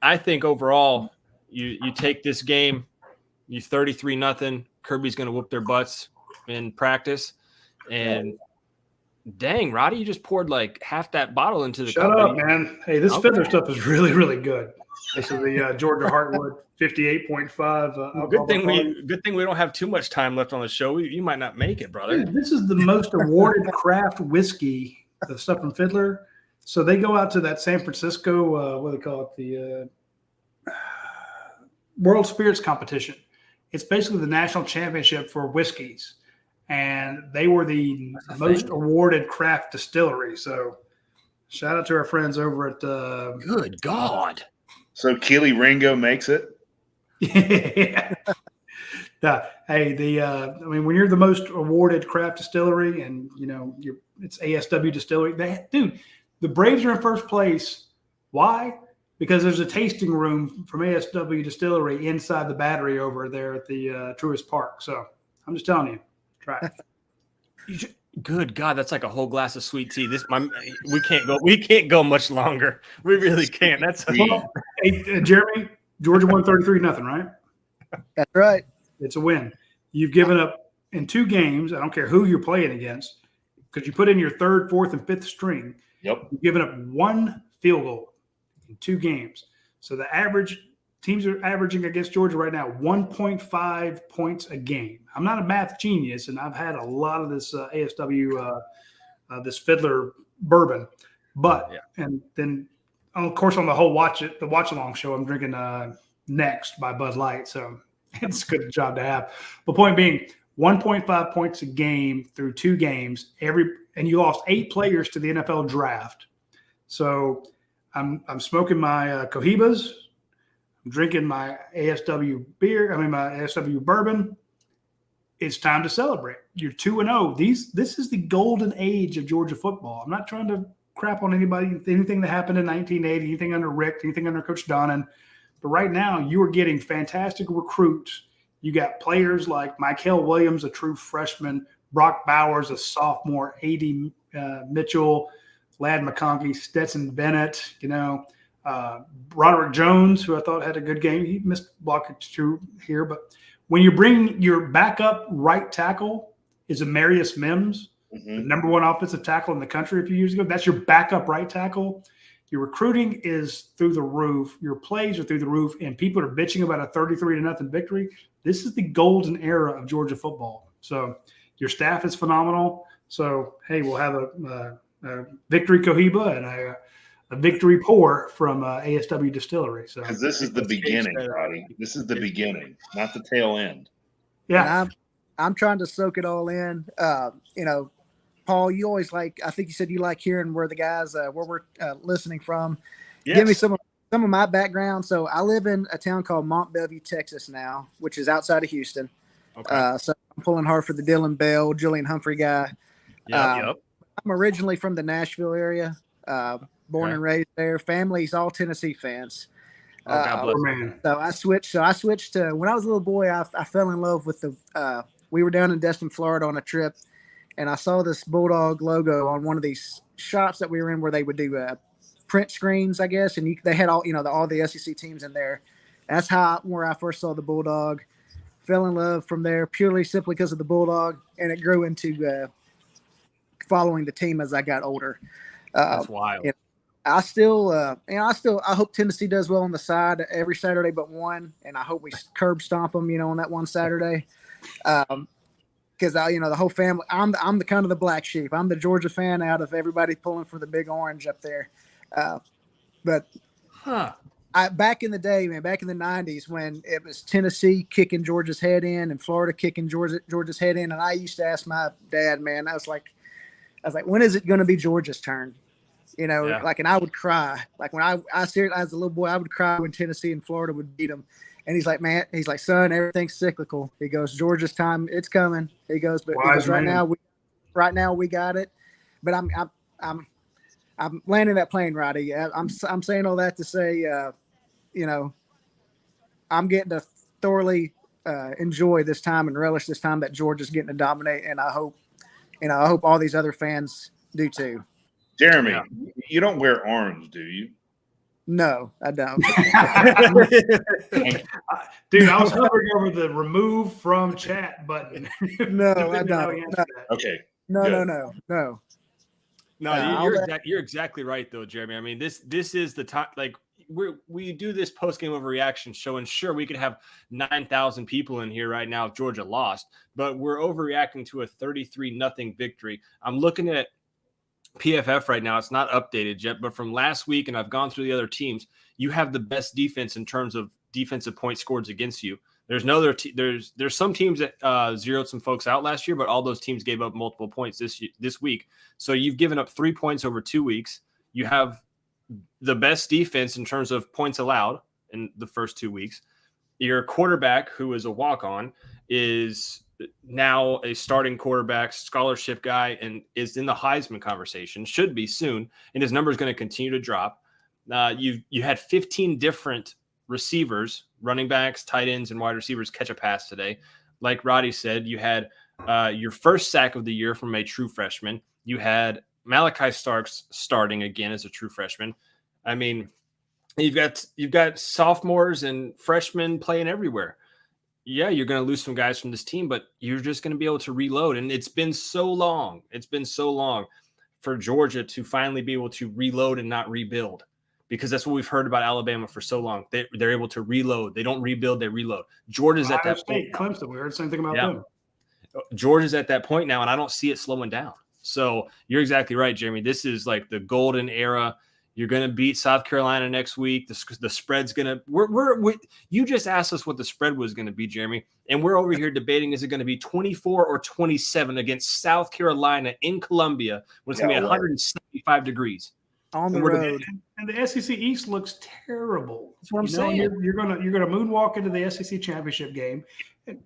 I think overall, you take this game, you 33-0. Kirby's going to whoop their butts in practice, and dang, Roddy, you just poured like half that bottle into the cup. Shut up, man. Hey, this Fiddler stuff is really, really good. This is the Georgia Heartwood 58.5. Good thing we don't have too much time left on the show. You might not make it, brother. Dude, this is the most awarded craft whiskey, the stuff from Fiddler. So they go out to that San Francisco, what do they call it, the World Spirits Competition. It's basically the national championship for whiskeys. and they were the most awarded craft distillery. So shout out to our friends over at Good God. So Keely Ringo makes it. yeah. Hey, I mean, when you're the most awarded craft distillery, and it's ASW Distillery, the Braves are in first place. Why? Because there's a tasting room from ASW Distillery inside the Battery over there at the Truist Park. So I'm just telling you, try it. Good God, that's like a whole glass of sweet tea. We can't go much longer. We really can't. That's hey, Jeremy, Georgia won 33-0, right? That's right. It's a win. You've given up in 2 games. I don't care who you're playing against, because you put in your 3rd, 4th, and 5th string. Yep. You've given up 1 field goal in 2 games. So the average teams are averaging against Georgia right now 1.5 points a game. I'm not a math genius, and I've had a lot of this ASW, this Fiddler bourbon, but and then of course on the whole watch along show, I'm drinking Next by Bud Light, so it's a good job to have. But point being, 1.5 points a game through 2 games and you lost 8 players to the NFL draft. So I'm smoking my Cohibas. I'm drinking my ASW beer. My ASW bourbon. It's time to celebrate. You're 2-0. This is the golden age of Georgia football. I'm not trying to crap on anybody, anything that happened in 1980, anything under Rick, anything under Coach Donnan. But right now, you are getting fantastic recruits. You got players like Michael Williams, a true freshman, Brock Bowers, a sophomore, A.D. Mitchell, Ladd McConkey, Stetson Bennett, Roderick Jones, who I thought had a good game. He missed block or 2 here. But when you bring your backup right tackle is Amarius Mims, the #1 offensive tackle in the country a few years ago. That's your backup right tackle. Your recruiting is through the roof. Your plays are through the roof, and people are bitching about a 33-0 victory. This is the golden era of Georgia football. So your staff is phenomenal. So, hey, we'll have a victory Cohiba and a victory pour from ASW Distillery. So because this is the beginning, Roddy. This is the beginning, not the tail end. Yeah, I'm trying to soak it all in. Paul, you always I think you said you like hearing where the guys, where we're listening from. Yes. Give me some of my background. So I live in a town called Mont Belvieu, Texas now, which is outside of Houston. Okay. So I'm pulling hard for the Dylan Bell, Julian Humphrey guy. Yep. I'm originally from the Nashville area, born and raised there. Family's all Tennessee fans. God bless you. So I switched to, when I was a little boy, I fell in love with we were down in Destin, Florida on a trip, and I saw this Bulldog logo on one of these shops that we were in where they would do print screens, I guess, and they had all all the SEC teams in there. That's where I first saw the Bulldog. Fell in love from there purely simply because of the Bulldog, and it grew into following the team as I got older. That's wild. I hope Tennessee does well on the side every Saturday but one, and I hope we curb stomp them, on that one Saturday. Because the whole family, I'm the kind of the black sheep. I'm the Georgia fan out of everybody pulling for the big orange up there. Back in the day, man, back in the 90s when it was Tennessee kicking Georgia's head in and Florida kicking Georgia's head in, and I used to ask my dad, man, I was like, when is it going to be Georgia's turn? And I would cry. Like when I seriously, as a little boy, I would cry when Tennessee and Florida would beat them. And he's like, son, everything's cyclical. He goes, Georgia's time, it's coming. He goes, but right now we got it. But I'm landing that plane, Roddy. I'm saying all that to say, I'm getting to thoroughly enjoy this time and relish this time that Georgia's getting to dominate, and I hope all these other fans do too. Jeremy, you don't wear orange, do you? No, I don't. Dude, I was hovering over the remove from chat button. No, I don't. No. Okay. No. No, you're exactly right though, Jeremy. I mean, this is the time. Like we do this post-game overreaction show, and sure, we could have 9,000 people in here right now if Georgia lost, but we're overreacting to a 33-0 victory. I'm looking at PFF right now. It's not updated yet, but from last week, and I've gone through the other teams, you have the best defense in terms of defensive points scored against you. There's no other. There's some teams that zeroed some folks out last year, but all those teams gave up multiple points this week. So you've given up 3 points over 2 weeks. You have the best defense in terms of points allowed in the first 2 weeks. Your quarterback, who is a walk-on, is now a starting quarterback, scholarship guy, and is in the Heisman conversation, should be soon, and his number is going to continue to drop. You had 15 different receivers, running backs, tight ends, and wide receivers catch a pass today. Like Roddy said, you had your first sack of the year from a true freshman. You had Malachi Starks starting again as a true freshman. I mean, you've got sophomores and freshmen playing everywhere. Yeah, you're going to lose some guys from this team, but you're just going to be able to reload. And it's been so long. It's been so long for Georgia to finally be able to reload and not rebuild, because that's what we've heard about Alabama for so long. They're able to reload. They don't rebuild, they reload. Georgia's at that point. Clemson, we heard the same thing about them. Georgia's at that point now, and I don't see it slowing down. So you're exactly right, Jeremy. This is like the golden era. You're going to beat South Carolina next week. The spread's going to – you just asked us what the spread was going to be, Jeremy, and we're over here debating, is it going to be 24 or 27 against South Carolina in Columbia when it's going to be 175 degrees. On the road. And the SEC East looks terrible. That's what I'm saying. You're gonna moonwalk into the SEC championship game.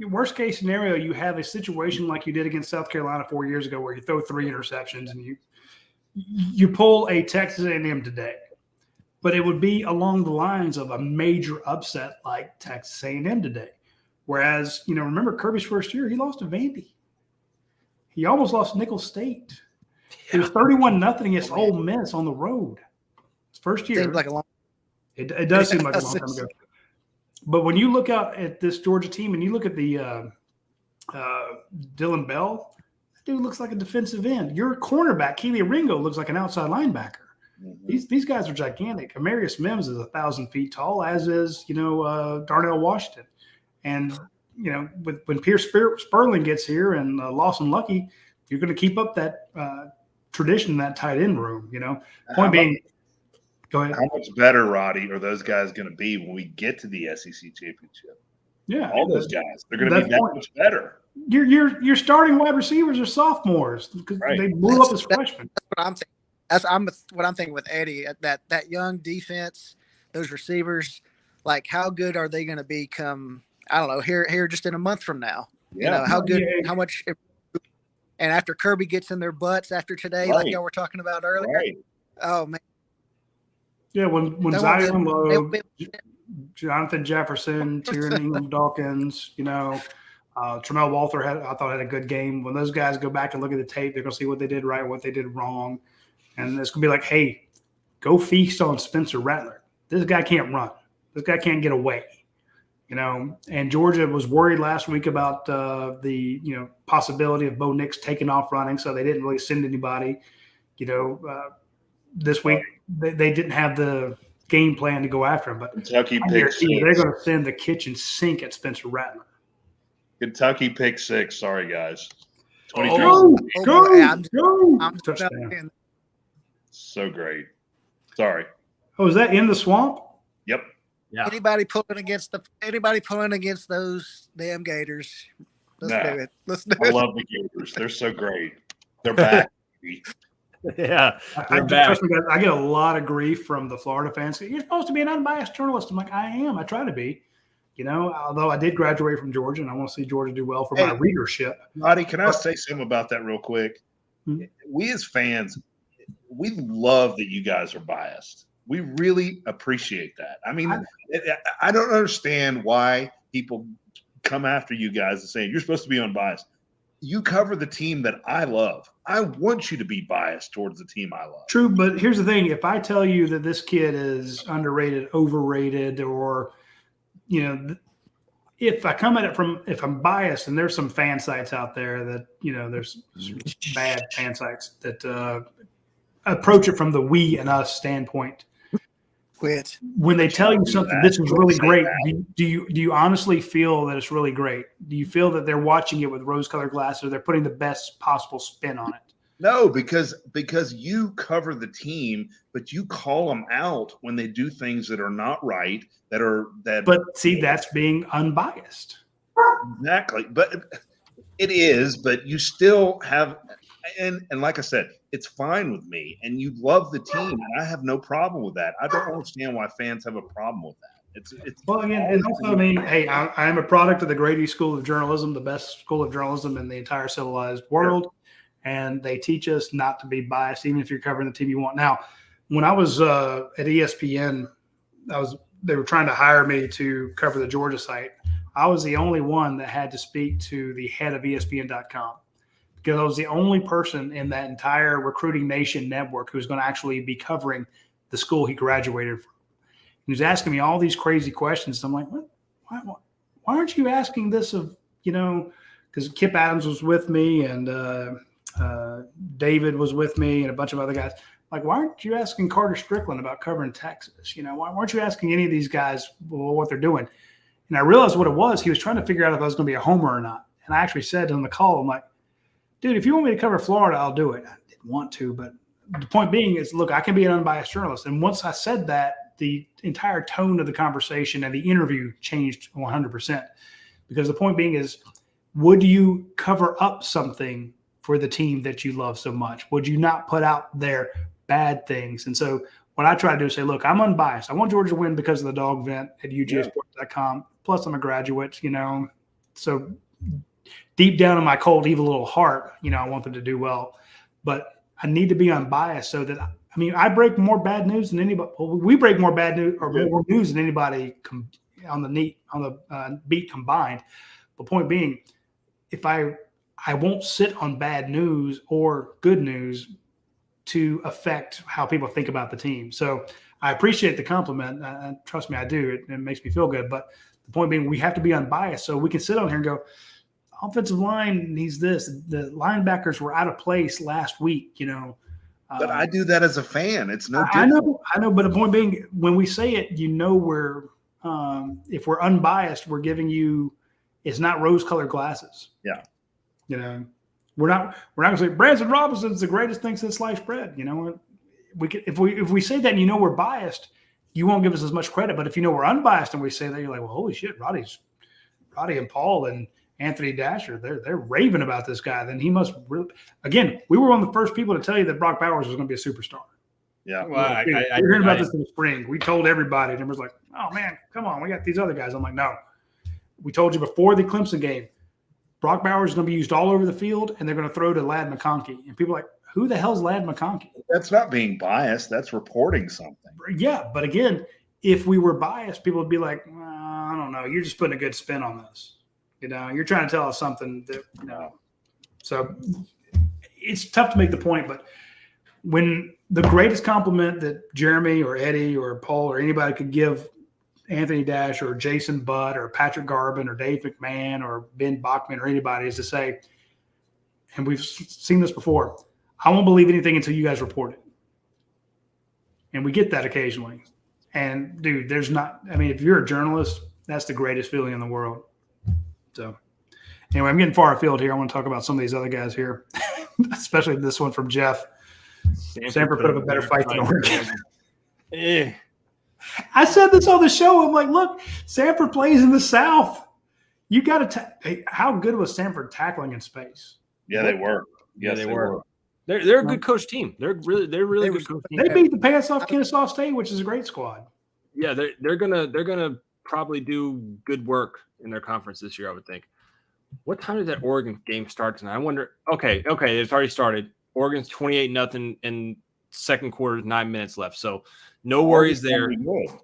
Worst case scenario, you have a situation like you did against South Carolina 4 years ago, where you throw 3 interceptions and you pull a Texas A&M today, but it would be along the lines of a major upset like Texas A&M today. Whereas, remember Kirby's first year, he lost to Vandy. He almost lost to Nicholls State. It was 31-0 against Ole Miss on the road. His first year. Seems like a long. It does seem like a long time ago. But when you look out at this Georgia team and you look at the Dylan Bell, that dude looks like a defensive end. Your cornerback, Keely Ringo, looks like an outside linebacker. Mm-hmm. These guys are gigantic. Amarius Mims is 1,000 feet tall, as is Darnell Washington. And when Pierce Sperling gets here and Lawson Lucky, you're going to keep up that tradition in that tight end room. Point being, go ahead. How much better, Roddy, are those guys going to be when we get to the SEC championship? Yeah, all those guys, they're going to be that much better. Your starting wide receivers are sophomores because they blew up as freshmen. That's what I'm thinking with Eddie. That young defense, those receivers, like how good are they going to be come? I don't know. Here, just in a month from now. Yeah. How good? How much? And after Kirby gets in their butts after today, like y'all were talking about earlier. Right. Oh man. Yeah, when Zion Lowe, Jonathan Jefferson, Tyrion Ingram-Dawkins, Tramel Walter I thought had a good game. When those guys go back and look at the tape, they're going to see what they did right, what they did wrong. And it's going to be like, hey, go feast on Spencer Rattler. This guy can't run. This guy can't get away. And Georgia was worried last week about the possibility of Bo Nix taking off running, so they didn't really send anybody. This week they didn't have the game plan to go after him. But Kentucky they're going to send the kitchen sink at Spencer Rattler. Kentucky pick 6. Sorry, guys. 23. Go! Touchdown. So great. Sorry. Oh, is that in the swamp? Yep. Yeah. Anybody pulling against those damn Gators? Let's do it. I love the Gators. They're so great. They're back. Yeah, I get a lot of grief from the Florida fans. You're supposed to be an unbiased journalist. I'm like, I am. I try to be. Although I did graduate from Georgia, and I want to see Georgia do well for my readership. Roddy, can I say something about that real quick? Mm-hmm. We as fans, we love that you guys are biased. We really appreciate that. I mean, I don't understand why people come after you guys and say, you're supposed to be unbiased. You cover the team that I love. I want you to be biased towards the team I love. True, but here's the thing. If I tell you that this kid is underrated, overrated, or, if I come at it if I'm biased, and there's some fan sites out there that, there's bad fan sites that approach it from the we and us standpoint. When they tell you something, this is really great. Do you honestly feel that it's really great? Do you feel that they're watching it with rose-colored glasses? Or they're putting the best possible spin on it? No, because you cover the team, but you call them out when they do things that are not right. But see, that's being unbiased. Exactly. But it is. But you still have, and like I said, it's fine with me. And you love the team, and I have no problem with that. I don't understand why fans have a problem with that. It's well, again, and also, I mean, hey, I am a product of the Grady School of Journalism, the best school of journalism in the entire civilized world. And they teach us not to be biased, even if you're covering the team you want. Now, when I was at ESPN, they were trying to hire me to cover the Georgia site. I was the only one that had to speak to the head of ESPN.com because I was the only person in that entire Recruiting Nation network who was going to actually be covering the school he graduated from. He was asking me all these crazy questions. I'm like, what? Why aren't you asking this of, because Kip Adams was with me and David was with me and a bunch of other guys. Like, why aren't you asking Carter Strickland about covering Texas? Why aren't you asking any of these guys what they're doing? And I realized what it was. He was trying to figure out if I was going to be a homer or not. And I actually said on the call, I'm like, dude, if you want me to cover Florida, I'll do it. I didn't want to, but the point being is, look, I can be an unbiased journalist. And once I said that, the entire tone of the conversation and the interview changed 100%. Because the point being is, would you cover up something for the team that you love so much? Would you not put out their bad things? And so what I try to do is say, look, I'm unbiased. I want Georgia to win because of the dog vent at UGAsports.com. Plus, I'm a graduate, So deep down in my cold, evil little heart, I want them to do well. But I need to be unbiased so that, I break more bad news than anybody. Well, we break more bad news or more news than anybody on the beat combined. The point being, if I won't sit on bad news or good news to affect how people think about the team. So I appreciate the compliment. Trust me, I do. It makes me feel good. But the point being, we have to be unbiased so we can sit on here and go, offensive line needs this. The linebackers were out of place last week, But I do that as a fan. It's no different. I know. But the point being, when we say it, we're if we're unbiased, we're giving you, it's not rose-colored glasses. Yeah. We're not going to say Branson Robinson's the greatest thing since sliced bread. If we say that and we're biased, you won't give us as much credit. But if we're unbiased and we say that, you're like, well, holy shit, Roddy and Paul and Anthony Dasher, they're raving about this guy. Then he must really. Again, we were one of the first people to tell you that Brock Bowers was going to be a superstar. Yeah. Well, we were hearing about this in the spring. We told everybody, and it was like, oh man, come on, we got these other guys. I'm like, no, we told you before the Clemson game. Brock Bowers is going to be used all over the field, and they're going to throw to Ladd McConkey. And people are like, who the hell's Ladd McConkey? That's not being biased. That's reporting something. Yeah, but again, if we were biased, people would be like, I don't know. You're just putting a good spin on this. You're trying to tell us something that, So it's tough to make the point, but when the greatest compliment that Jeremy or Eddie or Paul or anybody could give Anthony Dash or Jason Butt or Patrick Garvin or Dave McMahon or Ben Bachman or anybody is to say, and we've seen this before, I won't believe anything until you guys report it. And we get that occasionally. And dude, if you're a journalist, that's the greatest feeling in the world. So anyway, I'm getting far afield here. I want to talk about some of these other guys here, especially this one from Jeff. Samford put up a better fight than Oregon. I said this on the show. I'm like, look, Samford plays in the South. You got to how good was Samford tackling in space? Yeah, they were. Yes, they were. They're a good coach team. They're really good coach team. They beat the pants off Kennesaw State, which is a great squad. Yeah, they're gonna probably do good work in their conference this year, I would think. What time did that Oregon game start tonight? I wonder. Okay, it's already started. Oregon's 28-0 in second quarter, 9 minutes left. So no worries there.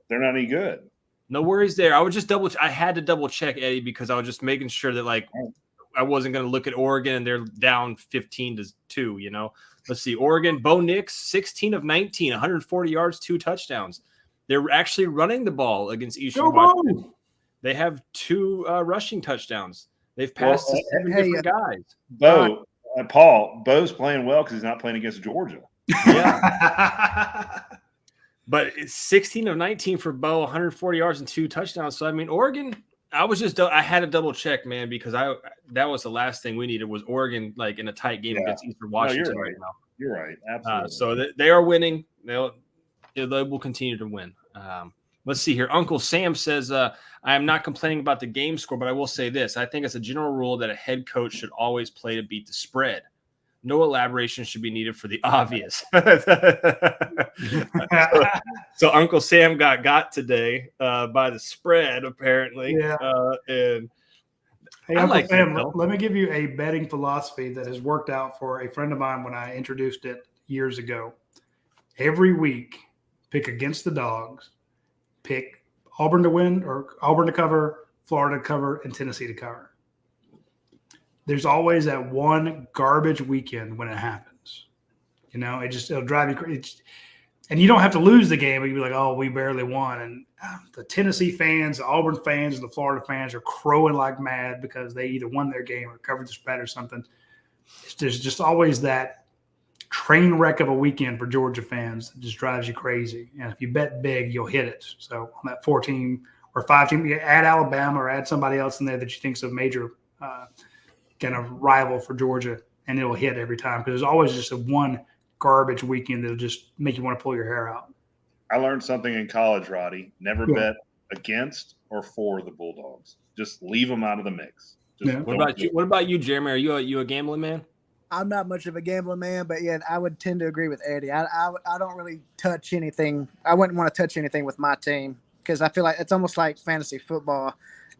They're not any good. No worries there. I had to double check, Eddie, because I was just making sure that I wasn't going to look at Oregon and they're down 15-2. Let's see. Oregon, Bo Nix, 16 of 19, 140 yards, 2 touchdowns. They're actually running the ball against Eastern Washington. They have 2 rushing touchdowns. They've passed to 7 different guys. Bo's playing well because he's not playing against Georgia. Yeah. But it's 16 of 19 for Bo, 140 yards and 2 touchdowns. So, Oregon I had to double check, man, because that was the last thing we needed was Oregon like in a tight game against Eastern Washington you're right. right now. You're right. Absolutely. So they are winning. They will continue to win. Let's see here. Uncle Sam says, I am not complaining about the game score, but I will say this. I think it's a general rule that a head coach should always play to beat the spread. No elaboration should be needed for the obvious. so Uncle Sam got today by the spread, apparently. Yeah. And Hey, I Uncle like Sam, that, let me give you a betting philosophy that has worked out for a friend of mine when I introduced it years ago. Every week, pick against the Dogs, pick Auburn to win or Auburn to cover, Florida to cover, and Tennessee to cover. There's always that one garbage weekend when it happens. It'll drive you crazy. And you don't have to lose the game, but you'll be like, oh, we barely won. And the Tennessee fans, the Auburn fans, and the Florida fans are crowing like mad because they either won their game or covered the spread or something. There's just always that train wreck of a weekend for Georgia fans that just drives you crazy. And if you bet big, you'll hit it. So on that 4-team or 5-team, you add Alabama or add somebody else in there that you think is a major kind of rival for Georgia, and it'll hit every time because there's always just a one garbage weekend that'll just make you want to pull your hair out. I learned something in college, Roddy. Never bet against or for the Bulldogs. Just leave them out of the mix. What about you, Jeremy? Are you a gambling man? I'm not much of a gambling man, but yeah, I would tend to agree with Eddie. I don't really touch anything. I wouldn't want to touch anything with my team because I feel like it's almost like fantasy football.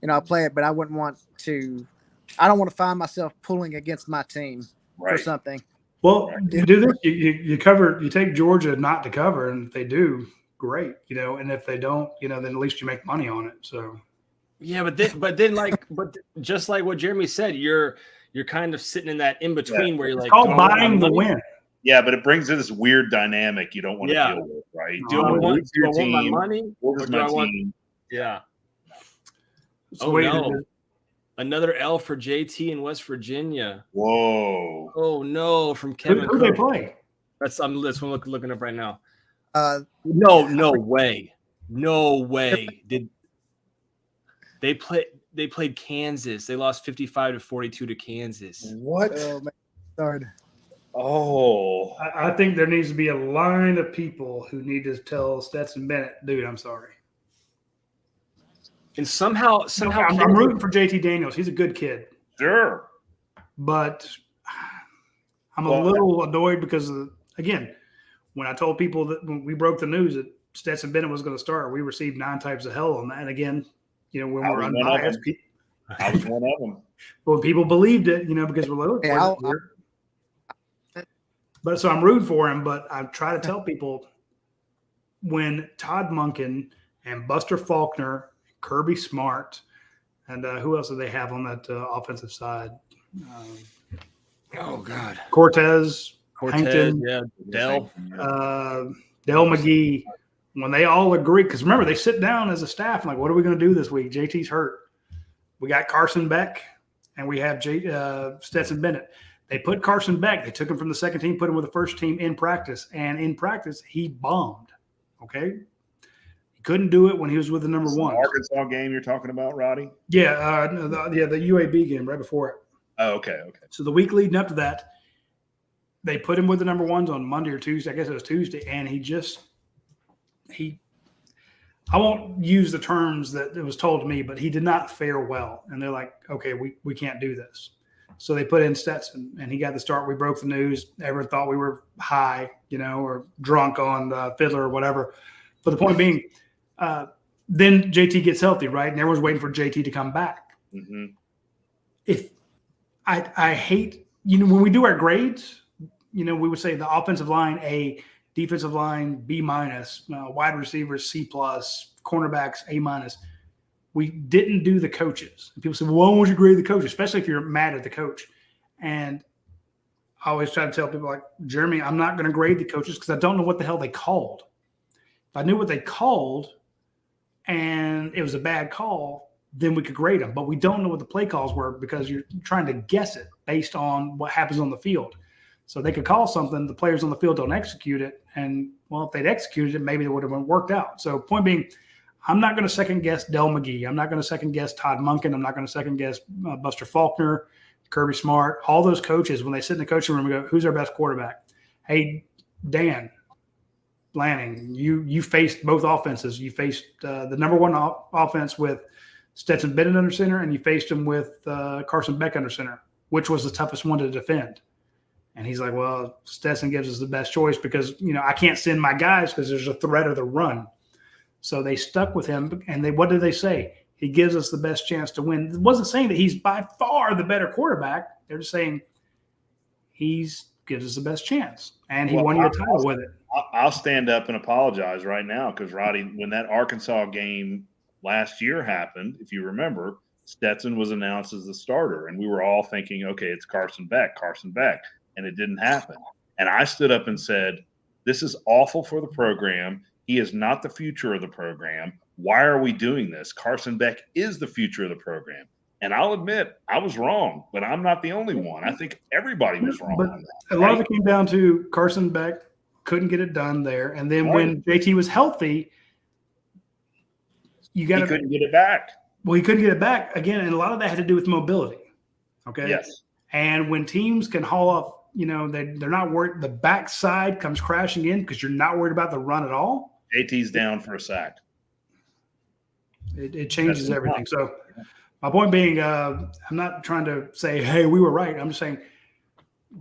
I play it, but I wouldn't want to. I don't want to find myself pulling against my team for something. Well, you do this. You take Georgia not to cover, and if they do, great. And if they don't, then at least you make money on it. So. Yeah, but just like what Jeremy said, you're kind of sitting in that in between where you're it's like called buying the win. Yeah, but it brings in this weird dynamic you don't want to deal with, right? Do I want my money? Or does my team? Yeah. So no. Another L for JT in West Virginia. Whoa. Oh no, from Kevin. Who they play? That's one looking up right now. No way. No way. Did they played Kansas. They lost 55-42 to Kansas. What? Oh, man. Sorry. Oh. I think there needs to be a line of people who need to tell Stetson Bennett, dude, I'm sorry. And somehow I'm rooting for JT Daniels. He's a good kid. Sure. But I'm a little annoyed because, again, when I told people that when we broke the news that Stetson Bennett was going to start, we received 9 types of hell on that. And again, when we're unbiased, I was one of them. Well, people believed it, because we're like, but so I'm rooting for him. But I try to tell people when Todd Monken and Buster Faulkner, Kirby Smart, and who else do they have on that offensive side? Oh God, Cortez, Hankton, yeah, Dell McGee. When they all agree, because remember they sit down as a staff and like, what are we going to do this week? JT's hurt. We got Carson Beck, and we have Stetson Bennett. They put Carson Beck. They took him from the second team, put him with the first team in practice, and in practice he bombed. Okay. Couldn't do it when he was with the number one. Arkansas game you're talking about, Roddy? Yeah, the UAB game right before it. Oh, okay. So the week leading up to that, they put him with the number ones on Monday or Tuesday. I guess it was Tuesday, and I won't use the terms that it was told to me, but he did not fare well. And they're like, okay, we can't do this. So they put in Stetson, and he got the start. We broke the news. Everyone thought we were high, or drunk on Fiddler or whatever. But the point being, then JT gets healthy, right? And everyone's waiting for JT to come back. Mm-hmm. If I hate, when we do our grades, we would say the offensive line A, defensive line B-, wide receivers C+, cornerbacks A-. We didn't do the coaches. And people say, well, why won't you grade the coach, especially if you're mad at the coach? And I always try to tell people like, Jeremy, I'm not going to grade the coaches because I don't know what the hell they called. If I knew what they called and it was a bad call, then we could grade them. But we don't know what the play calls were because you're trying to guess it based on what happens on the field. So they could call something, the players on the field don't execute it. And, well, if they'd executed it, maybe it would have worked out. So point being, I'm not going to second guess Del McGee. I'm not going to second guess Todd Monken. I'm not going to second guess Buster Faulkner, Kirby Smart, all those coaches. When they sit in the coaching room and go, who's our best quarterback? Hey, Dan Lanning, you faced both offenses. You faced the number one offense with Stetson Bennett under center, and you faced him with Carson Beck under center. Which was the toughest one to defend? And he's like, well, Stetson gives us the best choice because, I can't send my guys because there's a threat of the run. So they stuck with him. And what did they say? He gives us the best chance to win. It wasn't saying that he's by far the better quarterback. They're just saying gives us the best chance. And he won you a title with it. I'll stand up and apologize right now because, Roddy, when that Arkansas game last year happened, if you remember, Stetson was announced as the starter. And we were all thinking, okay, it's Carson Beck. And it didn't happen. And I stood up and said, this is awful for the program. He is not the future of the program. Why are we doing this? Carson Beck is the future of the program. And I'll admit, I was wrong, but I'm not the only one. I think everybody was wrong. But a lot of it came down to Carson Beck couldn't get it done there. And then when JT was healthy, he couldn't get it back. Well, he couldn't get it back again. And a lot of that had to do with mobility. Okay. Yes. And when teams can haul off, they're not worried. The backside comes crashing in because you're not worried about the run at all. JT's down for a sack. It changes everything. So my point being, I'm not trying to say, hey, we were right. I'm just saying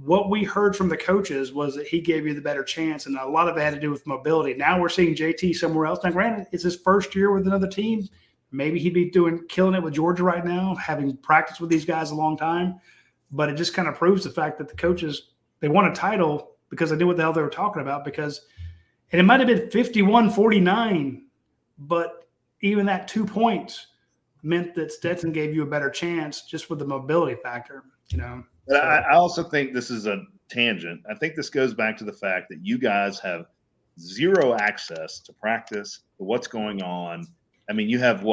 what we heard from the coaches was that he gave you the better chance. And a lot of it had to do with mobility. Now we're seeing JT somewhere else. Now, granted, it's his first year with another team. Maybe he'd be killing it with Georgia right now, having practiced with these guys a long time. But it just kind of proves the fact that the coaches, they won a title because they knew what the hell they were talking about. And it might have been 51-49, but even that 2 points meant that Stetson gave you a better chance just with the mobility factor, But I also think this is a tangent. I think this goes back to the fact that you guys have zero access to practice, to what's going on. I mean, you have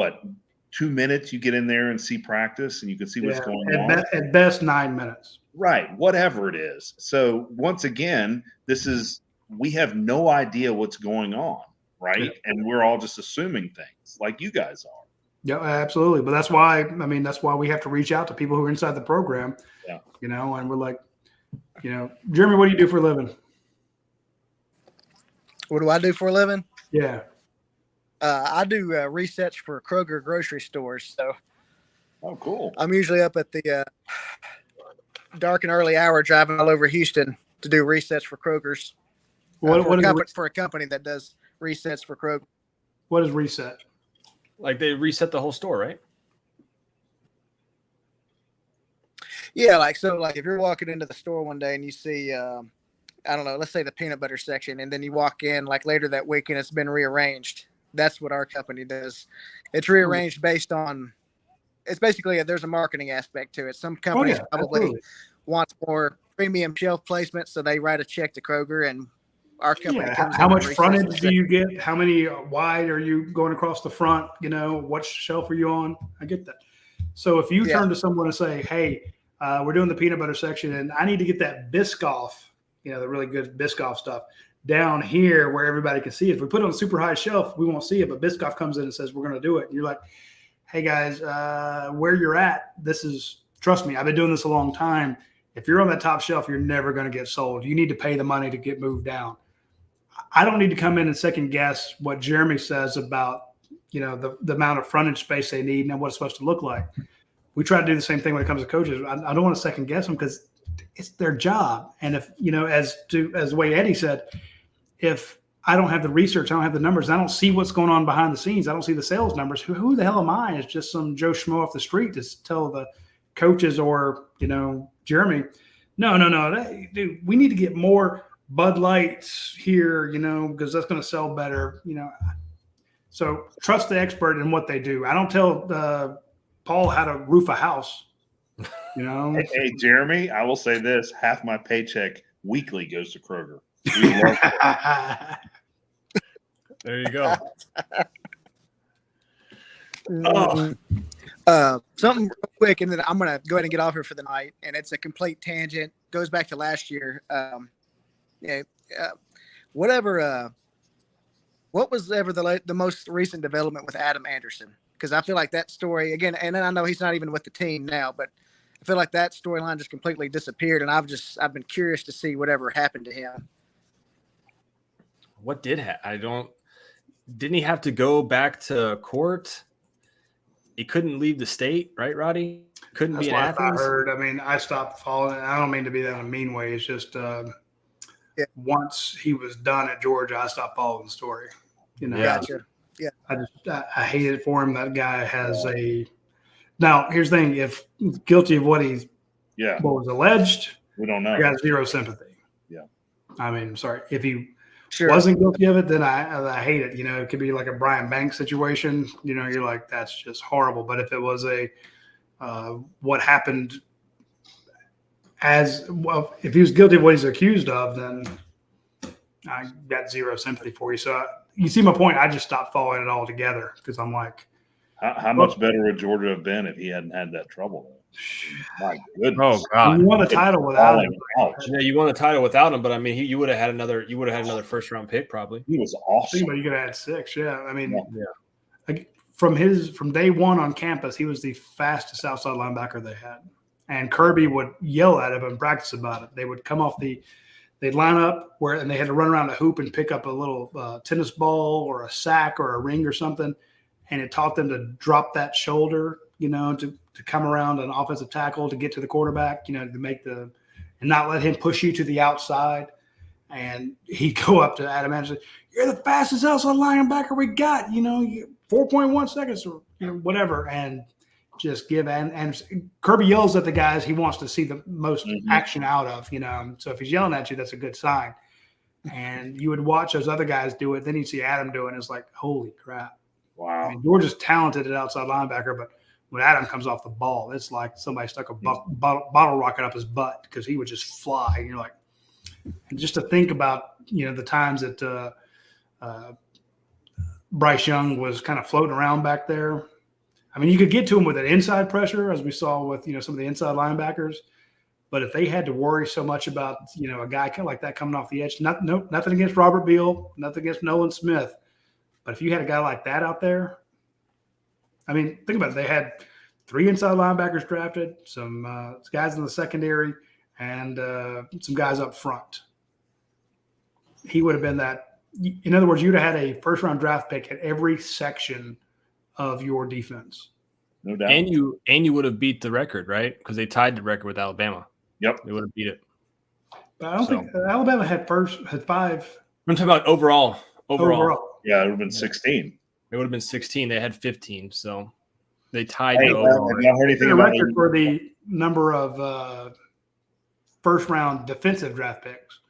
2 minutes you get in there and see practice and you can see what's going on. At best 9 minutes. Right. Whatever it is. So once again, we have no idea what's going on. Right. Yeah. And we're all just assuming things like you guys are. Yeah, absolutely. But that's why we have to reach out to people who are inside the program, and we're like, Jeremy, what do you do for a living? What do I do for a living? Yeah. I do research for Kroger grocery stores. So, oh, cool. I'm usually up at the dark and early hour driving all over Houston to do research for Kroger's. For a company that does resets for Kroger. What is reset? Like they reset the whole store, right? Yeah, like if you're walking into the store one day and you see, I don't know, let's say the peanut butter section, and then you walk in like later that week and it's been rearranged. That's what our company does. It's rearranged based on. It's basically there's a marketing aspect to it. Some companies probably want more premium shelf placement, so they write a check to Kroger, and our company comes in. How much frontage do you get? How many wide are you going across the front? What shelf are you on? I get that. So if you turn to someone and say, hey, we're doing the peanut butter section, and I need to get that Biscoff, the really good Biscoff stuff, down here where everybody can see it. If we put it on a super high shelf, we won't see it, but Biscoff comes in and says, we're going to do it. And you're like, hey guys, where you're at, trust me, I've been doing this a long time. If you're on that top shelf, you're never going to get sold. You need to pay the money to get moved down. I don't need to come in and second guess what Jeremy says about, the amount of frontage space they need and what it's supposed to look like. We try to do the same thing when it comes to coaches. I don't want to second guess them because it's their job. And if, as the way Eddie said, if I don't have the research, I don't have the numbers, I don't see what's going on behind the scenes, I don't see the sales numbers, who the hell am I? It's just some Joe Schmo off the street to tell the coaches or, Jeremy, no, dude, we need to get more Bud Lights here, because that's going to sell better, So trust the expert in what they do. I don't tell Paul how to roof a house, Hey, Jeremy, I will say this: half my paycheck weekly goes to Kroger. We love it. There you go. Something real quick, and then I'm going to go ahead and get off here for the night. And it's a complete tangent. Goes back to last year. Whatever what was ever the most recent development with Adam Anderson? Because I feel like that story again, and I know he's not even with the team now, but I feel like that storyline just completely disappeared, and I've been curious to see whatever happened to him. What did didn't he have to go back to court? He couldn't leave the state, right, Roddy? Couldn't That's be in what I Athens. heard. I mean, I stopped following it. I don't mean to be that in a mean way. It's just once he was done at Georgia, I stopped following the story. You know, Gotcha. Yeah. I hate it for him. That guy has now, here's the thing. If guilty of what what was alleged, we don't know. I got zero sympathy. Yeah. I mean, sorry. If he Sure. wasn't guilty of it, then I hate it. You know, it could be like a Brian Banks situation. You know, you're like, that's just horrible. But if it was what happened as well, if he was guilty of what he's accused of, then I got zero sympathy for you. So you see my point. I just stopped following it all together because I'm like, how much better would Georgia have been if he hadn't had that trouble? My goodness. Oh God! you won the title without him. Yeah, you won the title without him, but I mean, you would have had another. You would have had another first round pick probably. He was Think awesome. about it, you could have had 6. Yeah, I mean, like, from day one on campus, he was the fastest outside linebacker they had, and Kirby would yell at him and practice about it. They would come off they'd line up and they had to run around a hoop and pick up a little tennis ball or a sack or a ring or something, and it taught them to drop that shoulder, you know, to come around an offensive tackle to get to the quarterback, you know, to make and not let him push you to the outside. And he'd go up to Adam Anderson, "You're the fastest outside linebacker we got, you know, 4.1 seconds or whatever." And just give and Kirby yells at the guys he wants to see the most action out of, you know. So if he's yelling at you, that's a good sign. And you would watch those other guys do it. Then you'd see Adam do it, and it's like, holy crap. Wow. I mean, Georgia's talented at outside linebacker, but when Adam comes off the ball, it's like somebody stuck a bottle rocket up his butt because he would just fly. And you're like, and just to think about, you know, the times that Bryce Young was kind of floating around back there. I mean, you could get to him with an inside pressure, as we saw with, you know, some of the inside linebackers. But if they had to worry so much about, you know, a guy kind of like that coming off the edge, nothing against Robert Beal, nothing against Nolan Smith. But if you had a guy like that out there, I mean, think about it. They had 3 inside linebackers drafted, some guys in the secondary, and some guys up front. He would have been that. In other words, you'd have had a first-round draft pick at every section of your defense. No doubt. And you would have beat the record, right? Because they tied the record with Alabama. Yep. They would have beat it. But I don't think Alabama had 5. I'm talking about overall. Yeah, it would have been 16. It would have been 16. They had 15, so they tied Hey, the have overall. y'all heard anything The about record for the number of first-round defensive draft picks.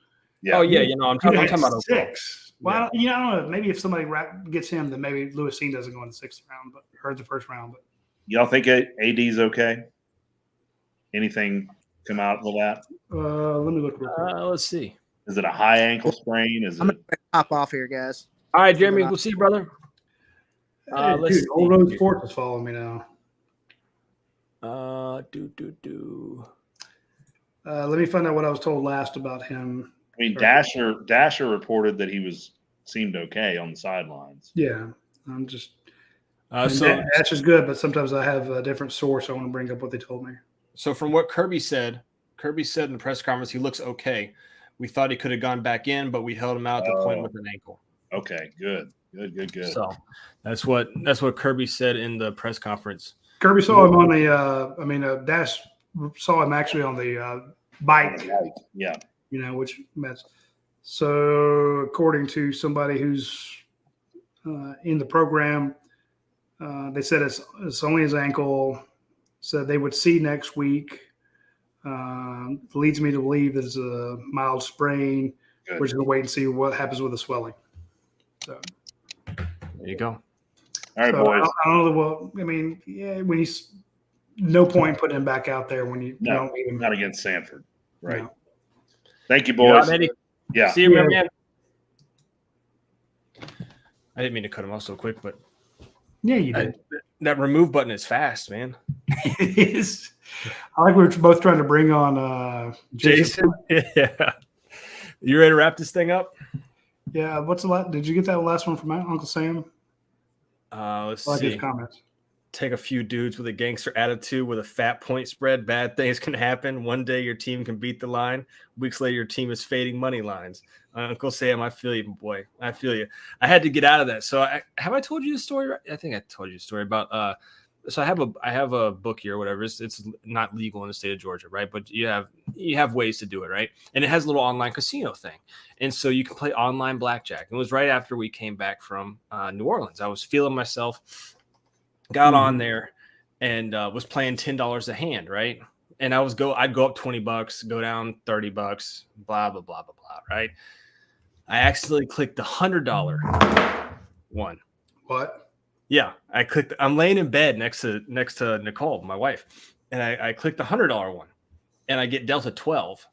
Yeah. Oh yeah, you know, I'm talking about overall. 6. Well, I don't know. Maybe if somebody gets him, then maybe Lewis Seen doesn't go in the 6th round, or the first round. But Y'all think AD's okay? Anything come out of that? let me look real quick. Let's see. Is it a high ankle sprain? Is I'm it? gonna hop off here, guys. All right, Jeremy, we'll see you, brother. Hey, Let's dude, see Old Road here. Sports is following me now. Let me find out what I was told last about him. I mean, Dasher reported that he seemed okay on the sidelines. Yeah, I'm just. So That's just good, but sometimes I have a different source. I want to bring up what they told me. So from what Kirby said in the press conference, he looks okay. We thought he could have gone back in, but we held him out at the point with an ankle. Okay, good. So that's what Kirby said in the press conference. Kirby saw him on the. Dash saw him actually on the bike. Yeah. You know, which that's so according to somebody who's in the program, they said it's only his ankle. Said they would see next week. Leads me to believe that it's a mild sprain. Good. We're just gonna wait and see what happens with the swelling. So There you go. All right, so boys. I don't know. Well, I mean, yeah, when he's no point putting him back out there when you don't need him. Not against Samford. Right. No. Thank you, boys. Eddie. Yeah. See you, man. I didn't mean to cut him off so quick, but Yeah, you did. that remove button is fast, man. It is. I like we're both trying to bring on Jason. Yeah. You ready to wrap this thing up? Yeah. What's the last? Did you get that last one from Uncle Sam? Let's I like his see. comments. Take a few dudes with a gangster attitude with a fat point spread. Bad things can happen. One day your team can beat the line. Weeks later, your team is fading money lines. Uncle Sam, I feel you, boy. I feel you. I had to get out of that. So have I told you the story? I think I told you the story about so I have a book here or whatever. It's not legal in the state of Georgia, right? But you have ways to do it, right? And it has a little online casino thing. And so you can play online blackjack. It was right after we came back from New Orleans. I was feeling myself. Got on there and was playing $10 a hand, right? And I'd go up $20, go down $30, blah, blah, blah, blah, blah, right? I accidentally clicked the $100 one. What? Yeah, I'm laying in bed next to Nicole, my wife, and I clicked the $100 one, and I get dealt a 12.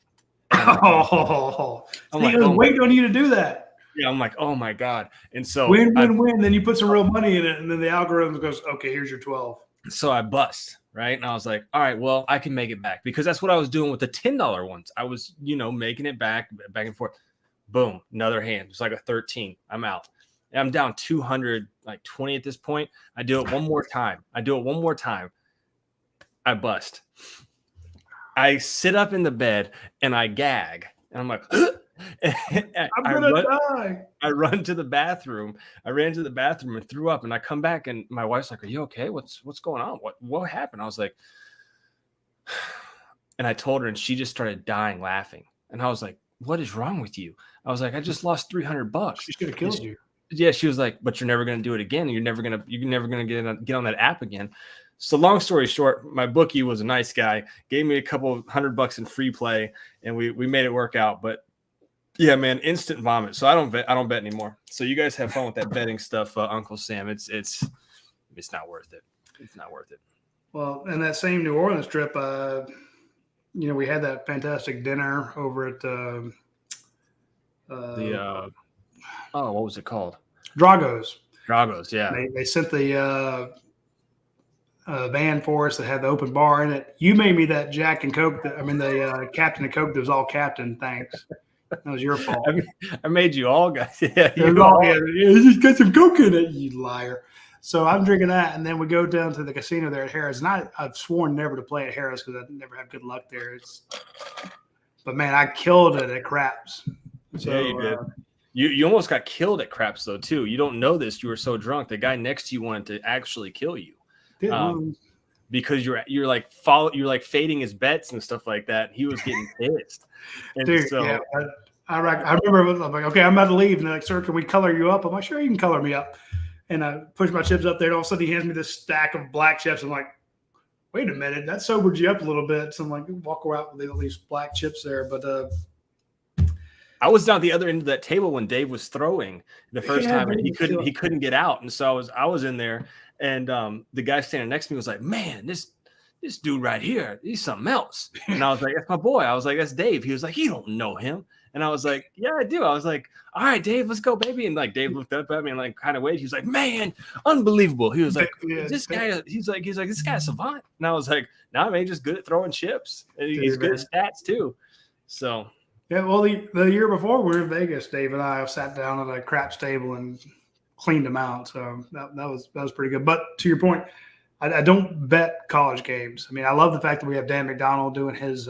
Oh, I'm he like, was waiting on you to do that. Yeah, I'm like, oh my God. And so win. Then you put some real money in it, and then the algorithm goes, okay, here's your 12. So I bust, right? And I was like, all right, well, I can make it back, because that's what I was doing with the $10 ones. I was, making it back and forth. Boom, another hand. It's like a 13. I'm out. And I'm down 220 at this point. I do it one more time. I bust. I sit up in the bed and I gag. And I'm like, I'm gonna die. I run to the bathroom. I ran to the bathroom and threw up, and I come back and my wife's like, "Are you okay? What's going on? What happened?" I was like, and I told her, and she just started dying laughing. And I was like, "What is wrong with you?" I was like, "I just lost $300." She should have killed you. Yeah, she was like, "But you're never gonna do it again. You're never gonna get on that app again." So long story short, my bookie was a nice guy, gave me a couple $100 in free play, and we made it work out. But yeah, man, instant vomit. So I don't bet anymore. So you guys have fun with that betting stuff, Uncle Sam. It's not worth it. It's not worth it. Well, in that same New Orleans trip, we had that fantastic dinner over at what was it called? Drago's. Yeah. They sent the van for us that had the open bar in it. You made me that Jack and Coke. The Captain of Coke that was all Captain. Thanks. That was your fault. I made you all guys. Yeah, just got some Coke in it, you liar. So I'm drinking that, and then we go down to the casino there at Harris. And I've sworn never to play at Harris because I never have good luck there. But man, I killed it at craps. So, yeah, you did. You almost got killed at craps though too. You don't know this. You were so drunk. The guy next to you wanted to actually kill you. Because you're like fading his bets and stuff like that. He was getting pissed. And dude, so, yeah, I remember I'm like, okay, I'm about to leave. And they're like, sir, can we color you up? I'm like, sure, you can color me up. And I push my chips up there. And all of a sudden he hands me this stack of black chips. I'm like, wait a minute, that sobered you up a little bit. So I'm like, walk around with all these black chips there. But I was down the other end of that table when Dave was throwing the first time, and he couldn't get out. And so I was in there. And the guy standing next to me was like, man, this dude right here, he's something else. And I was like, that's my boy. I was like, that's Dave. He was like, you don't know him. And I was like, yeah, I do. I was like, all right, Dave, let's go, baby. And like Dave looked up at me and like kind of waited. He was like, man, unbelievable. He was like, this guy, he's like, this guy's savant. And I was like, nah, man, he's just good at throwing chips. And he's good at stats too. So yeah, well, the year before we were in Vegas, Dave and I sat down at a craps table and cleaned them out. So that was pretty good. But to your point, I don't bet college games. I mean, I love the fact that we have Dan McDonald doing his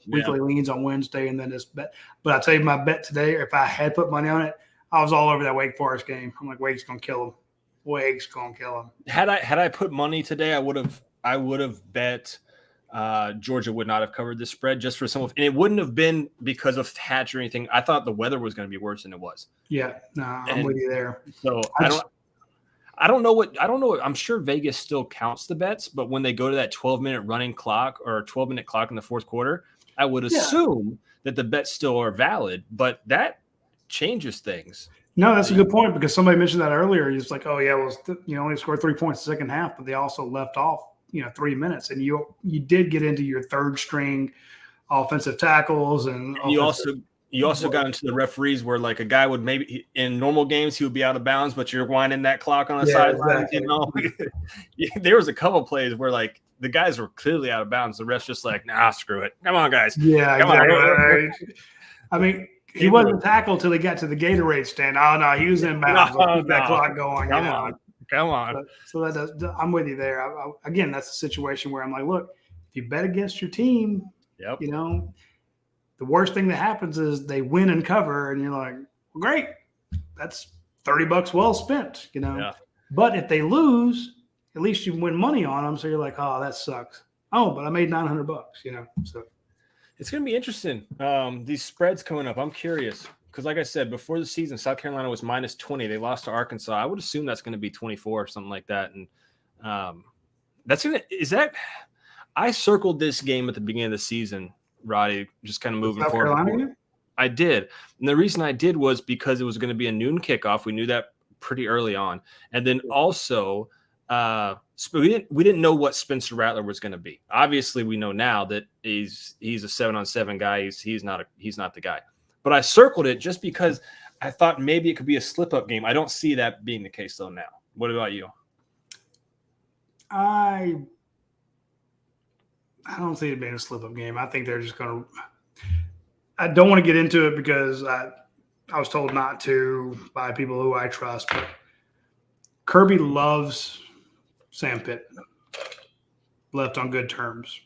weekly leans on Wednesday and then this bet. But I'll tell you my bet today, if I had put money on it, I was all over that Wake Forest game. I'm like, Wake's going to kill him. Wake's going to kill him. Had I put money today, I would have bet Georgia would not have covered this spread just for some of, and it wouldn't have been because of Hatch or anything. I thought the weather was going to be worse than it was. Yeah, no, I'm with you there. So I don't know what I'm sure Vegas still counts the bets, but when they go to that 12-minute running clock or 12-minute clock in the fourth quarter, I would assume that the bets still are valid, but that changes things. No, that's a good point because somebody mentioned that earlier. He's like, oh yeah, well, only scored 3 points the second half, but they also left off 3 minutes, and you did get into your third string offensive tackles, and you also got into the referees where like a guy would maybe in normal games he would be out of bounds, but you're winding that clock on the sideline. Exactly. There was a couple plays where like the guys were clearly out of bounds. The ref's just like, nah, screw it. Come on, guys. Yeah, come exactly. on. I mean, He wasn't tackled till he got to the Gatorade stand. Oh no, he was inbound. No, Keep that clock going. Come on. So I'm with you there. Again, that's a situation where I'm like, look, if you bet against your team, Yep. you know, the worst thing that happens is they win and cover, and you're like, well, great, that's $30 well spent, you know. Yeah. But if they lose, at least you win money on them. So you're like, oh, that sucks. Oh, but I made $900, you know. So it's going to be interesting. These spreads coming up. I'm curious because, like I said, before the season, South Carolina was -20. They lost to Arkansas. I would assume that's going to be 24 or something like that. And that's going to – is that – I circled this game at the beginning of the season, Roddy, just kind of moving South forward. Carolina? I did. And the reason I did was because it was going to be a noon kickoff. We knew that pretty early on. And then also we didn't know what Spencer Rattler was going to be. Obviously, we know now that he's a 7-on-7 guy. He's not the guy. But I circled it just because I thought maybe it could be a slip-up game. I don't see that being the case, though, now. What about you? I don't see it being a slip-up game. I think they're just going to – I don't want to get into it because I was told not to by people who I trust. But Kirby loves Sam Pittman. Left on good terms.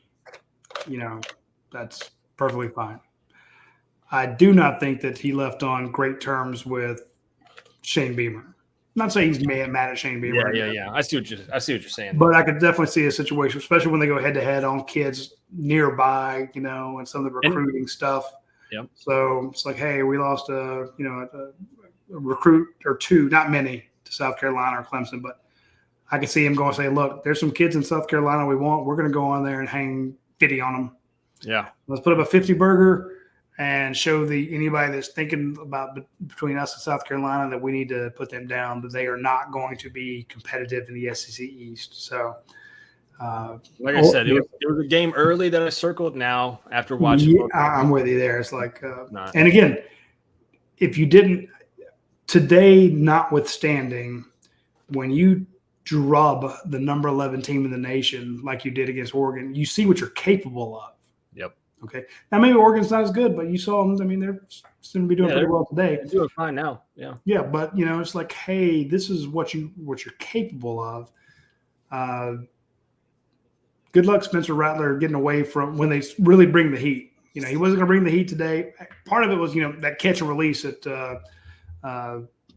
You know, that's perfectly fine. I do not think that he left on great terms with Shane Beamer. I'm not saying he's mad at Shane Beamer. Yeah. I see what you're saying. But I could definitely see a situation, especially when they go head-to-head on kids nearby, you know, and some of the recruiting stuff. Yep. So it's like, hey, we lost a recruit or two, not many, to South Carolina or Clemson, but I could see him going and say, look, there's some kids in South Carolina we want. We're going to go on there and hang 50 on them. Yeah. Let's put up a 50 burger and show anybody that's thinking about between us and South Carolina that we need to put them down, that they are not going to be competitive in the SEC East. So, like I said, it was a game early that I circled. Now, after watching, yeah, I'm with you there. It's like, and again, if you didn't today, notwithstanding, when you drub the number 11 team in the nation like you did against Oregon, you see what you're capable of. Yep. Okay. Now maybe Oregon's not as good, but you saw them. I mean, they're going to be doing pretty well today. They're doing fine now. Yeah. Yeah, but you know, it's like, hey, this is what you're capable of. Good luck, Spencer Rattler, getting away from when they really bring the heat. You know, he wasn't going to bring the heat today. Part of it was, you know, that catch and release that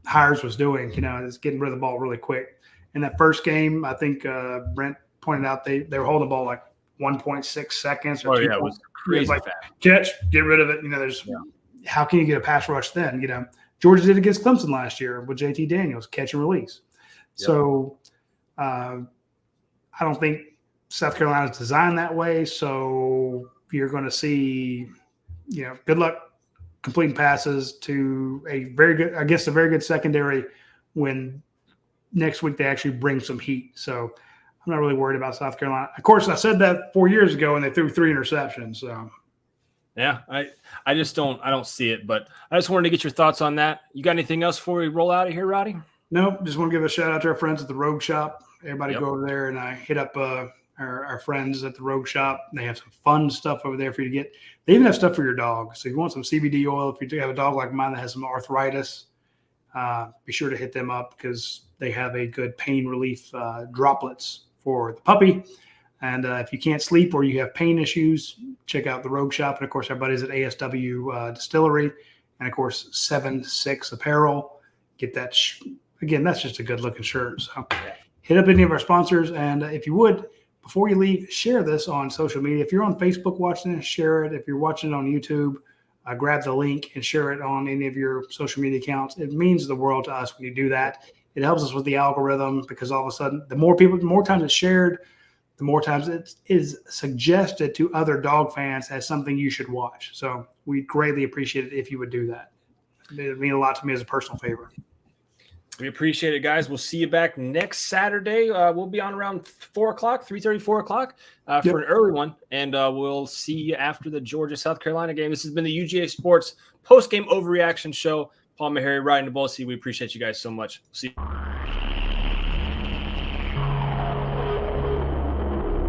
Hires was doing. You know, it's getting rid of the ball really quick. In that first game, I think Brent pointed out they were holding the ball like 1.6 seconds. Or it was crazy like, fast. Catch, get rid of it. You know, how can you get a pass rush then? You know, Georgia did against Clemson last year with JT Daniels, catch and release. Yep. So I don't think South Carolina's designed that way. So you're going to see, you know, good luck completing passes to a very good secondary when next week they actually bring some heat. So I'm not really worried about South Carolina. Of course, I said that 4 years ago and they threw 3 interceptions. So yeah, I just don't see it, but I just wanted to get your thoughts on that. You got anything else before we roll out of here, Roddy? No, just want to give a shout out to our friends at the Rogue Shop. Everybody go over there and I hit up our friends at the Rogue Shop. They have some fun stuff over there for you to get. They even have stuff for your dog. So if you want some CBD oil, if you do have a dog like mine that has some arthritis, be sure to hit them up because they have a good pain relief droplets for the puppy. And if you can't sleep or you have pain issues, check out the Rogue Shop. And, of course, our buddies at ASW Distillery and, of course, 7-6 Apparel. Get that. Again, that's just a good-looking shirt. So hit up any of our sponsors. And if you would, before you leave, share this on social media. If you're on Facebook watching it, share it. If you're watching it on YouTube, grab the link and share it on any of your social media accounts. It means the world to us when you do that. It helps us with the algorithm because all of a sudden, the more times it's shared, the more times it is suggested to other dog fans as something you should watch. So we greatly appreciate it if you would do that. It would mean a lot to me as a personal favor. We appreciate it, guys. We'll see you back next Saturday. We'll be on around 4 o'clock, 3:30, 4 o'clock for an early one. And we'll see you after the Georgia-South Carolina game. This has been the UGA Sports Postgame Overreaction Show. Paul Meharry, Ryan DeBolsi. We appreciate you guys so much. See you.